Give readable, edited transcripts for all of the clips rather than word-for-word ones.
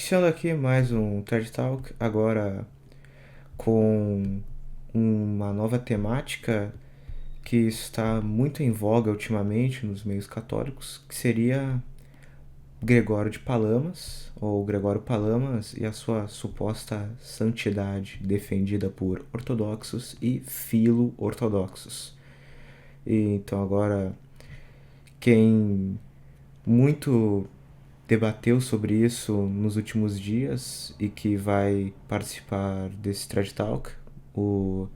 Iniciando aqui mais um TED Talk, agora com uma nova temática que está muito em voga ultimamente nos meios católicos, que seria Gregório de Palamas, ou Gregório Palamas e a sua suposta santidade defendida por ortodoxos e filo-ortodoxos. E então agora quem muito debateu sobre isso nos últimos dias e que vai participar desse TED Talk, o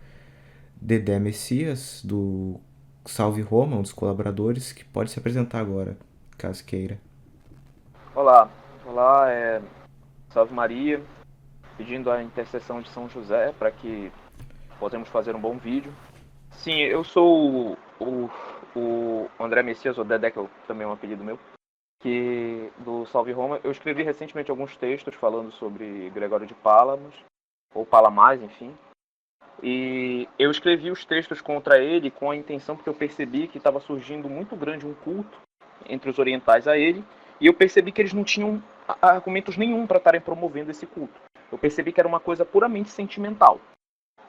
Dedé Messias, do Salve Roma, um dos colaboradores, que pode se apresentar agora, caso queira. Olá, olá, salve Maria, pedindo a intercessão de São José para que possamos fazer um bom vídeo. Sim, eu sou o André Messias, ou Dedé, que também é um apelido meu, que do Salve Roma. Eu escrevi recentemente alguns textos falando sobre Gregório de Palamas, ou Palamás, enfim. E eu escrevi os textos contra ele com a intenção, porque eu percebi que estava surgindo muito grande um culto entre os orientais a ele, e eu percebi que eles não tinham argumentos nenhum para estarem promovendo esse culto. Eu percebi que era uma coisa puramente sentimental.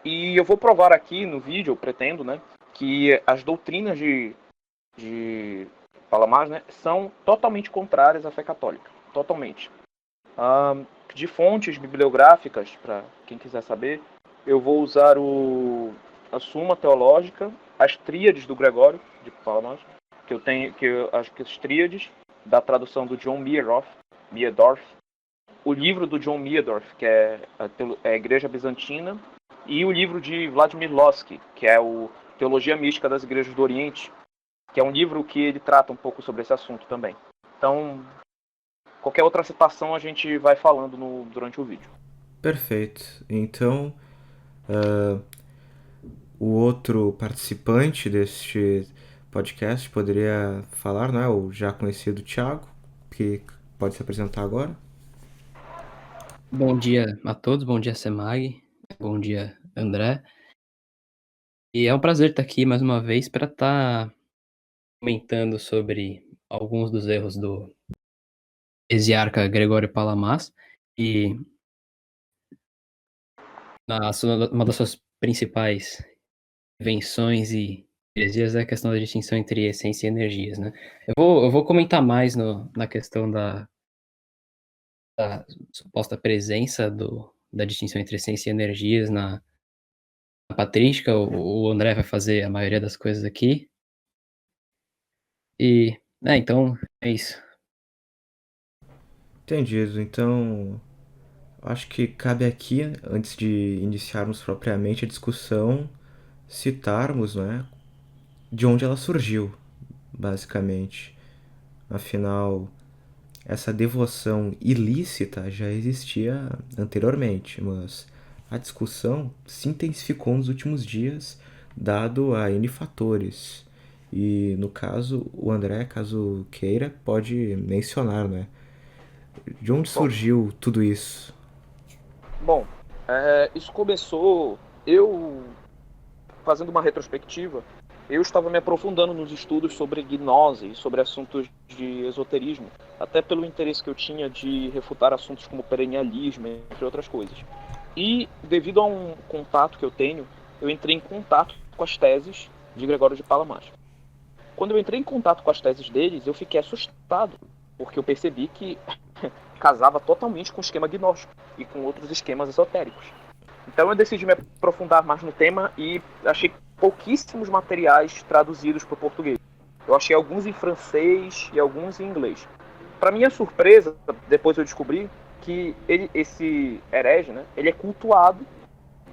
E eu vou provar aqui no vídeo, eu pretendo, né, que as doutrinas de Palamás, né, são totalmente contrárias à fé católica. Totalmente. De fontes bibliográficas, para quem quiser saber, eu vou usar a Suma Teológica, as tríades do Gregório de Palamas, que eu tenho, que as tríades da tradução do John Meerdorf, o livro do John Meerdorf, que é a Igreja Bizantina, e o livro de Vladimir Lossky, que é o Teologia Mística das Igrejas do Oriente, que é um livro que ele trata um pouco sobre esse assunto também. Então, qualquer outra citação a gente vai falando durante o vídeo. Perfeito. Então, o outro participante deste podcast poderia falar, não é? O já conhecido Thiago, que pode se apresentar agora. Bom dia a todos, bom dia Semag, bom dia André. E é um prazer estar aqui mais uma vez para estar comentando sobre alguns dos erros do Hesiarca Gregório Palamas e uma das suas principais invenções e heresias é a questão da distinção entre essência e energias, né? Eu vou comentar mais na questão da suposta presença da distinção entre essência e energias na patrística. O André vai fazer a maioria das coisas aqui. Então, é isso. Entendido. Então, acho que cabe aqui, antes de iniciarmos propriamente a discussão, citarmos, né, de onde ela surgiu, basicamente. Afinal, essa devoção ilícita já existia anteriormente, mas a discussão se intensificou nos últimos dias, dado a N fatores. E no caso, o André, caso queira, pode mencionar, né? De onde Bom, surgiu tudo isso? bom, isso começou eu fazendo uma retrospectiva. Eu estava me aprofundando nos estudos sobre gnose e sobre assuntos de esoterismo, até pelo interesse que eu tinha de refutar assuntos como perennialismo, entre outras coisas. E devido a um contato que eu tenho, eu entrei em contato com as teses de Gregório de Palamas. Quando eu entrei em contato com as teses deles, eu fiquei assustado, porque eu percebi que casava totalmente com o esquema gnóstico e com outros esquemas esotéricos. Então eu decidi me aprofundar mais no tema e achei pouquíssimos materiais traduzidos para o português. Eu achei alguns em francês e alguns em inglês. Para minha surpresa, depois eu descobri que esse herege, né, ele é cultuado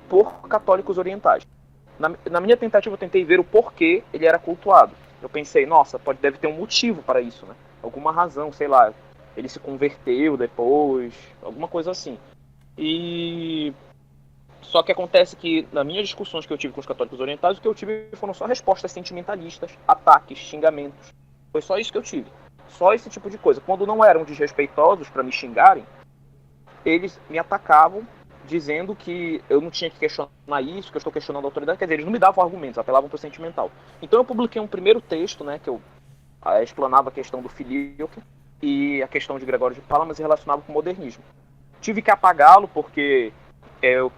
por católicos orientais. Na minha tentativa, eu tentei ver o porquê ele era cultuado. Eu pensei, nossa, deve ter um motivo para isso, né? Alguma razão, sei lá. Ele se converteu depois, alguma coisa assim. E só que acontece que, nas minhas discussões que eu tive com os católicos orientais, o que eu tive foram só respostas sentimentalistas, ataques, xingamentos. Foi só isso que eu tive. Só esse tipo de coisa. Quando não eram desrespeitosos para me xingarem, eles me atacavam dizendo que eu não tinha que questionar isso, que eu estou questionando a autoridade. Quer dizer, eles não me davam argumentos, apelavam para o sentimental. Então eu publiquei um primeiro texto, né, que eu explanava a questão do filioque e a questão de Gregório de Palamas e relacionava com o modernismo. tive que apagá-lo porque eu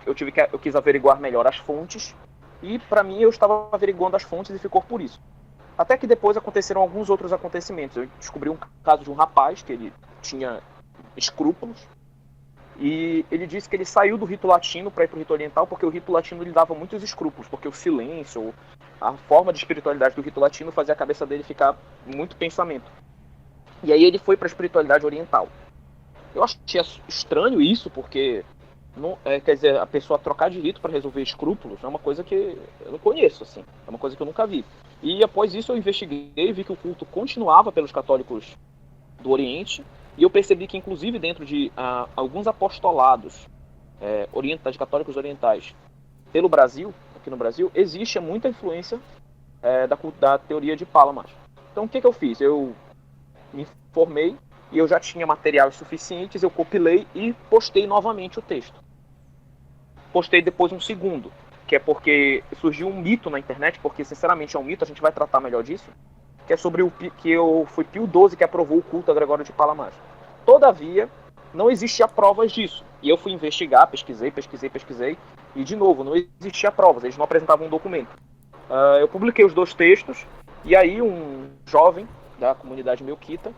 quis averiguar melhor as fontes, e para mim eu estava averiguando as fontes e ficou por isso. Até que depois aconteceram alguns outros acontecimentos. Eu descobri um caso de um rapaz que ele tinha escrúpulos, e ele disse que ele saiu do rito latino para ir para o rito oriental porque o rito latino lhe dava muitos escrúpulos, porque o silêncio, a forma de espiritualidade do rito latino fazia a cabeça dele ficar muito pensamento. E aí ele foi para a espiritualidade oriental. Eu achei estranho isso, porque quer dizer, a pessoa trocar de rito para resolver escrúpulos é uma coisa que eu não conheço, assim, é uma coisa que eu nunca vi. E após isso eu investiguei e vi que o culto continuava pelos católicos do Oriente, e eu percebi que inclusive dentro de alguns apostolados orientais, católicos orientais pelo Brasil, aqui no Brasil, existe muita influência da teoria de Palamas. Então o que eu fiz? Eu me informei e eu já tinha materiais suficientes, eu compilei e postei novamente o texto. Postei depois um segundo, que é porque surgiu um mito na internet, porque sinceramente é um mito, a gente vai tratar melhor disso, que é sobre foi Pio XII que aprovou o culto a Gregório de Palamas. Todavia, não existia provas disso. E eu fui investigar, pesquisei, e de novo, não existia provas, eles não apresentavam um documento. Eu publiquei os 2 textos, e aí um jovem da comunidade melquita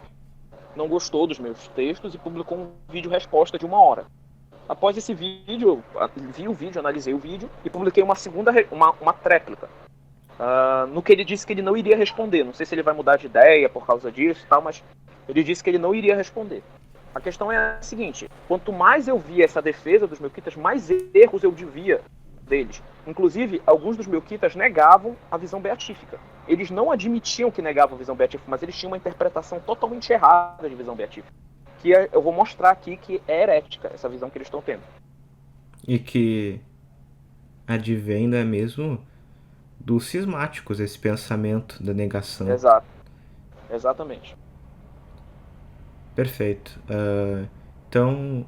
não gostou dos meus textos e publicou um vídeo-resposta de 1 hora. Após esse vídeo, eu vi o vídeo, analisei o vídeo e publiquei uma segunda, uma tréplica. No que ele disse que ele não iria responder. Não sei se ele vai mudar de ideia por causa disso e tal, mas ele disse que ele não iria responder. A questão é a seguinte: quanto mais eu via essa defesa dos melquitas, mais erros eu via deles. Inclusive, alguns dos melquitas negavam a visão beatífica. Eles não admitiam que negavam a visão beatífica, mas eles tinham uma interpretação totalmente errada de visão beatífica. Que eu vou mostrar aqui que é herética, essa visão que eles estão tendo. E que advém mesmo dos cismáticos, esse pensamento da negação. Exato. Exatamente. Perfeito. Então,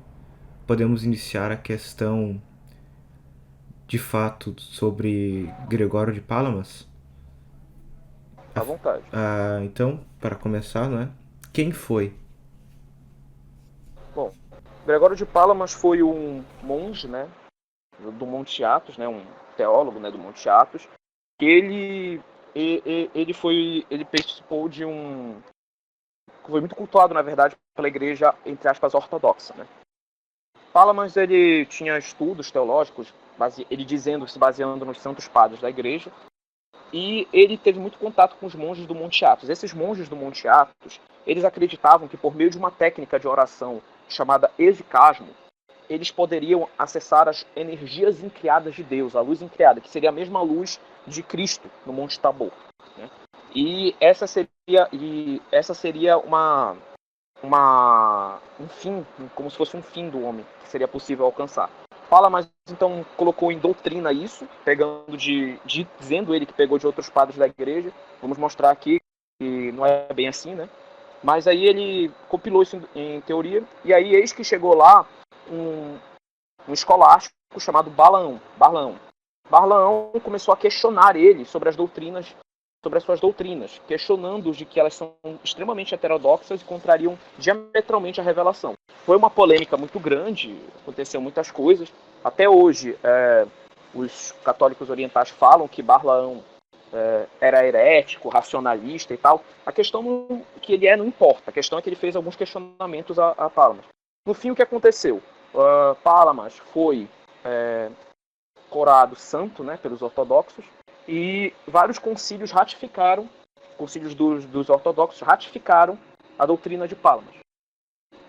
podemos iniciar a questão de fato sobre Gregório de Palamas? À vontade. Então, para começar, né? Quem foi? Bom, Gregório de Palamas foi um monge, né, do Monte Athos, né, um teólogo, né, do Monte Athos, que ele participou de foi muito cultuado, na verdade, pela igreja, entre aspas, ortodoxa, né. Palamas, ele tinha estudos teológicos, se baseando nos santos padres da igreja, e ele teve muito contato com os monges do Monte Athos. Esses monges do Monte Athos, eles acreditavam que por meio de uma técnica de oração chamada exicasmo, eles poderiam acessar as energias incriadas de Deus, a luz incriada, que seria a mesma luz de Cristo no Monte Tabor, né? E essa seria um fim, como se fosse um fim do homem, que seria possível alcançar. Palamas então colocou em doutrina isso, dizendo ele que pegou de outros padres da igreja. Vamos mostrar aqui que não é bem assim, né? Mas aí ele compilou isso em teoria, e aí eis que chegou lá um escolástico chamado Balaão. Balaão começou a questionar ele sobre as suas doutrinas, questionando-os de que elas são extremamente heterodoxas e contrariam diametralmente a revelação. Foi uma polêmica muito grande, aconteceu muitas coisas. Até hoje, os católicos orientais falam que Balaão era herético, racionalista e tal. A questão que ele não importa, a questão é que ele fez alguns questionamentos a Palamas. No fim, o que aconteceu? Palamas foi coroado santo, né, pelos ortodoxos, e vários concílios dos ortodoxos ratificaram a doutrina de Palamas.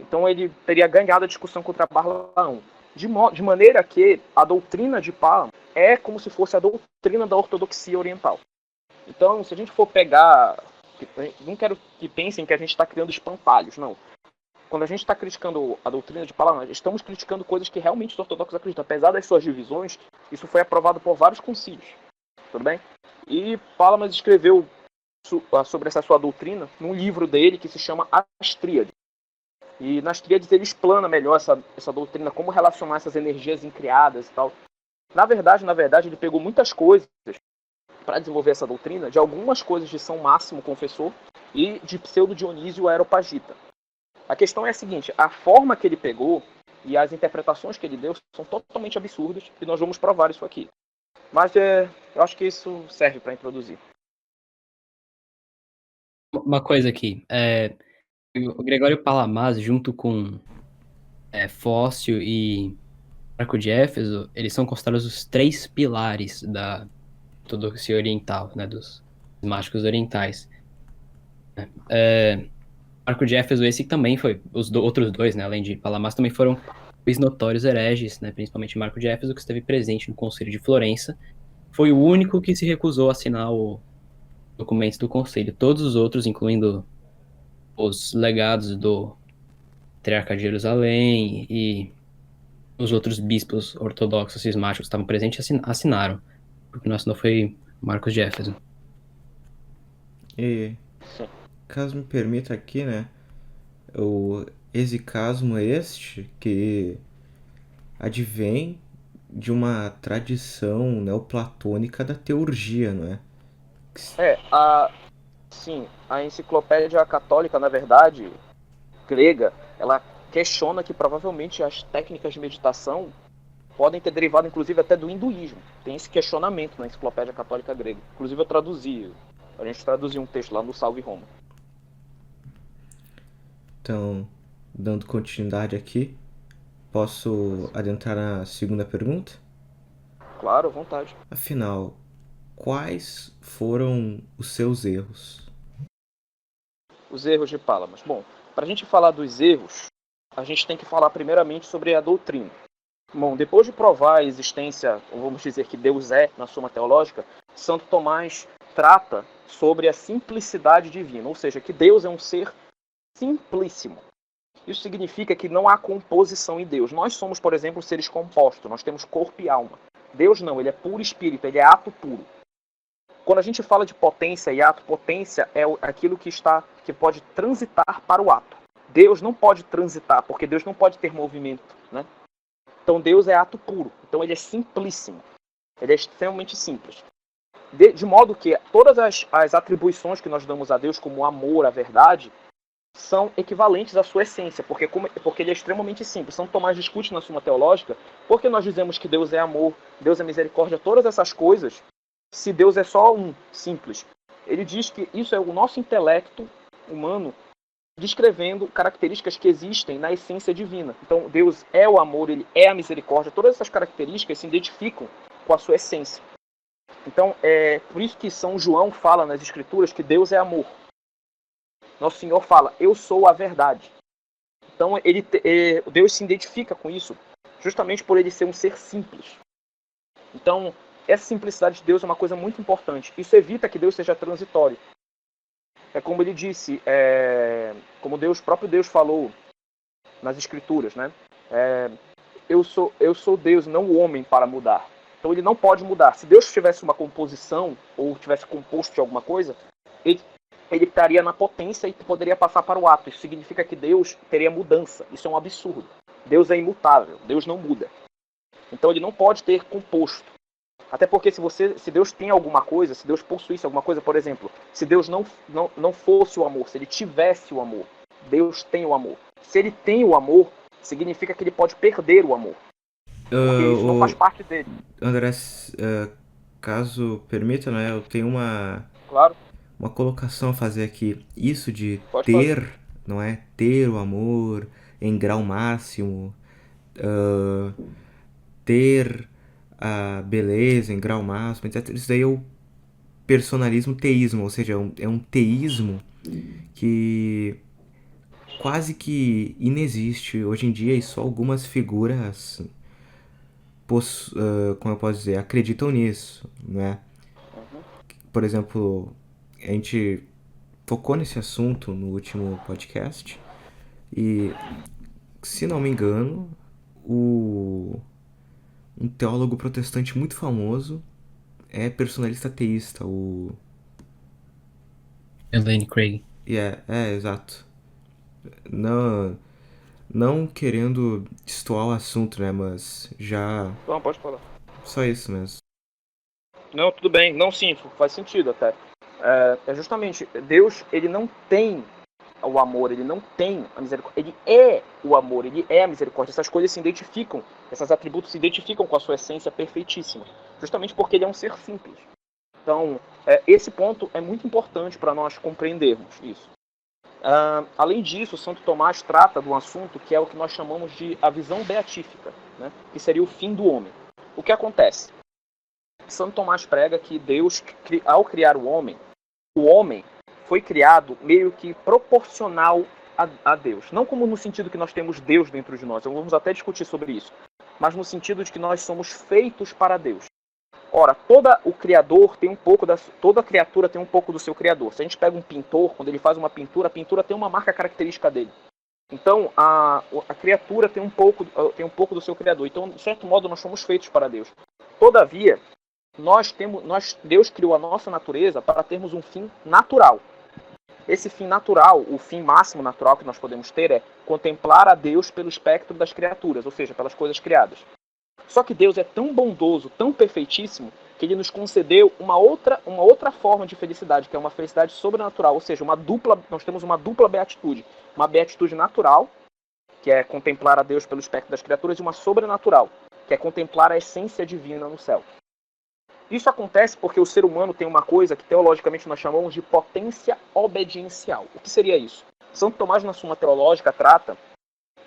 Então ele teria ganhado a discussão contra Balaão, de maneira que a doutrina de Palamas é como se fosse a doutrina da ortodoxia oriental. Então, se a gente for pegar, não quero que pensem que a gente está criando espantalhos, não. Quando a gente está criticando a doutrina de Palamas, estamos criticando coisas que realmente os ortodoxos acreditam. Apesar das suas divisões, isso foi aprovado por vários concílios. Tudo bem? E Palamas escreveu sobre essa sua doutrina num livro dele que se chama As Tríades. E nas Tríades ele explana melhor essa doutrina, como relacionar essas energias incriadas e tal. Na verdade, ele pegou muitas coisas para desenvolver essa doutrina, de algumas coisas de São Máximo Confessor e de Pseudo Dionísio Areopagita. A questão é a seguinte: a forma que ele pegou E as interpretações que ele deu são totalmente absurdas, e nós vamos provar isso aqui. Mas eu acho que isso serve para introduzir. Uma coisa aqui, o Gregório Palamas, junto com Fóssil e Marco de Éfeso, eles são considerados os 3 pilares da ortodoxia oriental, né, dos mágicos orientais. Marco de Éfeso, esse também foi, outros dois, né, além de Palamas, também foram os notórios hereges, né, principalmente Marco de Éfeso, que esteve presente no Concílio de Florença. Foi o único que se recusou a assinar o documento do Conselho. Todos os outros, incluindo os legados do Patriarca de Jerusalém e os outros bispos ortodoxos cismáticos que estavam presentes, assinaram. Porque não assinou foi Marcos de Éfeso. E caso me permita aqui, né? O exicasmo este que advém de uma tradição neoplatônica da teurgia, não é? Sim, a enciclopédia católica, na verdade, grega, ela questiona que provavelmente as técnicas de meditação podem ter derivado, inclusive, até do hinduísmo. Tem esse questionamento na enciclopédia católica grega. Inclusive, a gente traduziu um texto lá no Salve Roma. Então, dando continuidade aqui, posso adentrar na segunda pergunta? Claro, à vontade. Afinal, quais foram os seus erros? Os erros de Palamas. Bom, para a gente falar dos erros, a gente tem que falar primeiramente sobre a doutrina. Bom, depois de provar a existência, ou vamos dizer que Deus é, na Suma Teológica, Santo Tomás trata sobre a simplicidade divina, ou seja, que Deus é um ser simplíssimo. Isso significa que não há composição em Deus. Nós somos, por exemplo, seres compostos, nós temos corpo e alma. Deus não, ele é puro espírito, ele é ato puro. Quando a gente fala de potência e ato, potência é aquilo que pode transitar para o ato. Deus não pode transitar, porque Deus não pode ter movimento, né? Então Deus é ato puro. Então ele é simplíssimo. Ele é extremamente simples. De modo que todas as atribuições que nós damos a Deus, como o amor, a verdade, são equivalentes à sua essência, porque ele é extremamente simples. São Tomás discute na Suma Teológica, porque nós dizemos que Deus é amor, Deus é misericórdia, todas essas coisas, se Deus é só um, simples. Ele diz que isso é o nosso intelecto humano descrevendo características que existem na essência divina. Então, Deus é o amor, ele é a misericórdia. Todas essas características se identificam com a sua essência. Então, é por isso que São João fala nas Escrituras que Deus é amor. Nosso Senhor fala, eu sou a verdade. Então, Deus se identifica com isso justamente por ele ser um ser simples. Então, essa simplicidade de Deus é uma coisa muito importante. Isso evita que Deus seja transitório. É como ele disse, como próprio Deus falou nas Escrituras, né? Eu sou Deus, não o homem, para mudar. Então ele não pode mudar. Se Deus tivesse uma composição, ou tivesse composto de alguma coisa, ele estaria na potência e poderia passar para o ato. Isso significa que Deus teria mudança. Isso é um absurdo. Deus é imutável, Deus não muda. Então ele não pode ter composto. Até porque se Deus tem alguma coisa, se Deus possuísse alguma coisa, por exemplo, se Deus não fosse o amor, se ele tivesse o amor, Deus tem o amor. Se ele tem o amor, significa que ele pode perder o amor. Porque isso não faz parte dele. André, caso permita, né, eu tenho uma colocação a fazer aqui. Isso de Pode ter, fazer. não é? Ter o amor em grau máximo, ter a beleza em grau máximo, etc. Isso daí é o personalismo teísmo, ou seja, é um teísmo que quase que inexiste hoje em dia e só algumas figuras, como eu posso dizer, acreditam nisso, né? Por exemplo, a gente tocou nesse assunto no último podcast e, se não me engano, um teólogo protestante muito famoso é personalista teísta, o... Elaine Craig. Exato. Não querendo destoar o assunto, né, mas já... Não, pode falar. Só isso mesmo. Não, tudo bem. Não, sim, faz sentido até. É justamente, Deus, ele não tem o amor, ele não tem a misericórdia, ele é o amor, ele é a misericórdia. Essas coisas se identificam, esses atributos se identificam com a sua essência perfeitíssima, justamente porque ele é um ser simples. Então, esse ponto é muito importante para nós compreendermos isso. Além disso, Santo Tomás trata de um assunto que é o que nós chamamos de a visão beatífica, né? Que seria o fim do homem. O que acontece? Santo Tomás prega que Deus, ao criar o homem foi criado meio que proporcional a Deus. Não como no sentido que nós temos Deus dentro de nós, vamos até discutir sobre isso, mas no sentido de que nós somos feitos para Deus. Ora, toda criatura tem um pouco do seu criador. Se a gente pega um pintor, quando ele faz uma pintura, a pintura tem uma marca característica dele. Então, a criatura tem um pouco do seu criador. Então, de certo modo, nós somos feitos para Deus. Todavia, Deus criou a nossa natureza para termos um fim natural. Esse fim natural, o fim máximo natural que nós podemos ter é contemplar a Deus pelo espectro das criaturas, ou seja, pelas coisas criadas. Só que Deus é tão bondoso, tão perfeitíssimo, que ele nos concedeu uma outra forma de felicidade, que é uma felicidade sobrenatural, ou seja, nós temos uma dupla beatitude. Uma beatitude natural, que é contemplar a Deus pelo espectro das criaturas, e uma sobrenatural, que é contemplar a essência divina no céu. Isso acontece porque o ser humano tem uma coisa que teologicamente nós chamamos de potência obediencial. O que seria isso? Santo Tomás, na Suma Teológica, trata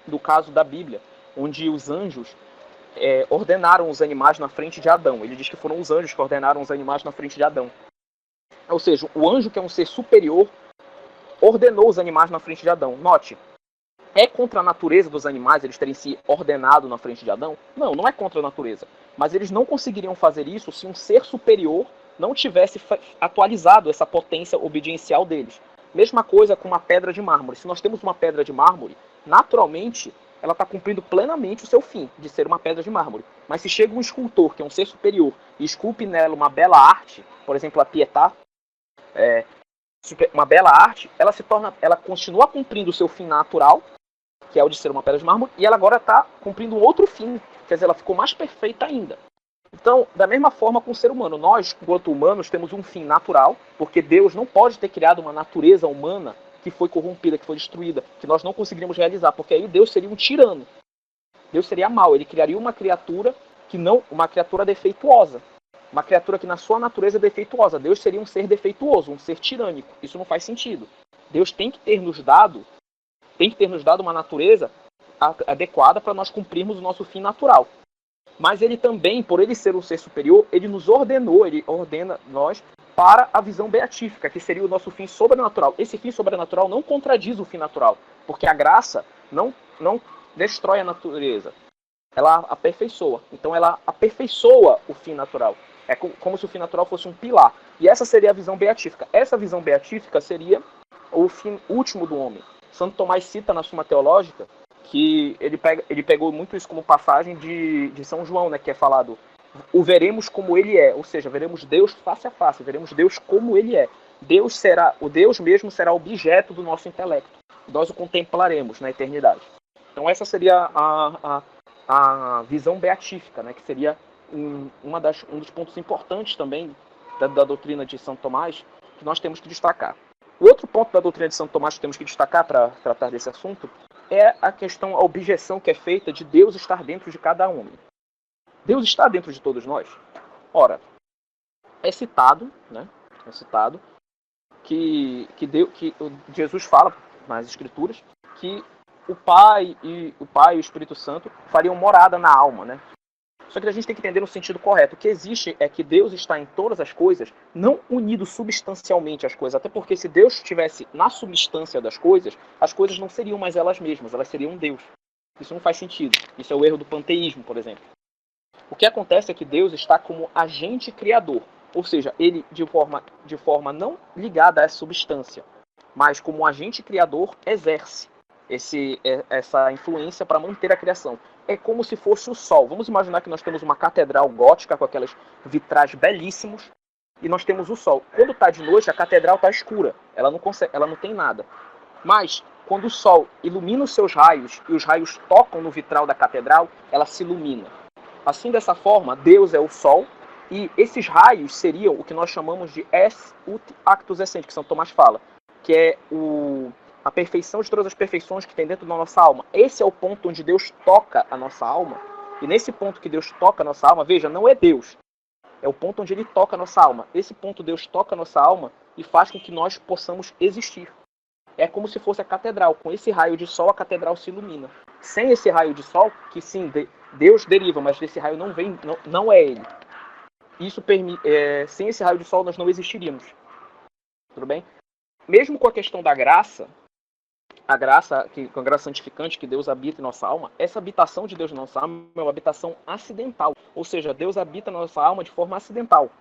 do caso da Bíblia, onde os anjos ordenaram os animais na frente de Adão. Ele diz que foram os anjos que ordenaram os animais na frente de Adão. Ou seja, o anjo, que é um ser superior, ordenou os animais na frente de Adão. Note, é contra a natureza dos animais eles terem se ordenado na frente de Adão? Não, não é contra a natureza. Mas eles não conseguiriam fazer isso se um ser superior não tivesse atualizado essa potência obediencial deles. Mesma coisa com uma pedra de mármore. Se nós temos uma pedra de mármore, naturalmente ela está cumprindo plenamente o seu fim, de ser uma pedra de mármore. Mas se chega um escultor, que é um ser superior, e esculpe nela uma bela arte, por exemplo, a Pietà, uma bela arte, ela continua cumprindo o seu fim natural, que é o de ser uma pedra de mármore, e ela agora está cumprindo um outro fim, quer dizer, ela ficou mais perfeita ainda. Então, da mesma forma com o ser humano, nós, enquanto humanos, temos um fim natural, porque Deus não pode ter criado uma natureza humana que foi corrompida, que foi destruída, que nós não conseguiríamos realizar, porque aí Deus seria um tirano. Deus seria mau, ele criaria uma criatura uma criatura defeituosa, uma criatura que na sua natureza é defeituosa. Deus seria um ser defeituoso, um ser tirânico. Isso não faz sentido. Deus tem que ter nos dado uma natureza adequada para nós cumprirmos o nosso fim natural. Mas ele também, por ele ser um ser superior, ele ordena nós para a visão beatífica, que seria o nosso fim sobrenatural. Esse fim sobrenatural não contradiz o fim natural, porque a graça não destrói a natureza, ela aperfeiçoa. Então ela aperfeiçoa o fim natural. É como se o fim natural fosse um pilar. E essa seria a visão beatífica. Essa visão beatífica seria o fim último do homem. Santo Tomás cita na Suma Teológica que ele pegou muito isso como passagem de São João, né, que é falado: o veremos como ele é, ou seja, veremos Deus face a face, veremos Deus como ele é. O Deus mesmo será objeto do nosso intelecto. Nós o contemplaremos na eternidade. Então essa seria a visão beatífica, né, que seria um dos pontos importantes também da doutrina de Santo Tomás, que nós temos que destacar. O outro ponto da doutrina de Santo Tomás que temos que destacar para tratar desse assunto é a objeção que é feita de Deus estar dentro de cada homem. Deus está dentro de todos nós? Ora, é citado que Jesus fala nas Escrituras que o Pai e o Espírito Santo fariam morada na alma, né? Só que a gente tem que entender no sentido correto. O que existe é que Deus está em todas as coisas, não unido substancialmente às coisas. Até porque se Deus estivesse na substância das coisas, as coisas não seriam mais elas mesmas, elas seriam Deus. Isso não faz sentido. Isso é o erro do panteísmo, por exemplo. O que acontece é que Deus está como agente criador. Ou seja, ele de forma não ligada à substância, mas como agente criador exerce essa influência para manter a criação. É como se fosse o sol. Vamos imaginar que nós temos uma catedral gótica com aquelas vitrais belíssimos e nós temos o sol. Quando está de noite, a catedral está escura. Ela não tem nada. Mas quando o sol ilumina os seus raios e os raios tocam no vitral da catedral, ela se ilumina. Assim, dessa forma, Deus é o sol e esses raios seriam o que nós chamamos de es ut actus essenti, que São Tomás fala, que é a perfeição de todas as perfeições que tem dentro da nossa alma. Esse é o ponto onde Deus toca a nossa alma. E nesse ponto que Deus toca a nossa alma, veja, não é Deus. É o ponto onde ele toca a nossa alma. Esse ponto Deus toca a nossa alma e faz com que nós possamos existir. É como se fosse a catedral. Com esse raio de sol, a catedral se ilumina. Sem esse raio de sol, que sim, Deus deriva, mas desse raio não vem, não é ele. Isso sem esse raio de sol, nós não existiríamos. Tudo bem? Mesmo com a questão da graça, com a graça santificante que Deus habita em nossa alma, essa habitação de Deus em nossa alma é uma habitação acidental. Ou seja, Deus habita na nossa alma de forma acidental.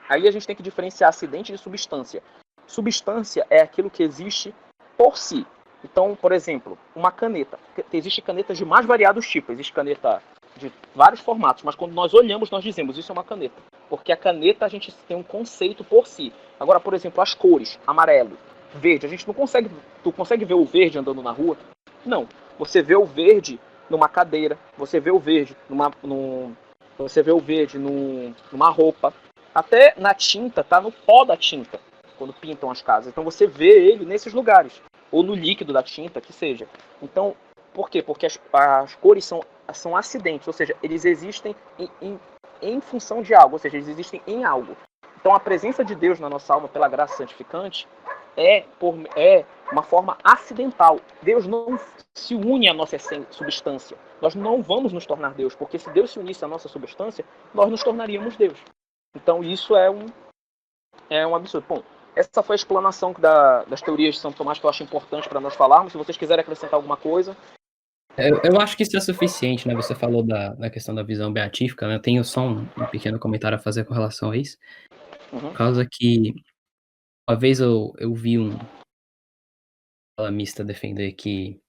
Aí a gente tem que diferenciar acidente de substância. Substância é aquilo que existe por si. Então, por exemplo, uma caneta. Existem canetas de mais variados tipos. Existe caneta de vários formatos, mas quando nós olhamos, nós dizemos, isso é uma caneta. Porque a caneta a gente tem um conceito por si. Agora, por exemplo, as cores, amarelo, verde, a gente não consegue... Tu consegue ver o verde andando na rua? Não. Você vê o verde numa cadeira, você vê o verde numa roupa. Até na tinta, tá no pó da tinta, quando pintam as casas. Então você vê ele nesses lugares. Ou no líquido da tinta, que seja. Então, por quê? Porque as cores são acidentes, ou seja, eles existem em função de algo, ou seja, eles existem em algo. Então a presença de Deus na nossa alma pela graça santificante é uma forma acidental. Deus não se une à nossa substância. Nós não vamos nos tornar Deus, porque se Deus se unisse à nossa substância, nós nos tornaríamos Deus. Então isso é um absurdo. Bom, essa foi a explanação das teorias de Santo Tomás que eu acho importante para nós falarmos. Se vocês quiserem acrescentar alguma coisa. Eu acho que isso é suficiente, né? Você falou da questão da visão beatífica, né? Eu tenho só um pequeno comentário a fazer com relação a isso. Uhum. Por causa que uma vez eu vi um salamista defender que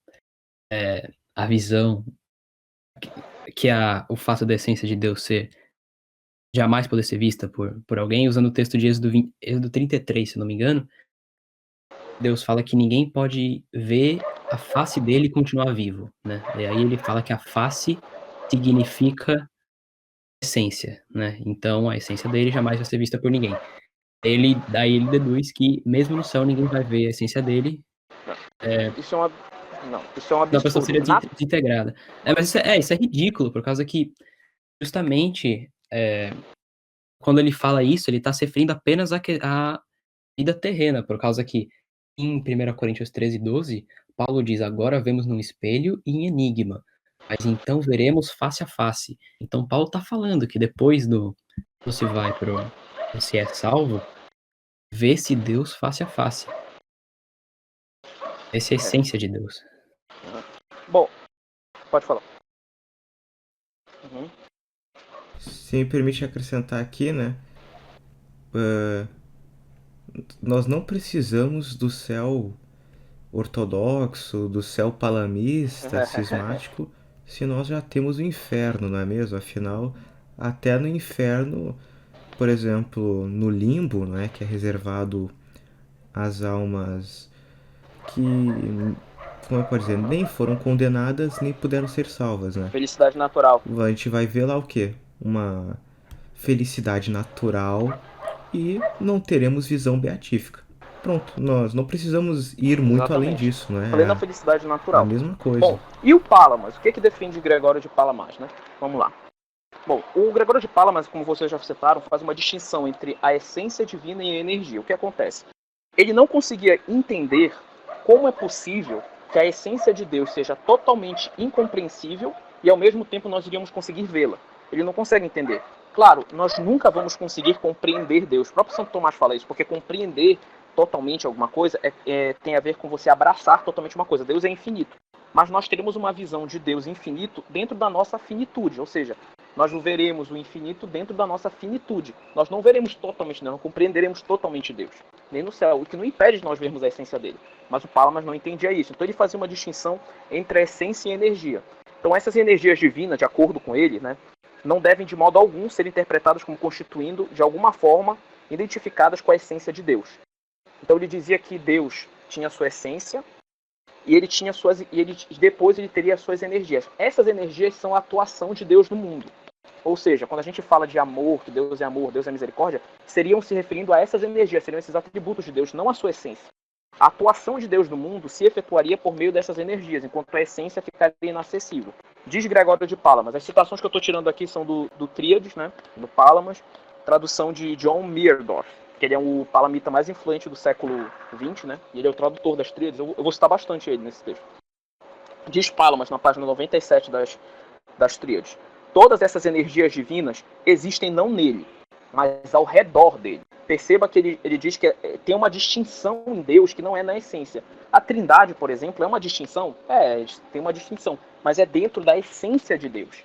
a visão, que o fato da essência de Deus ser jamais poder ser vista por alguém, usando o texto de Êxodo 33, se não me engano, Deus fala que ninguém pode ver a face dele e continuar vivo, né? E aí ele fala que a face significa essência, né? Então a essência dele jamais vai ser vista por ninguém. Daí ele deduz que mesmo no céu ninguém vai ver a essência dele. Isso é um A pessoa absurdo. seria desintegrada. Mas isso é ridículo, por causa que justamente quando ele fala isso, ele está se referindo apenas à vida terrena, por causa que em 1 Coríntios 13:12, Paulo diz, agora vemos num espelho e em enigma, mas então veremos face a face. Então Paulo está falando que depois você vai se é salvo, vê-se Deus face a face. Essa é a essência de Deus. Bom, pode falar. Uhum. Se me permite acrescentar aqui, né? Nós não precisamos do céu ortodoxo, do céu palamista, cismático, se nós já temos o inferno, não é mesmo? Afinal, até no inferno, por exemplo, no limbo, né, que é reservado às almas que, como eu posso dizer, nem foram condenadas, nem puderam ser salvas, né? Felicidade natural. A gente vai ver lá o quê? Uma felicidade natural e não teremos visão beatífica. Pronto, nós não precisamos ir muito além disso, não é? Plena felicidade natural. A mesma coisa. Bom, e o Palamas? O que defende Gregório de Palamas, né? Vamos lá. Bom, o Gregório de Palamas, como vocês já citaram, faz uma distinção entre a essência divina e a energia. O que acontece? Ele não conseguia entender como é possível que a essência de Deus seja totalmente incompreensível e ao mesmo tempo nós iríamos conseguir vê-la. Ele não consegue entender. Claro, nós nunca vamos conseguir compreender Deus. O próprio Santo Tomás fala isso, porque compreender totalmente alguma coisa tem a ver com você abraçar totalmente uma coisa. Deus é infinito. Mas nós teremos uma visão de Deus infinito dentro da nossa finitude, ou seja, nós veremos o infinito dentro da nossa finitude. Nós não veremos totalmente, não compreenderemos totalmente Deus, nem no céu, o que não impede de nós vermos a essência dele. Mas o Palamas não entendia isso. Então ele fazia uma distinção entre a essência e a energia. Então essas energias divinas, de acordo com ele, né, não devem de modo algum ser interpretadas como constituindo, de alguma forma, identificadas com a essência de Deus. Então ele dizia que Deus tinha sua essência e depois ele teria as suas energias. Essas energias são a atuação de Deus no mundo. Ou seja, quando a gente fala de amor, que Deus é misericórdia, seriam se referindo a essas energias, seriam esses atributos de Deus, não a sua essência. a atuação de Deus no mundo se efetuaria por meio dessas energias, enquanto a essência ficaria inacessível. Diz Gregório de Palamas. As citações que eu estou tirando aqui são do Tríades, né, do Palamas, tradução de John Meerdorf, que ele é o palamita mais influente do século XX, né, e ele é o tradutor das Tríades. Eu vou citar bastante ele nesse texto. Diz Palamas, na página 97 das Tríades: todas essas energias divinas existem não nele, mas ao redor dele. Perceba que ele diz que tem uma distinção em Deus que não é na essência. A Trindade, por exemplo, é uma distinção? Tem uma distinção, mas é dentro da essência de Deus.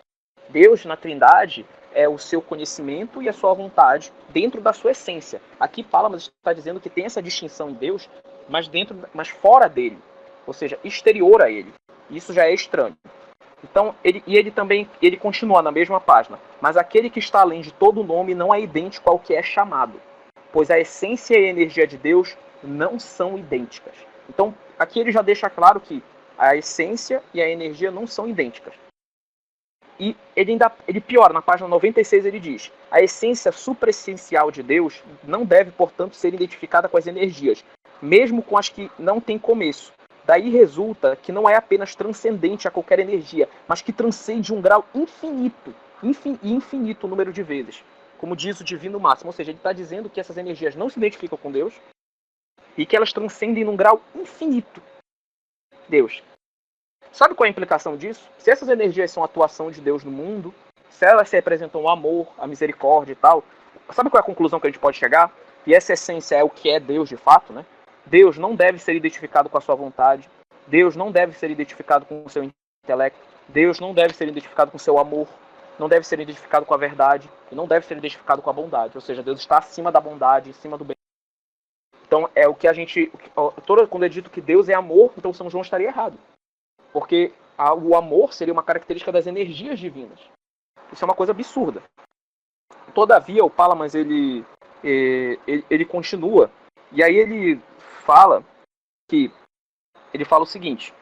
Deus, na Trindade, é o seu conhecimento e a sua vontade dentro da sua essência. Aqui Palamas está dizendo que tem essa distinção em Deus, mas fora dele, ou seja, exterior a ele. Isso já é estranho. Então, ele também continua na mesma página. Mas aquele que está além de todo nome não é idêntico ao que é chamado, pois a essência e a energia de Deus não são idênticas. Então, aqui ele já deixa claro que a essência e a energia não são idênticas. E ele piora, na página 96 ele diz: a essência supraessencial de Deus não deve, portanto, ser identificada com as energias, mesmo com as que não têm começo. Daí resulta que não é apenas transcendente a qualquer energia, mas que transcende um grau infinito o número de vezes, como diz o Divino Máximo. Ou seja, ele está dizendo que essas energias não se identificam com Deus e que elas transcendem num grau infinito Deus. Sabe qual é a implicação disso? Se essas energias são a atuação de Deus no mundo, se elas se representam o amor, a misericórdia e tal, sabe qual é a conclusão que a gente pode chegar? E essa essência é o que é Deus de fato, né? Deus não deve ser identificado com a sua vontade. Deus não deve ser identificado com o seu intelecto. Deus não deve ser identificado com o seu amor. Não deve ser identificado com a verdade. E não deve ser identificado com a bondade. Ou seja, Deus está acima da bondade, acima do bem. Então, é o que a gente... Quando é dito que Deus é amor, então São João estaria errado. Porque o amor seria uma característica das energias divinas. Isso é uma coisa absurda. Todavia, o Palamas, ele continua. E aí ele fala o seguinte: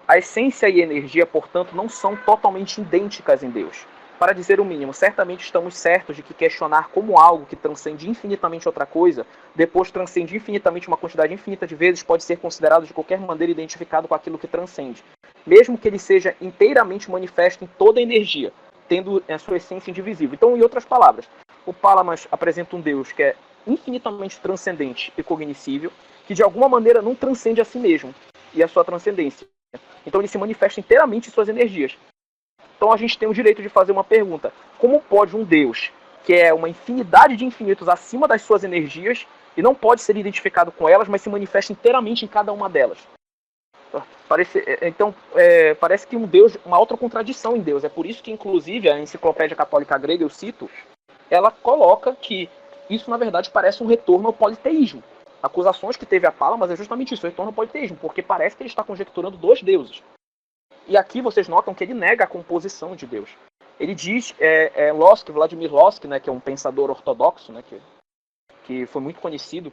a essência e a energia, portanto, não são totalmente idênticas em Deus. Para dizer o mínimo, certamente estamos certos de que questionar como algo que transcende infinitamente outra coisa, depois transcende infinitamente uma quantidade infinita de vezes, pode ser considerado de qualquer maneira identificado com aquilo que transcende, mesmo que ele seja inteiramente manifesto em toda a energia, tendo a sua essência indivisível. Então, em outras palavras, o Palamas apresenta um Deus que é infinitamente transcendente e cognoscível, que de alguma maneira não transcende a si mesmo e a sua transcendência. Então ele se manifesta inteiramente em suas energias. Então a gente tem o direito de fazer uma pergunta: como pode um Deus, que é uma infinidade de infinitos acima das suas energias, e não pode ser identificado com elas, mas se manifesta inteiramente em cada uma delas? Parece que um Deus, uma outra contradição em Deus. É por isso que, inclusive, a Enciclopédia Católica Grega, eu cito, ela coloca que isso, na verdade, parece um retorno ao politeísmo. Acusações que teve a Palamas é justamente isso, o retorno ao politeísmo, porque parece que ele está conjecturando dois deuses. E aqui vocês notam que ele nega a composição de Deus. Ele diz, Vladimir Lossky, né, que é um pensador ortodoxo, né, que foi muito conhecido,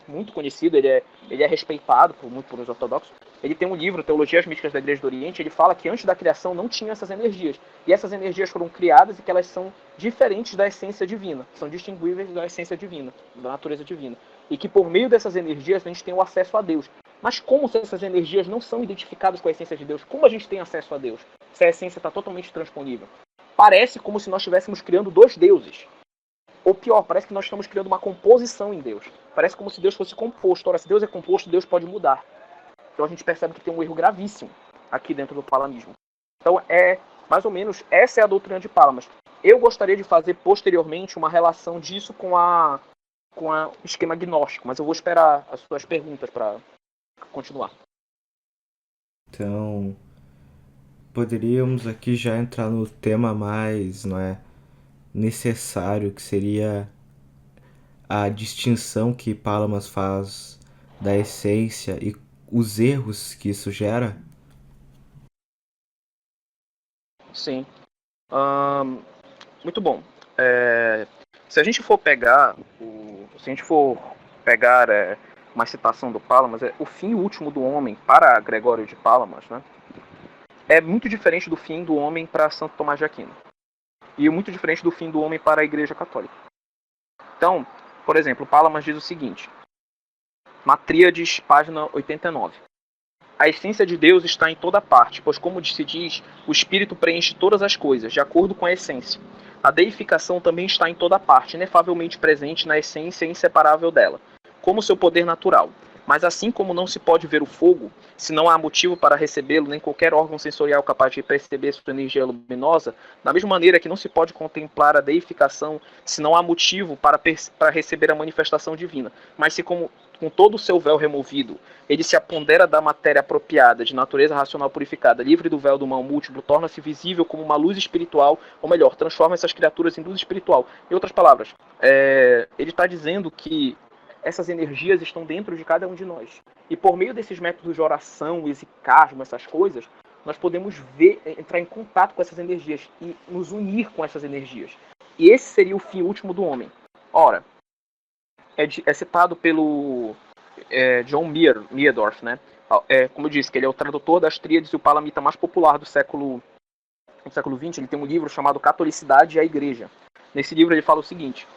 ele é respeitado por os ortodoxos. Ele tem um livro, Teologias Místicas da Igreja do Oriente, ele fala que antes da criação não tinha essas energias. E essas energias foram criadas e que elas são diferentes da essência divina, são distinguíveis da essência divina, da natureza divina. E que por meio dessas energias a gente tem o acesso a Deus. Mas como se essas energias não são identificadas com a essência de Deus? Como a gente tem acesso a Deus? Se a essência está totalmente transponível? Parece como se nós estivéssemos criando dois deuses. Ou pior, parece que nós estamos criando uma composição em Deus. Parece como se Deus fosse composto. Ora, se Deus é composto, Deus pode mudar. Então a gente percebe que tem um erro gravíssimo aqui dentro do palamismo. Então mais ou menos, essa é a doutrina de Palamas. Eu gostaria de fazer posteriormente uma relação disso com o esquema gnóstico, mas eu vou esperar as suas perguntas para continuar. Então, poderíamos aqui já entrar no tema mais, necessário, que seria a distinção que Palamas faz da essência e os erros que isso gera? Sim. Muito bom. Se a gente for pegar uma citação do Palamas, o fim último do homem para Gregório de Palamas, né, é muito diferente do fim do homem para Santo Tomás de Aquino. E muito diferente do fim do homem para a Igreja Católica. Então, por exemplo, Palamas diz o seguinte: na Tríades, página 89. A essência de Deus está em toda parte, pois, como se diz, o Espírito preenche todas as coisas, de acordo com a essência. A deificação também está em toda parte, inefavelmente presente na essência inseparável dela, como seu poder natural. Mas assim como não se pode ver o fogo, se não há motivo para recebê-lo, nem qualquer órgão sensorial capaz de perceber sua energia luminosa, da mesma maneira que não se pode contemplar a deificação, se não há motivo para receber a manifestação divina. Mas se com todo o seu véu removido, ele se apodera da matéria apropriada, de natureza racional purificada, livre do véu do mal múltiplo, torna-se visível como uma luz espiritual, ou melhor, transforma essas criaturas em luz espiritual. Em outras palavras, ele está dizendo que essas energias estão dentro de cada um de nós. E por meio desses métodos de oração, exicasmo, essas coisas, nós podemos entrar em contato com essas energias e nos unir com essas energias. E esse seria o fim último do homem. Ora, é citado pelo John Meadorf, né? Como eu disse, que ele é o tradutor das Tríades e o palamita mais popular do século XX. Ele tem um livro chamado Catolicidade e a Igreja. Nesse livro ele fala o seguinte: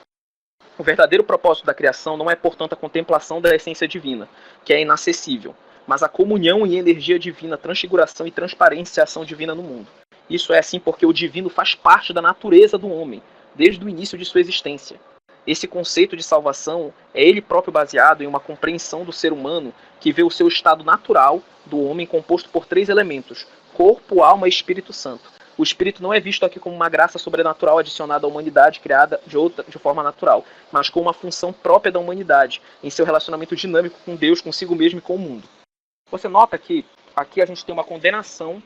o verdadeiro propósito da criação não é, portanto, a contemplação da essência divina, que é inacessível, mas a comunhão e energia divina, transfiguração e transparência e ação divina no mundo. Isso é assim porque o divino faz parte da natureza do homem, desde o início de sua existência. Esse conceito de salvação é ele próprio baseado em uma compreensão do ser humano que vê o seu estado natural do homem composto por 3 elementos: corpo, alma e Espírito Santo. O Espírito não é visto aqui como uma graça sobrenatural adicionada à humanidade criada de forma natural, mas como uma função própria da humanidade, em seu relacionamento dinâmico com Deus, consigo mesmo e com o mundo. Você nota que aqui a gente tem uma condenação,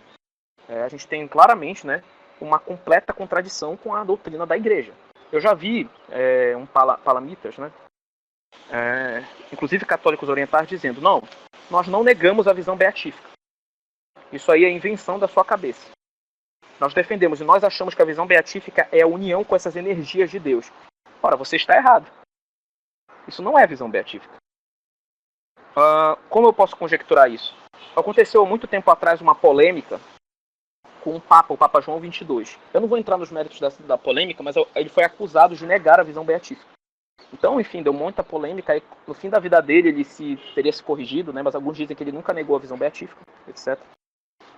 a gente tem claramente, né, uma completa contradição com a doutrina da igreja. Eu já vi palamitas, né, inclusive católicos orientais, dizendo: não, nós não negamos a visão beatífica. Isso aí é invenção da sua cabeça. Nós defendemos e nós achamos que a visão beatífica é a união com essas energias de Deus. Ora, você está errado. Isso não é visão beatífica. Como eu posso conjecturar isso? Aconteceu há muito tempo atrás uma polêmica com o Papa João XXII. Eu não vou entrar nos méritos da polêmica, mas ele foi acusado de negar a visão beatífica. Então, enfim, deu muita polêmica. E no fim da vida dele, ele teria se corrigido, né? Mas alguns dizem que ele nunca negou a visão beatífica, etc.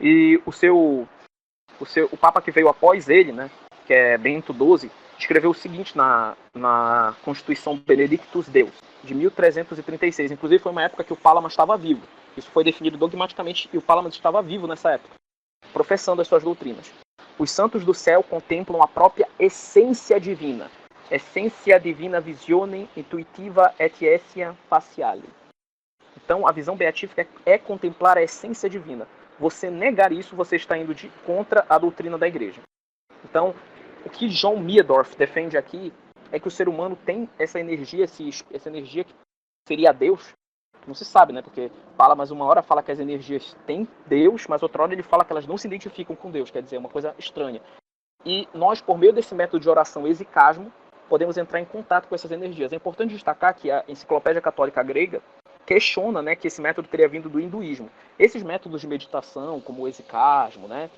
E o Papa que veio após ele, né, que é Bento XII, escreveu o seguinte na Constituição Benedictus Deus, de 1336. Inclusive foi uma época que o Palamas estava vivo. Isso foi definido dogmaticamente e o Palamas estava vivo nessa época, professando as suas doutrinas. Os santos do céu contemplam a própria essência divina. Essência divina visione intuitiva et essia faciale. Então a visão beatífica é contemplar a essência divina. Você negar isso, você está indo contra a doutrina da igreja. Então, o que John Meadorf defende aqui é que o ser humano tem essa energia que seria Deus. Não se sabe, né? Porque mas uma hora fala que as energias têm Deus, mas outra hora ele fala que elas não se identificam com Deus. Quer dizer, é uma coisa estranha. E nós, por meio desse método de oração exicasmo, podemos entrar em contato com essas energias. É importante destacar que a Enciclopédia Católica Grega questiona, né, que esse método teria vindo do hinduísmo. Esses métodos de meditação, como o exicasmo, né,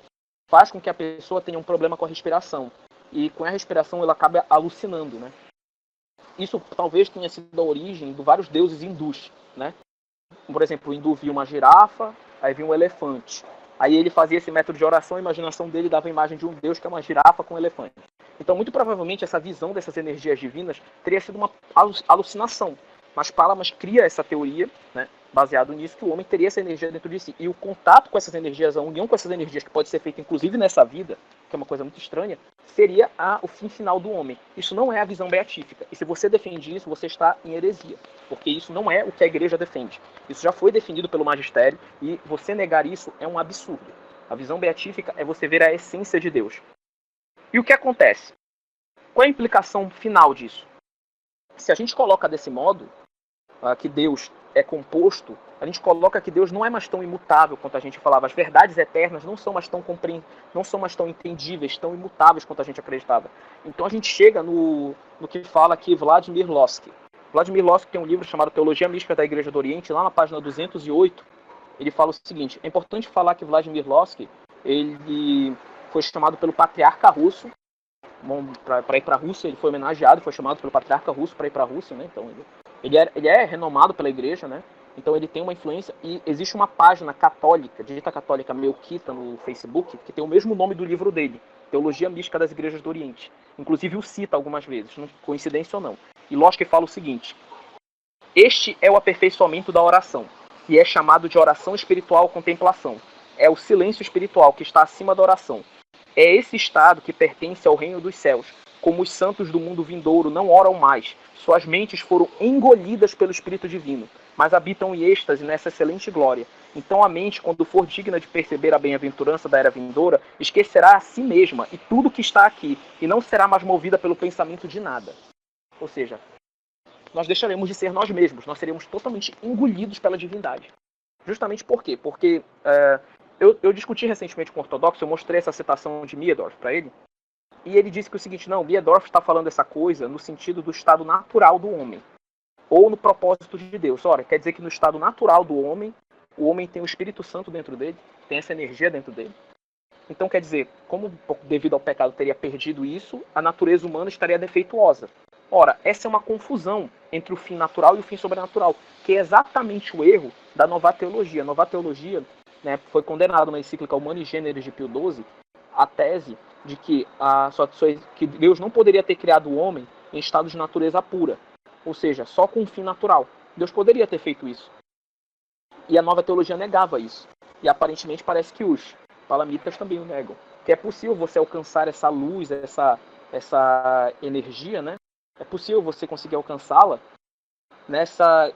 faz com que a pessoa tenha um problema com a respiração. E com a respiração ela acaba alucinando, né? Isso talvez tenha sido a origem de vários deuses hindus, né? Por exemplo, o hindu via uma girafa, aí via um elefante. Aí ele fazia esse método de oração, a imaginação dele dava a imagem de um deus que é uma girafa com um elefante. Então, muito provavelmente, essa visão dessas energias divinas teria sido uma alucinação. Mas Palamas cria essa teoria, né, baseado nisso, que o homem teria essa energia dentro de si. E o contato com essas energias, a união com essas energias, que pode ser feita inclusive nessa vida, que é uma coisa muito estranha, seria o fim final do homem. Isso não é a visão beatífica. E se você defende isso, você está em heresia. Porque isso não é o que a igreja defende. Isso já foi defendido pelo magistério e você negar isso é um absurdo. A visão beatífica é você ver a essência de Deus. E o que acontece? Qual é a implicação final disso? Se a gente coloca desse modo, que Deus é composto, a gente coloca que Deus não é mais tão imutável quanto a gente falava. As verdades eternas não são mais tão entendíveis, tão imutáveis quanto a gente acreditava. Então a gente chega no que fala aqui Vladimir Lossky. Vladimir Lossky tem um livro chamado Teologia Mística da Igreja do Oriente, lá na página 208, ele fala o seguinte: é importante falar que Vladimir Lossky, ele foi chamado pelo patriarca russo, para ir para a Rússia, ele foi homenageado, foi chamado pelo patriarca russo para ir para a Rússia, né? Então ele é renomado pela igreja, né? Então ele tem uma influência, e existe uma página católica, dita católica Melquita, no Facebook, que tem o mesmo nome do livro dele, Teologia Mística das Igrejas do Oriente. Inclusive o cita algumas vezes, não coincidência ou não. E Lossky fala o seguinte: este é o aperfeiçoamento da oração, que é chamado de oração espiritual contemplação. É o silêncio espiritual que está acima da oração. É esse estado que pertence ao reino dos céus. Como os santos do mundo vindouro não oram mais, suas mentes foram engolidas pelo Espírito Divino, mas habitam em êxtase nessa excelente glória. Então a mente, quando for digna de perceber a bem-aventurança da era vindoura, esquecerá a si mesma e tudo que está aqui, e não será mais movida pelo pensamento de nada. Ou seja, nós deixaremos de ser nós mesmos, nós seremos totalmente engolidos pela divindade. Justamente por quê? Porque eu discuti recentemente com o ortodoxo, eu mostrei essa citação de Miedorf para ele, e ele disse que o seguinte: não, Miedorf está falando essa coisa no sentido do estado natural do homem, ou no propósito de Deus. Ora, quer dizer que no estado natural do homem, o homem tem o Espírito Santo dentro dele, tem essa energia dentro dele. Então quer dizer, como devido ao pecado teria perdido isso, a natureza humana estaria defeituosa. Ora, essa é uma confusão entre o fim natural e o fim sobrenatural, que é exatamente o erro da Nova Teologia. A Nova Teologia, né, foi condenada na encíclica Humani Generis de Pio XII a tese de que Deus não poderia ter criado o homem em estado de natureza pura, ou seja, só com um fim natural. Deus poderia ter feito isso. E a Nova Teologia negava isso. E aparentemente parece que os palamitas também o negam. Que é possível você alcançar essa luz, essa energia, né? É possível você conseguir alcançá-la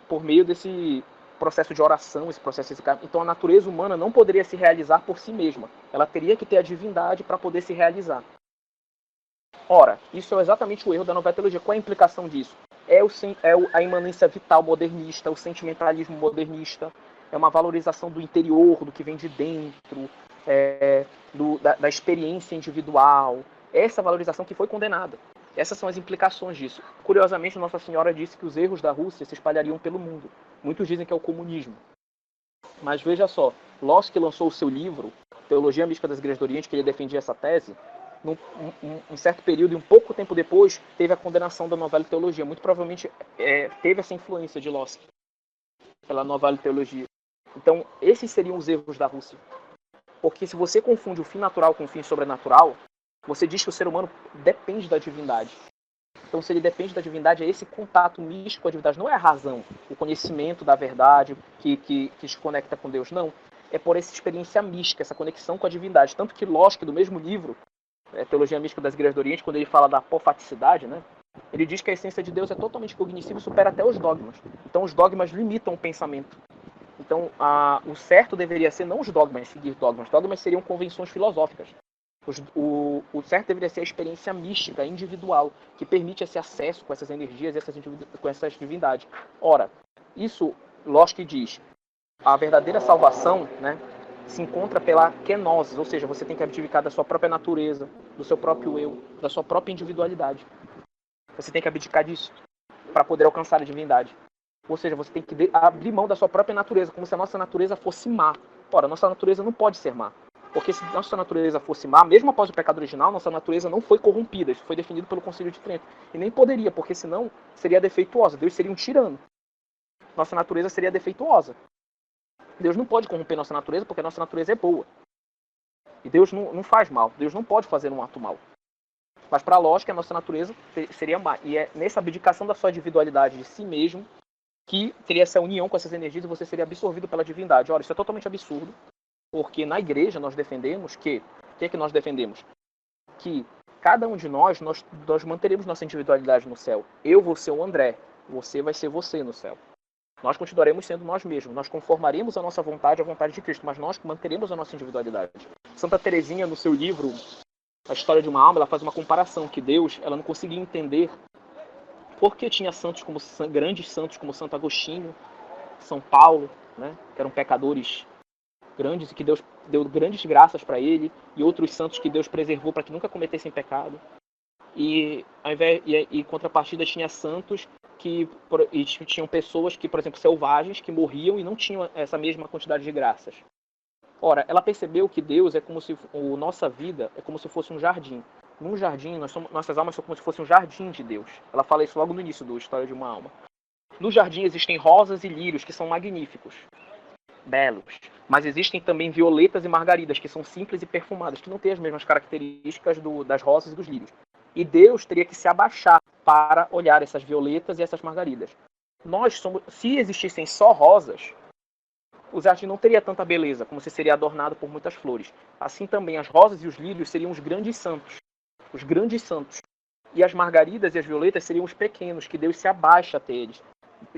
por meio desse processo de oração, esse processo de... Então a natureza humana não poderia se realizar por si mesma. Ela teria que ter a divindade para poder se realizar. Ora, isso é exatamente o erro da Nova Teologia. Qual é a implicação disso? É a imanência vital modernista, o sentimentalismo modernista, é uma valorização do interior, do que vem de dentro, da experiência individual. Essa valorização que foi condenada. Essas são as implicações disso. Curiosamente, Nossa Senhora disse que os erros da Rússia se espalhariam pelo mundo. Muitos dizem que é o comunismo. Mas veja só, Lossky lançou o seu livro, Teologia Mística das Igrejas do Oriente, que ele defendia essa tese, num certo período, e um pouco tempo depois, teve a condenação da Nova Teologia. Muito provavelmente teve essa influência de Lossky pela Nova Teologia. Então, esses seriam os erros da Rússia. Porque se você confunde o fim natural com o fim sobrenatural, você diz que o ser humano depende da divindade. Então, se ele depende da divindade, é esse contato místico com a divindade. Não é a razão, o conhecimento da verdade que te conecta com Deus, não. É por essa experiência mística, essa conexão com a divindade. Tanto que Lossky, do mesmo livro, Teologia Mística das Igrejas do Oriente, quando ele fala da apofaticidade, né, ele diz que a essência de Deus é totalmente cognoscível e supera até os dogmas. Então, os dogmas limitam o pensamento. Então, o certo deveria ser não os dogmas, seguir dogmas. Dogmas seriam convenções filosóficas. O certo deveria ser a experiência mística, individual, que permite esse acesso com essas energias, com essas divindades. Ora, isso, Lossky diz, a verdadeira salvação, né, se encontra pela kenosis, ou seja, você tem que abdicar da sua própria natureza, do seu próprio eu, da sua própria individualidade. Você tem que abdicar disso para poder alcançar a divindade. Ou seja, você tem que abrir mão da sua própria natureza, como se a nossa natureza fosse má. Ora, nossa natureza não pode ser má. Porque se nossa natureza fosse má, mesmo após o pecado original, nossa natureza não foi corrompida. Isso foi definido pelo Concílio de Trento. E nem poderia, porque senão seria defeituosa. Deus seria um tirano. Nossa natureza seria defeituosa. Deus não pode corromper nossa natureza, porque nossa natureza é boa. E Deus não faz mal. Deus não pode fazer um ato mal. Mas para a lógica, a nossa natureza seria má. E é nessa abdicação da sua individualidade de si mesmo que teria essa união com essas energias e você seria absorvido pela divindade. Ora, isso é totalmente absurdo. Porque na igreja nós defendemos que... O que é que nós defendemos? Que cada um de nós manteremos nossa individualidade no céu. Eu vou ser o André. Você vai ser você no céu. Nós continuaremos sendo nós mesmos. Nós conformaremos a nossa vontade à vontade de Cristo. Mas nós manteremos a nossa individualidade. Santa Teresinha, no seu livro A História de uma Alma, ela faz uma comparação. Que Deus, ela não conseguia entender por que tinha santos como grandes santos como Santo Agostinho, São Paulo, né, que eram pecadores grandes e que Deus deu grandes graças para ele, e outros santos que Deus preservou para que nunca cometessem pecado. E em contrapartida tinha santos tinham pessoas que, por exemplo, selvagens, que morriam e não tinham essa mesma quantidade de graças. Ora, ela percebeu que Deus nossa vida é como se fosse um jardim. Num jardim, nossas almas são como se fosse um jardim de Deus. Ela fala isso logo no início do História de uma Alma. No jardim existem rosas e lírios, que são magníficos, belos. Mas existem também violetas e margaridas, que são simples e perfumadas, que não têm as mesmas características das rosas e dos lírios. E Deus teria que se abaixar para olhar essas violetas e essas margaridas. Se existissem só rosas, o jardim não teria tanta beleza, como se seria adornado por muitas flores. Assim também as rosas e os lírios seriam os grandes santos. Os grandes santos. E as margaridas e as violetas seriam os pequenos, que Deus se abaixa até eles.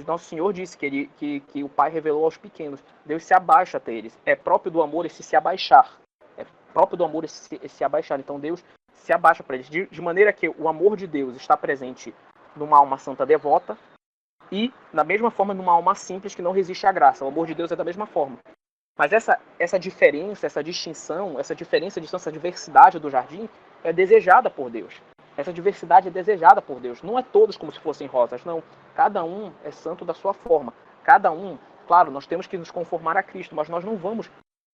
Nosso Senhor disse que o Pai revelou aos pequenos. Deus se abaixa até eles. É próprio do amor esse se abaixar. É próprio do amor esse se abaixar. Então Deus se abaixa para eles. De maneira que o amor de Deus está presente numa alma santa devota e, da mesma forma, numa alma simples que não resiste à graça. O amor de Deus é da mesma forma. Mas essa diferença, essa distinção, essa diferença, essa diversidade do jardim é desejada por Deus. Essa diversidade é desejada por Deus. Não é todos como se fossem rosas, não. Cada um é santo da sua forma. Cada um, claro, nós temos que nos conformar a Cristo, mas nós não vamos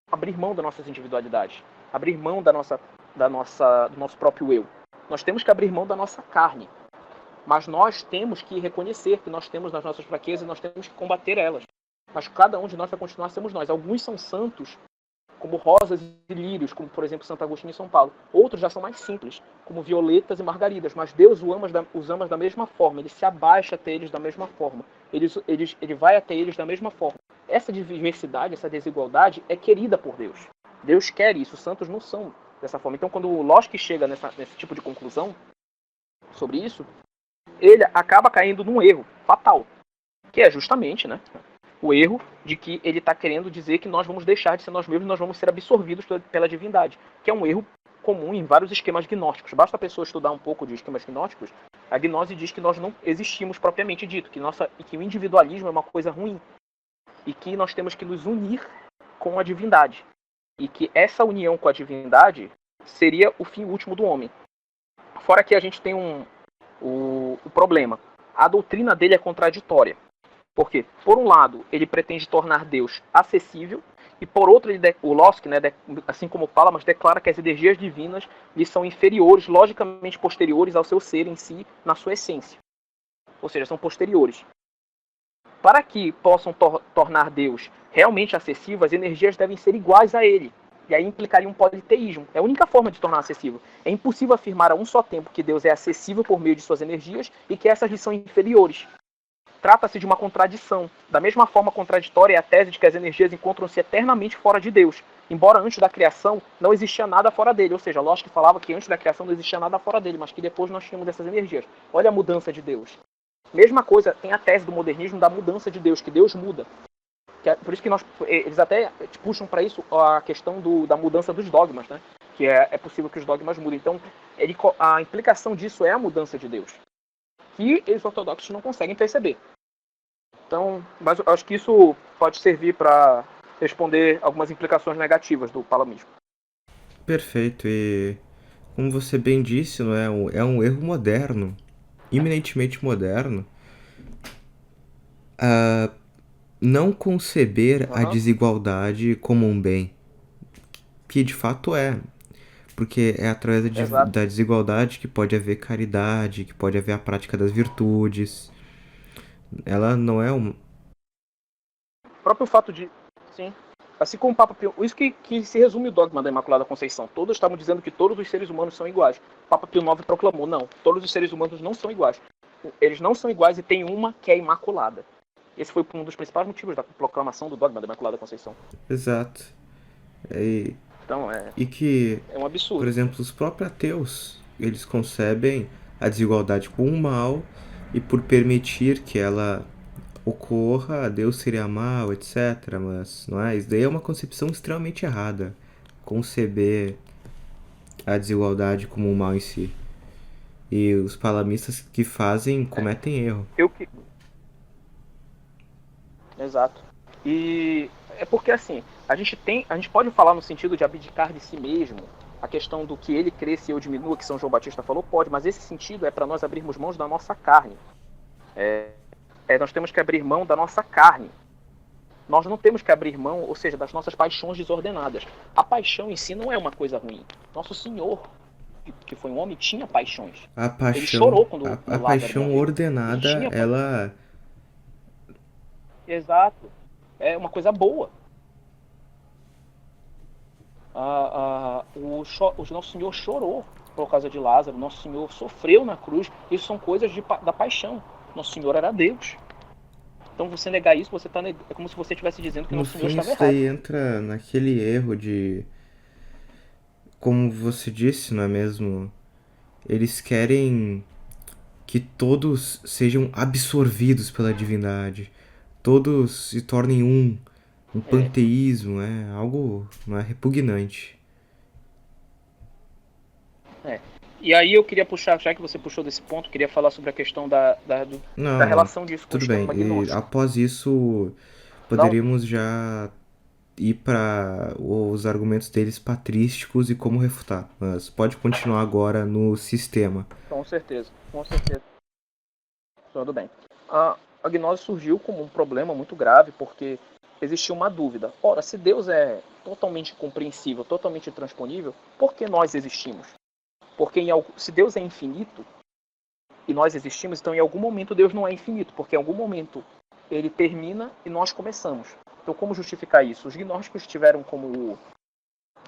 abrir mão das nossas individualidades, abrir mão do nosso próprio eu. Nós temos que abrir mão da nossa carne. Mas nós temos que reconhecer que nós temos nas nossas fraquezas e nós temos que combater elas. Mas cada um de nós vai continuar sendo nós. Alguns são santos, como rosas e lírios, como, por exemplo, Santo Agostinho e São Paulo. Outros já são mais simples, como violetas e margaridas. Mas Deus os ama da mesma forma. Ele se abaixa até eles da mesma forma. Ele vai até eles da mesma forma. Essa diversidade, essa desigualdade é querida por Deus. Deus quer isso. Os santos não são dessa forma. Então, quando o Locke chega nesse tipo de conclusão sobre isso, ele acaba caindo num erro fatal, que é justamente, né, o erro de que ele está querendo dizer que nós vamos deixar de ser nós mesmos e nós vamos ser absorvidos pela divindade, que é um erro comum em vários esquemas gnósticos. Basta a pessoa estudar um pouco de esquemas gnósticos, a gnose diz que nós não existimos propriamente dito, que o individualismo é uma coisa ruim, e que nós temos que nos unir com a divindade, e que essa união com a divindade seria o fim último do homem. Fora que a gente tem o problema. A doutrina dele é contraditória. Porque, por um lado, ele pretende tornar Deus acessível, e por outro, o Locke, né, assim como Palamas, declara que as energias divinas lhe são inferiores, logicamente posteriores ao seu ser em si, na sua essência. Ou seja, são posteriores. Para que possam tornar Deus realmente acessível, as energias devem ser iguais a ele. E aí implicaria um politeísmo. É a única forma de tornar acessível. É impossível afirmar a um só tempo que Deus é acessível por meio de suas energias e que essas lhe são inferiores. Trata-se de uma contradição. Da mesma forma contraditória é a tese de que as energias encontram-se eternamente fora de Deus, embora antes da criação não existia nada fora dele. Ou seja, Locke falava que antes da criação não existia nada fora dele, mas que depois nós tínhamos essas energias. Olha a mudança de Deus. Mesma coisa, tem a tese do modernismo da mudança de Deus, que Deus muda. Por isso que eles até puxam para isso a questão da mudança dos dogmas, né? Que é possível que os dogmas mudem. Então, a implicação disso é a mudança de Deus, que os ortodoxos não conseguem perceber. Então, mas eu acho que isso pode servir para responder algumas implicações negativas do palamismo. Perfeito, e como você bem disse, não é um erro moderno, eminentemente moderno, não conceber a desigualdade como um bem, que de fato é, porque é através da desigualdade que pode haver caridade, que pode haver a prática das virtudes. Ela não é um... O próprio fato de... Sim. Assim como o Papa Pio... Isso que se resume o dogma da Imaculada Conceição. Todos estavam dizendo que todos os seres humanos são iguais. O Papa Pio IX proclamou, não, todos os seres humanos não são iguais. Eles não são iguais e tem uma que é imaculada. Esse foi um dos principais motivos da proclamação do dogma da Imaculada Conceição. Exato. Então, e que, é um absurdo. Por exemplo, os próprios ateus, eles concebem a desigualdade como um mal, e por permitir que ela ocorra, Deus seria mal, etc. Mas não é? Isso daí é uma concepção extremamente errada. Conceber a desigualdade como um mal em si. E os palamistas que fazem cometem erro. Exato. E é porque assim, a gente pode falar no sentido de abdicar de si mesmo, a questão do que ele cresça e eu diminua, que São João Batista falou, pode, mas esse sentido é para nós abrirmos mãos da nossa carne. Nós temos que abrir mão da nossa carne. Nós não temos que abrir mão, ou seja, das nossas paixões desordenadas. A paixão em si não é uma coisa ruim. Nosso Senhor, que foi um homem, tinha paixões. Ele chorou quando a paixão ordenada, Exato. É uma coisa boa. O Nosso Senhor chorou por causa de Lázaro, Nosso Senhor sofreu na cruz. Isso são coisas da paixão. Nosso Senhor era Deus. Então você negar isso, é como se você estivesse dizendo que No Nosso Senhor fim, estava isso errado. daí entra naquele erro de, como você disse, não é mesmo? Eles querem que todos sejam absorvidos pela divindade, todos se tornem um É, panteísmo, é algo, não é, repugnante. é. E aí eu queria puxar, já que você puxou desse ponto, queria falar sobre a questão da Não, não, relação disso com o tudo bem. esquema E gnóstico. após isso, Não, poderíamos já ir para os argumentos deles patrísticos e como refutar. Mas pode continuar agora no sistema. com certeza, com certeza. Tudo bem. A gnose surgiu como um problema muito grave porque existia uma dúvida. Ora, se Deus é totalmente compreensível, totalmente transponível, por que nós existimos? Porque se Deus é infinito e nós existimos, então em algum momento Deus não é infinito, porque em algum momento ele termina e nós começamos. Então como justificar isso? Os gnósticos tiveram como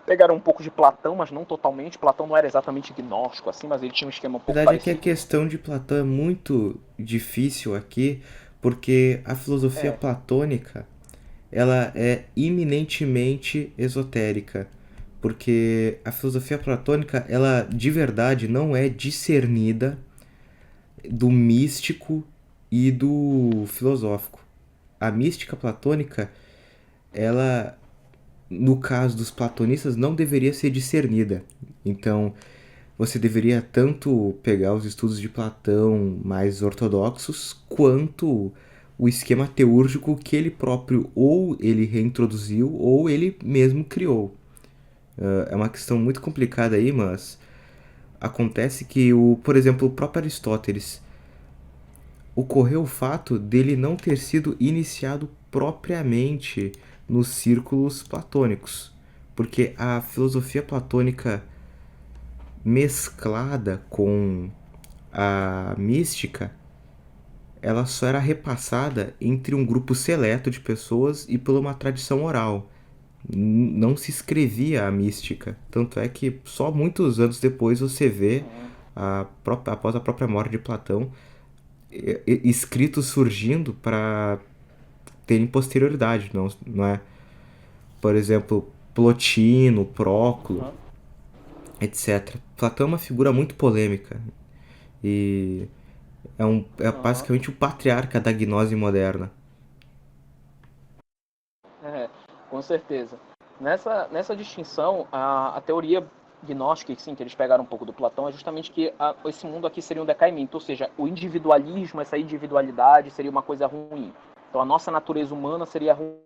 pegaram um pouco de Platão, mas não totalmente. Platão não era exatamente gnóstico assim, mas ele tinha um esquema um A pouco verdade é que a parecido. questão de Platão é muito difícil aqui, porque a filosofia É, platônica ela é eminentemente esotérica, porque a filosofia platônica ela de verdade não é discernida do místico e do filosófico. A mística platônica, ela no caso dos platonistas não deveria ser discernida. Então, você deveria tanto pegar os estudos de Platão mais ortodoxos, quanto o esquema teúrgico que ele próprio ou ele reintroduziu ou ele mesmo criou. É uma questão muito complicada aí, mas acontece que, por exemplo, o próprio Aristóteles ocorreu o fato dele não ter sido iniciado propriamente nos círculos platônicos, porque a filosofia platônica mesclada com a mística, ela só era repassada entre um grupo seleto de pessoas e por uma tradição oral. Não se escrevia a mística. Tanto é que só muitos anos depois você vê, após a própria morte de Platão, escritos surgindo para terem posterioridade, não é? Por exemplo, Plotino, Próclo, uhum, etc. Platão é uma figura muito polêmica e é uhum. basicamente o patriarca da gnose moderna. É, com certeza. Nessa distinção, a teoria gnóstica, sim, que eles pegaram um pouco do Platão, é justamente que esse mundo aqui seria um decaimento, ou seja, o individualismo, essa individualidade seria uma coisa ruim. Então a nossa natureza humana seria ruim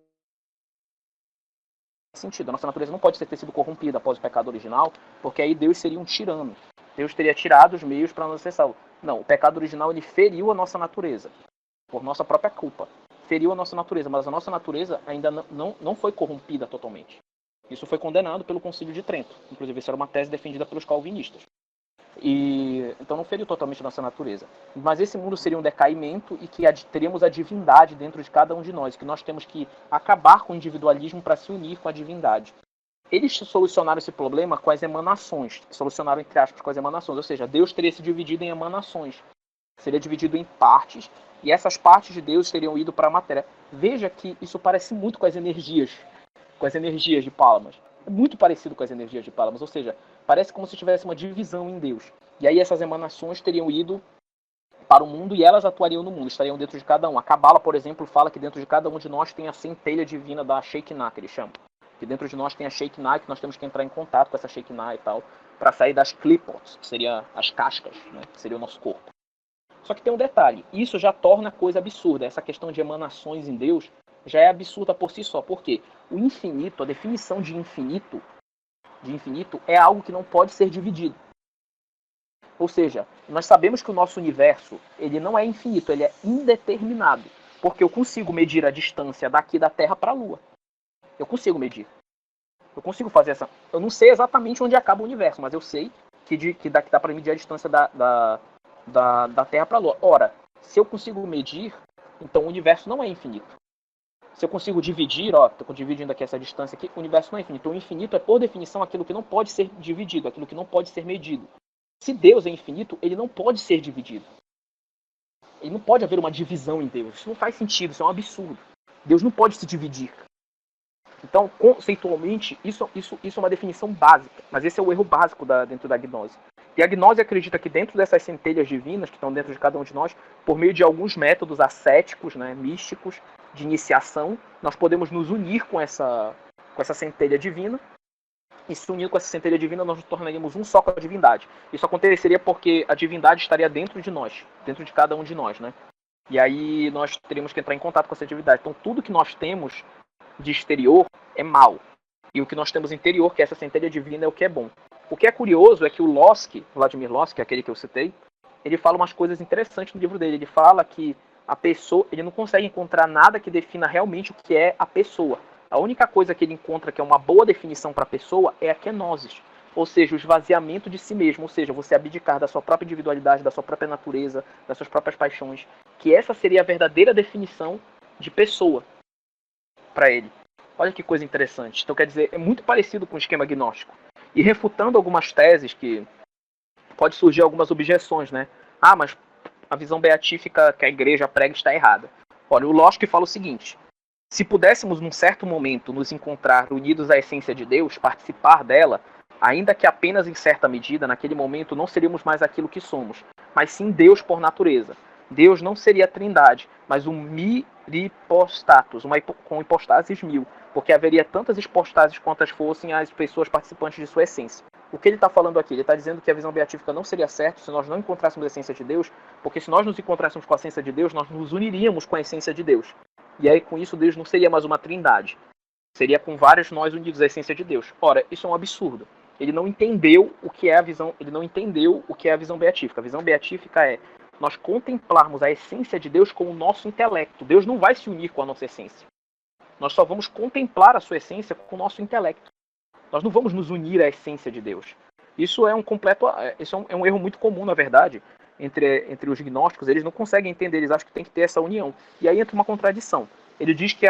nesse sentido. A nossa natureza não pode ter sido corrompida após o pecado original, porque aí Deus seria um tirano. Deus teria tirado os meios para nos ser salvos. Não, o pecado original ele feriu a nossa natureza por nossa própria culpa. Feriu a nossa natureza, mas a nossa natureza ainda não foi corrompida totalmente. Isso foi condenado pelo Concílio de Trento. Inclusive, isso era uma tese defendida pelos calvinistas. Então não feriu totalmente a nossa natureza. Mas esse mundo seria um decaimento e que teríamos a divindade dentro de cada um de nós, que nós temos que acabar com o individualismo para se unir com a divindade. Eles solucionaram esse problema com as emanações, solucionaram entre aspas com as emanações, ou seja, Deus teria se dividido em emanações, seria dividido em partes, e essas partes de Deus teriam ido para a matéria. Veja que isso parece muito com as energias de Palamas. É muito parecido com as energias de Palamas, ou seja, parece como se tivesse uma divisão em Deus. E aí essas emanações teriam ido para o mundo e elas atuariam no mundo, estariam dentro de cada um. A Cabala, por exemplo, fala que dentro de cada um de nós tem a centelha divina da Shekinah, que eles chamam. Que dentro de nós tem a Shekinah, que nós temos que entrar em contato com essa Shekinah e tal, para sair das clipots, que seriam as cascas, né, que seria o nosso corpo. Só que tem um detalhe, isso já torna a coisa absurda. Essa questão de emanações em Deus já é absurda por si só. Por quê? O infinito, a definição de infinito é algo que não pode ser dividido. Ou seja, nós sabemos que o nosso universo ele não é infinito, ele é indeterminado. Porque eu consigo medir a distância daqui da Terra para a Lua. Eu consigo medir. Eu consigo fazer essa. Eu não sei exatamente onde acaba o universo, mas eu sei que daqui dá para medir a distância da Terra para a Lua. Ora, se eu consigo medir, então o universo não é infinito. Se eu consigo dividir, ó, estou dividindo aqui essa distância aqui, o universo não é infinito. O infinito é, por definição, aquilo que não pode ser dividido, aquilo que não pode ser medido. Se Deus é infinito, ele não pode ser dividido. Ele não pode haver uma divisão em Deus. Isso não faz sentido, isso é um absurdo. Deus não pode se dividir. Então, conceitualmente, isso é uma definição básica. Mas esse é o erro básico dentro da gnose. E a gnose acredita que dentro dessas centelhas divinas, que estão dentro de cada um de nós, por meio de alguns métodos ascéticos, né, místicos, de iniciação, nós podemos nos unir com essa centelha divina. E se unindo com essa centelha divina, nós nos tornaríamos um só com a divindade. Isso aconteceria porque a divindade estaria dentro de nós, dentro de cada um de nós, né? E aí nós teríamos que entrar em contato com essa divindade. Então tudo que nós temos de exterior é mal. E o que nós temos interior, que é essa centelha divina, é o que é bom. O que é curioso é que o Lossky, Vladimir Lossky, aquele que eu citei, ele fala umas coisas interessantes no livro dele. Ele fala que a pessoa, ele não consegue encontrar nada que defina realmente o que é a pessoa. A única coisa que ele encontra que é uma boa definição para a pessoa é a kenosis, ou seja, o esvaziamento de si mesmo, ou seja, você abdicar da sua própria individualidade, da sua própria natureza, das suas próprias paixões, que essa seria a verdadeira definição de pessoa para ele. Olha que coisa interessante. Então, quer dizer, é muito parecido com o esquema gnóstico. E refutando algumas teses que pode surgir algumas objeções, né? Ah, mas a visão beatífica que a igreja prega está errada. Olha, o Lossky fala o seguinte: se pudéssemos, num certo momento, nos encontrar unidos à essência de Deus, participar dela, ainda que apenas em certa medida, naquele momento não seríamos mais aquilo que somos, mas sim Deus por natureza. Deus não seria a trindade, mas um miripostatus, com hipostases 1000, porque haveria tantas hipostases quantas fossem as pessoas participantes de sua essência. O que ele está falando aqui? Ele está dizendo que a visão beatífica não seria certa se nós não encontrássemos a essência de Deus, porque se nós nos encontrássemos com a essência de Deus, nós nos uniríamos com a essência de Deus. E aí, com isso, Deus não seria mais uma trindade. Seria com vários nós unidos à essência de Deus. Ora, isso é um absurdo. Ele não entendeu o que é a visão, ele não entendeu o que é a visão beatífica. A visão beatífica é nós contemplarmos a essência de Deus com o nosso intelecto. Deus não vai se unir com a nossa essência. Nós só vamos contemplar a sua essência com o nosso intelecto. Nós não vamos nos unir à essência de Deus. Isso é um erro muito comum, na verdade, entre os gnósticos. Eles não conseguem entender, eles acham que tem que ter essa união. E aí entra uma contradição. Ele diz que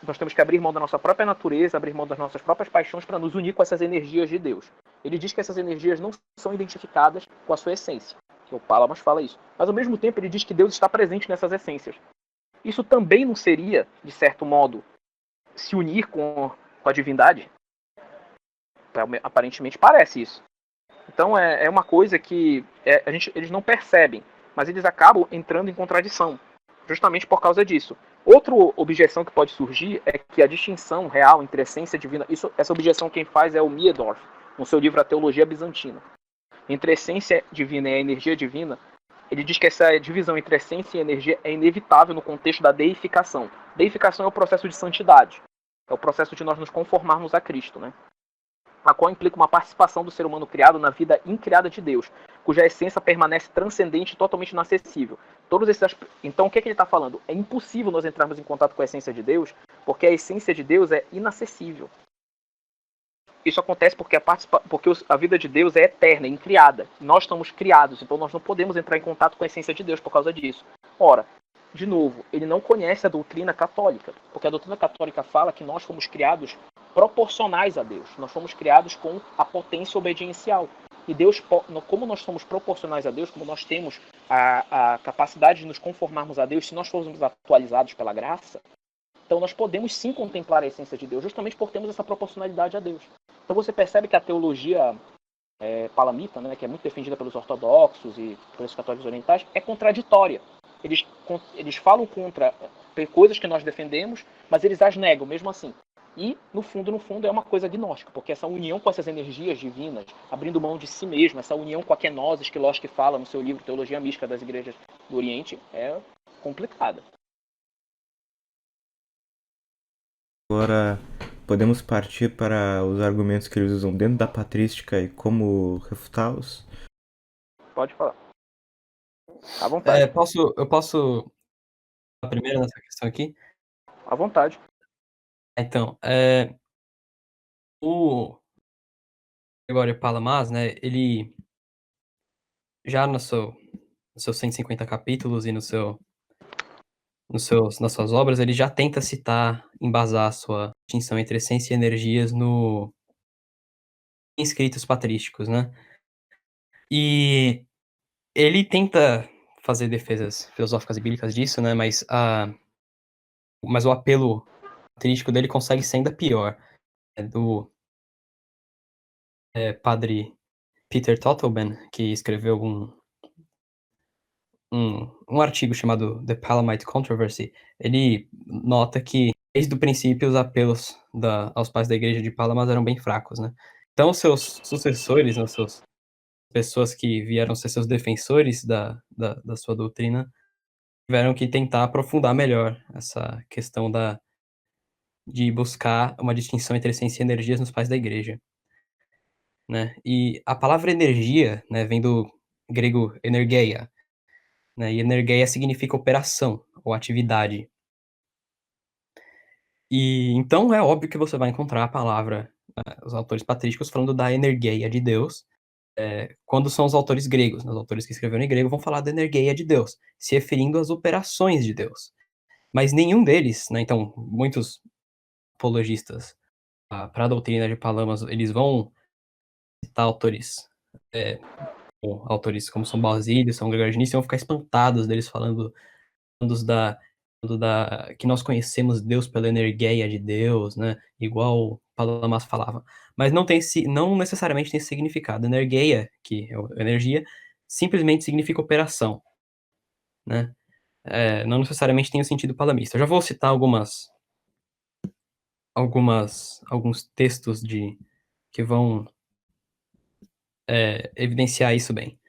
nós temos que abrir mão da nossa própria natureza, abrir mão das nossas próprias paixões para nos unir com essas energias de Deus. Ele diz que essas energias não são identificadas com a sua essência. O Palamas fala isso. Mas ao mesmo tempo ele diz que Deus está presente nessas essências. Isso também não seria, de certo modo, se unir com a divindade? Aparentemente parece isso. Então é uma coisa que eles não percebem, mas eles acabam entrando em contradição, justamente por causa disso. Outra objeção que pode surgir é que a distinção real entre essência divina, essa objeção quem faz é o Miedorf, no seu livro A Teologia Bizantina. Entre a essência divina e a energia divina, ele diz que essa divisão entre essência e energia é inevitável no contexto da deificação. Deificação é o processo de santidade, é o processo de nós nos conformarmos a Cristo, né? A qual implica uma participação do ser humano criado na vida incriada de Deus, cuja essência permanece transcendente e totalmente inacessível. Então, o que ele está falando? É impossível nós entrarmos em contato com a essência de Deus, porque a essência de Deus é inacessível. Isso acontece porque a vida de Deus é eterna, é incriada. Nós estamos criados, então nós não podemos entrar em contato com a essência de Deus por causa disso. Ora, de novo, ele não conhece a doutrina católica, porque a doutrina católica fala que nós fomos criados proporcionais a Deus. Nós fomos criados com a potência obediencial. E Deus, como nós somos proporcionais a Deus, como nós temos a capacidade de nos conformarmos a Deus, se nós formos atualizados pela graça, então nós podemos sim contemplar a essência de Deus, justamente por termos essa proporcionalidade a Deus. Então você percebe que a teologia palamita, né, que é muito defendida pelos ortodoxos e pelos católicos orientais, é contraditória. Eles falam contra coisas que nós defendemos, mas eles as negam mesmo assim. E, no fundo, é uma coisa gnóstica, porque essa união com essas energias divinas, abrindo mão de si mesmo, essa união com a kenosis que Lossky fala no seu livro Teologia Mística das Igrejas do Oriente, é complicada. Agora podemos partir para os argumentos que eles usam dentro da patrística e como refutá-los? Pode falar. À vontade. Eu posso a primeira nessa questão aqui? À vontade. Então, o Gregório Palamas, né, ele já nos seus 150 capítulos e no seu nas suas obras, ele já tenta citar, embasar a sua distinção entre essência e energias em escritos patrísticos, né? E ele tenta fazer defesas filosóficas e bíblicas disso, né? Mas o apelo patrístico dele consegue ser ainda pior. É do padre Peter Totelman, que escreveu um artigo chamado The Palamite Controversy. Ele nota que, desde o princípio, os apelos aos pais da igreja de Palamas eram bem fracos, né? Então, os seus sucessores, né, pessoas que vieram ser seus defensores da sua doutrina, tiveram que tentar aprofundar melhor essa questão de buscar uma distinção entre essência e energias nos pais da igreja, né? E a palavra energia, né, vem do grego energeia, né? E energeia significa operação ou atividade. E então é óbvio que você vai encontrar a palavra, os autores patrísticos falando da energeia de Deus, quando são os autores gregos, né? Os autores que escreveram em grego vão falar da energeia de Deus, se referindo às operações de Deus. Mas nenhum deles, né? Então, muitos apologistas para a doutrina de Palamas, eles vão citar autores como São Basílio, São Gregório de Nícia, vão ficar espantados deles falando da, que nós conhecemos Deus pela energia de Deus, né? Igual Palamas falava. Mas não necessariamente tem esse significado. Energia, que é energia, simplesmente significa operação, né? Não necessariamente tem o sentido palamista. Eu já vou citar alguns textos que vão evidenciar isso bem.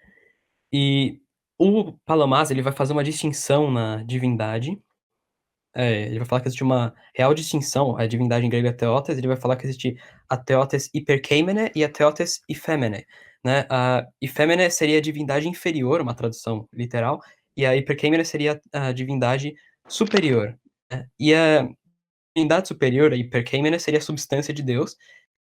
E o Palamas, ele vai fazer uma distinção na divindade. Ele vai falar que existe uma real distinção, a divindade em grego é theotes, ele vai falar que existe a theotes hyperkeimene e a theotes ephemene, né? A ephemene seria a divindade inferior, uma tradução literal, e a hyperkeimene seria a divindade superior, né? E a divindade superior, a hyperkeimene, seria a substância de Deus,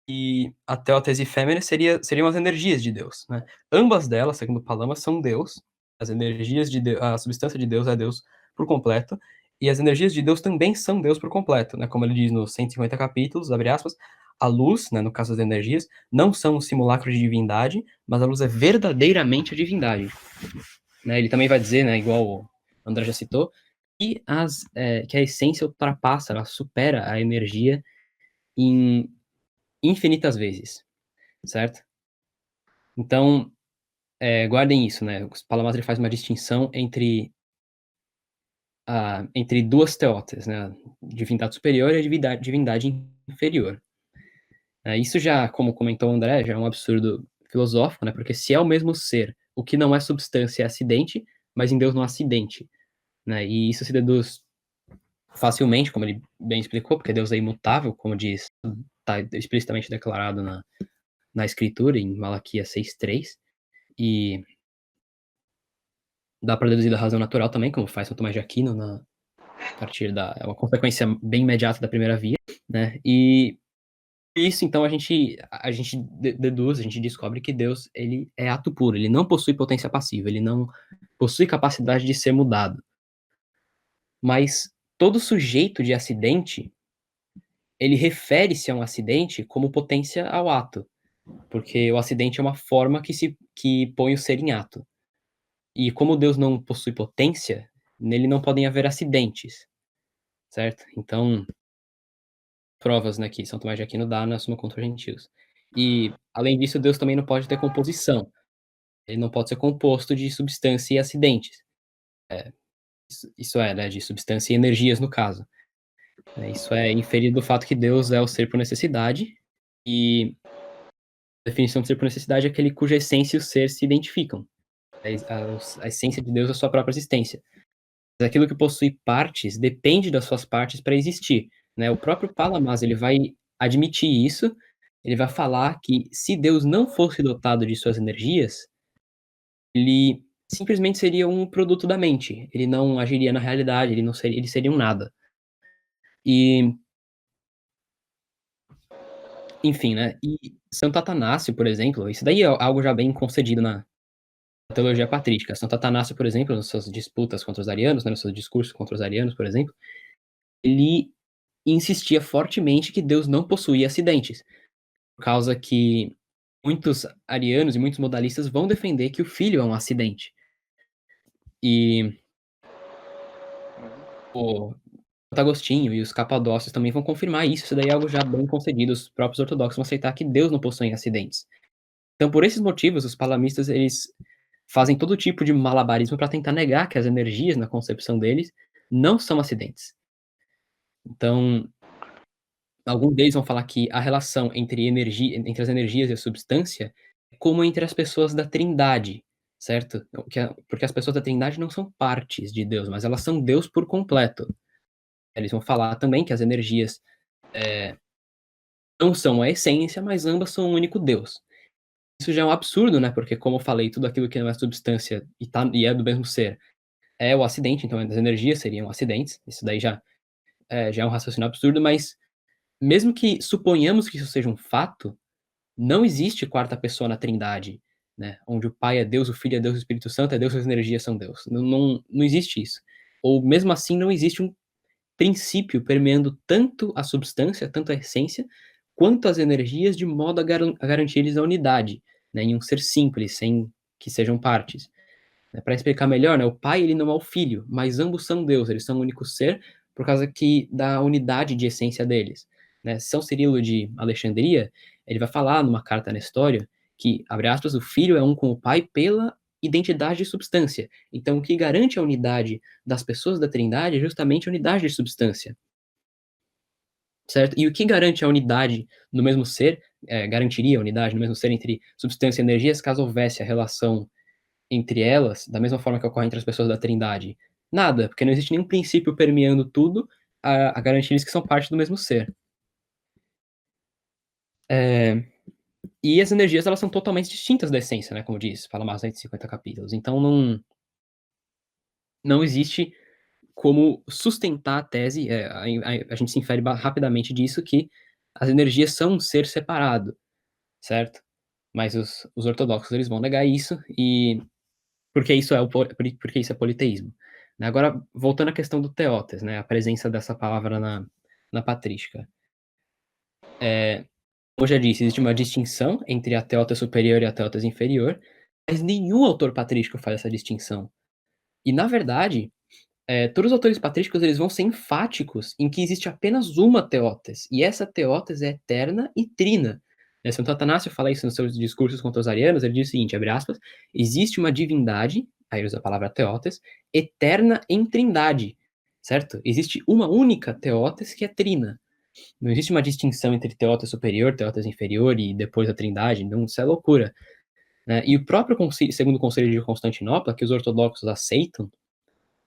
e a theotes ephemene seriam as energias de Deus, né? Ambas delas, segundo Palamas, são Deus, as energias de Deus, a substância de Deus é Deus por completo, e as energias de Deus também são Deus por completo, né? Como ele diz nos 150 capítulos, abre aspas, a luz, né, no caso das energias, não são um simulacro de divindade, mas a luz é verdadeiramente a divindade, né? Ele também vai dizer, né, igual o André já citou, que a essência ultrapassa, ela supera a energia em infinitas vezes, certo? Então, guardem isso, né? O Palamas faz uma distinção entre duas teotes, né? Divindade superior e a divindade inferior. Isso já, como comentou o André, já é um absurdo filosófico, né? Porque se é o mesmo ser, o que não é substância é acidente, mas em Deus não há acidente, né? E isso se deduz facilmente, como ele bem explicou, porque Deus é imutável, como diz, está explicitamente declarado na Escritura, em Malaquias 6:3, e dá para deduzir da razão natural também, como faz São Tomás de Aquino, a partir é uma consequência bem imediata da primeira via, né? E isso, então, a gente deduz, a gente descobre que Deus, ele é ato puro, ele não possui potência passiva, ele não possui capacidade de ser mudado. Mas todo sujeito de acidente, ele refere-se a um acidente como potência ao ato, porque o acidente é uma forma que põe o ser em ato. E como Deus não possui potência, nele não podem haver acidentes, certo? Então, provas, né, que São Tomás de Aquino dá na Suma contra os Gentios. E, além disso, Deus também não pode ter composição. Ele não pode ser composto de substância e acidentes. Isso é, né, de substância e energias, no caso. Isso é inferido do fato que Deus é o ser por necessidade, e a definição de ser por necessidade é aquele cuja essência e o ser se identificam. A essência de Deus é a sua própria existência. Mas aquilo que possui partes depende das suas partes para existir, né? O próprio Palamas, ele vai admitir isso, ele vai falar que se Deus não fosse dotado de suas energias, ele simplesmente seria um produto da mente, ele não agiria na realidade, ele seria um nada. E, enfim, né? E Santo Atanásio, por exemplo, isso daí é algo já bem concedido da teologia patrística. Santo Atanásio, por exemplo, nas suas disputas contra os arianos, né, nos seus discursos contra os arianos, por exemplo, ele insistia fortemente que Deus não possuía acidentes, por causa que muitos arianos e muitos modalistas vão defender que o filho é um acidente. E o Santo Agostinho e os capadócios também vão confirmar isso daí é algo já bem concedido, os próprios ortodoxos vão aceitar que Deus não possui acidentes. Então, por esses motivos, os palamistas, eles fazem todo tipo de malabarismo para tentar negar que as energias, na concepção deles, não são acidentes. Então, alguns deles vão falar que a relação entre as energias e a substância é como entre as pessoas da Trindade, certo? Porque as pessoas da Trindade não são partes de Deus, mas elas são Deus por completo. Eles vão falar também que as energias não são a essência, mas ambas são um único Deus. Isso já é um absurdo, né? Porque, como eu falei, tudo aquilo que não é substância e é do mesmo ser é o acidente, então as energias seriam acidentes. Isso daí já é um raciocínio absurdo, mas mesmo que suponhamos que isso seja um fato, não existe quarta pessoa na Trindade, né? Onde o Pai é Deus, o Filho é Deus, o Espírito Santo é Deus, as energias são Deus. Não existe isso. Ou mesmo assim, não existe um princípio permeando tanto a substância, tanto a essência, quanto as energias, de modo a garantir-lhes a unidade, né? Em um ser simples, sem que sejam partes. Para explicar melhor, né, o Pai ele não é o Filho, mas ambos são Deus, eles são um único ser por causa da unidade de essência deles. Né? São Cirilo de Alexandria, ele vai falar numa carta na história que, abre aspas, o Filho é um com o Pai pela identidade de substância. Então, o que garante a unidade das pessoas da Trindade é justamente a unidade de substância. Certo? E o que garante a unidade no mesmo ser, garantiria a unidade no mesmo ser entre substância e energias, caso houvesse a relação entre elas, da mesma forma que ocorre entre as pessoas da Trindade? Nada, porque não existe nenhum princípio permeando tudo a garantir-lhes que são parte do mesmo ser. E as energias, elas são totalmente distintas da essência, né, como diz, fala mais de 150 capítulos. Então não existe como sustentar a tese, a gente se infere rapidamente disso, que as energias são um ser separado, certo? Mas os ortodoxos, eles vão negar isso, e porque porque isso é politeísmo. Agora, voltando à questão do teótes, né, a presença dessa palavra na patrística. Como eu já disse, existe uma distinção entre a teótes superior e a teótes inferior, mas nenhum autor patrístico faz essa distinção. E, na verdade, todos os autores patrísticos eles vão ser enfáticos em que existe apenas uma teótes, e essa teótes é eterna e trina. Santo Atanásio fala isso nos seus discursos contra os arianos, ele diz o seguinte, abre aspas, existe uma divindade, aí ele usa a palavra teótes, eterna em trindade, certo? Existe uma única teótes que é trina. Não existe uma distinção entre teótes superior, teótes inferior e depois a trindade, não, isso é loucura. Né? E o próprio segundo Conselho de Constantinopla, que os ortodoxos aceitam,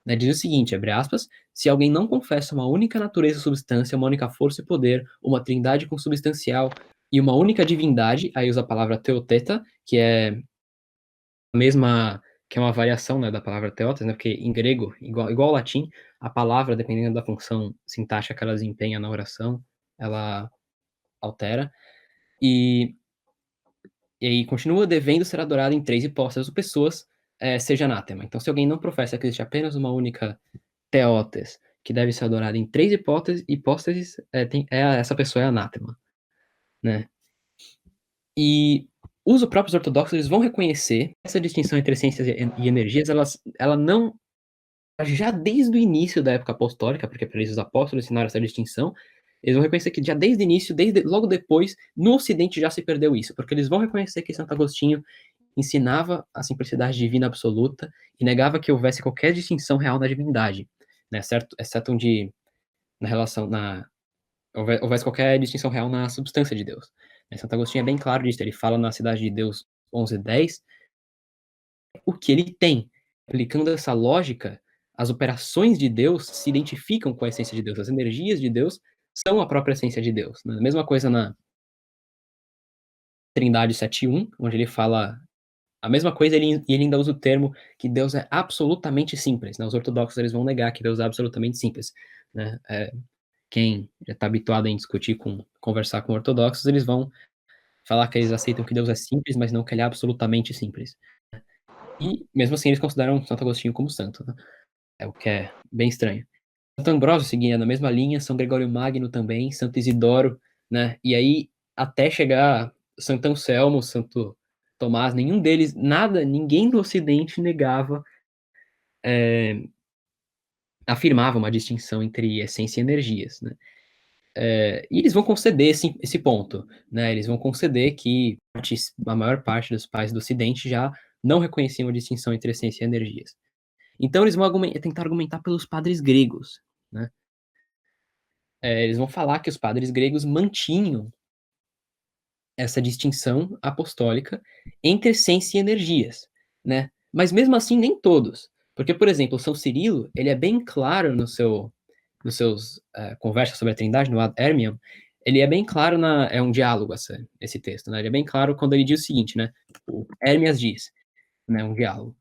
né, diz o seguinte, abre aspas, se alguém não confessa uma única natureza e substância, uma única força e poder, uma trindade consubstancial e uma única divindade, aí usa a palavra teoteta, que é a mesma, que é uma variação, né, da palavra teotes, né, porque em grego, igual ao latim, a palavra, dependendo da função sintática que ela desempenha na oração, ela altera, e, e aí continua devendo ser adorado em três hipóstases ou pessoas, seja anátema. Então, se alguém não professa que existe apenas uma única teótes, que deve ser adorada em três hipóteses, essa pessoa é anátema, né? E os próprios ortodoxos eles vão reconhecer essa distinção entre essências e energias, ela não, já desde o início da época apostólica, porque para eles os apóstolos ensinaram essa distinção, eles vão reconhecer que já desde o início, logo depois, no Ocidente já se perdeu isso, porque eles vão reconhecer que Santo Agostinho ensinava a simplicidade divina absoluta e negava que houvesse qualquer distinção real na divindade, né, certo? Exceto onde houvesse qualquer distinção real na substância de Deus. Santo Agostinho é bem claro disso, ele fala na Cidade de Deus 11:10, o que ele tem. Aplicando essa lógica, as operações de Deus se identificam com a essência de Deus, as energias de Deus são a própria essência de Deus. Né? A mesma coisa na Trindade 7:1, onde ele fala a mesma coisa, e ele ainda usa o termo que Deus é absolutamente simples. Né? Os ortodoxos eles vão negar que Deus é absolutamente simples. Né? Quem já está habituado em conversar com ortodoxos, eles vão falar que eles aceitam que Deus é simples, mas não que ele é absolutamente simples. E mesmo assim eles consideram Santo Agostinho como santo, né? É o que é bem estranho. Santo Ambrósio seguia na mesma linha, São Gregório Magno também, Santo Isidoro, né? E aí até chegar Santo Anselmo, Santo Tomás, nenhum deles, nada, ninguém do Ocidente negava, afirmava uma distinção entre essência e energias, né? E eles vão conceder esse ponto, né? Eles vão conceder que a maior parte dos pais do Ocidente já não reconheciam a distinção entre essência e energias. Então eles vão tentar argumentar pelos padres gregos, né? Eles vão falar que os padres gregos mantinham essa distinção apostólica entre essência e energias, né? Mas mesmo assim nem todos, porque por exemplo, São Cirilo, ele é bem claro nos seus conversas sobre a Trindade, no Ad Hermiam, ele é bem claro é um diálogo esse texto, né? Ele é bem claro quando ele diz o seguinte, né? O Hermias diz, né? Um diálogo.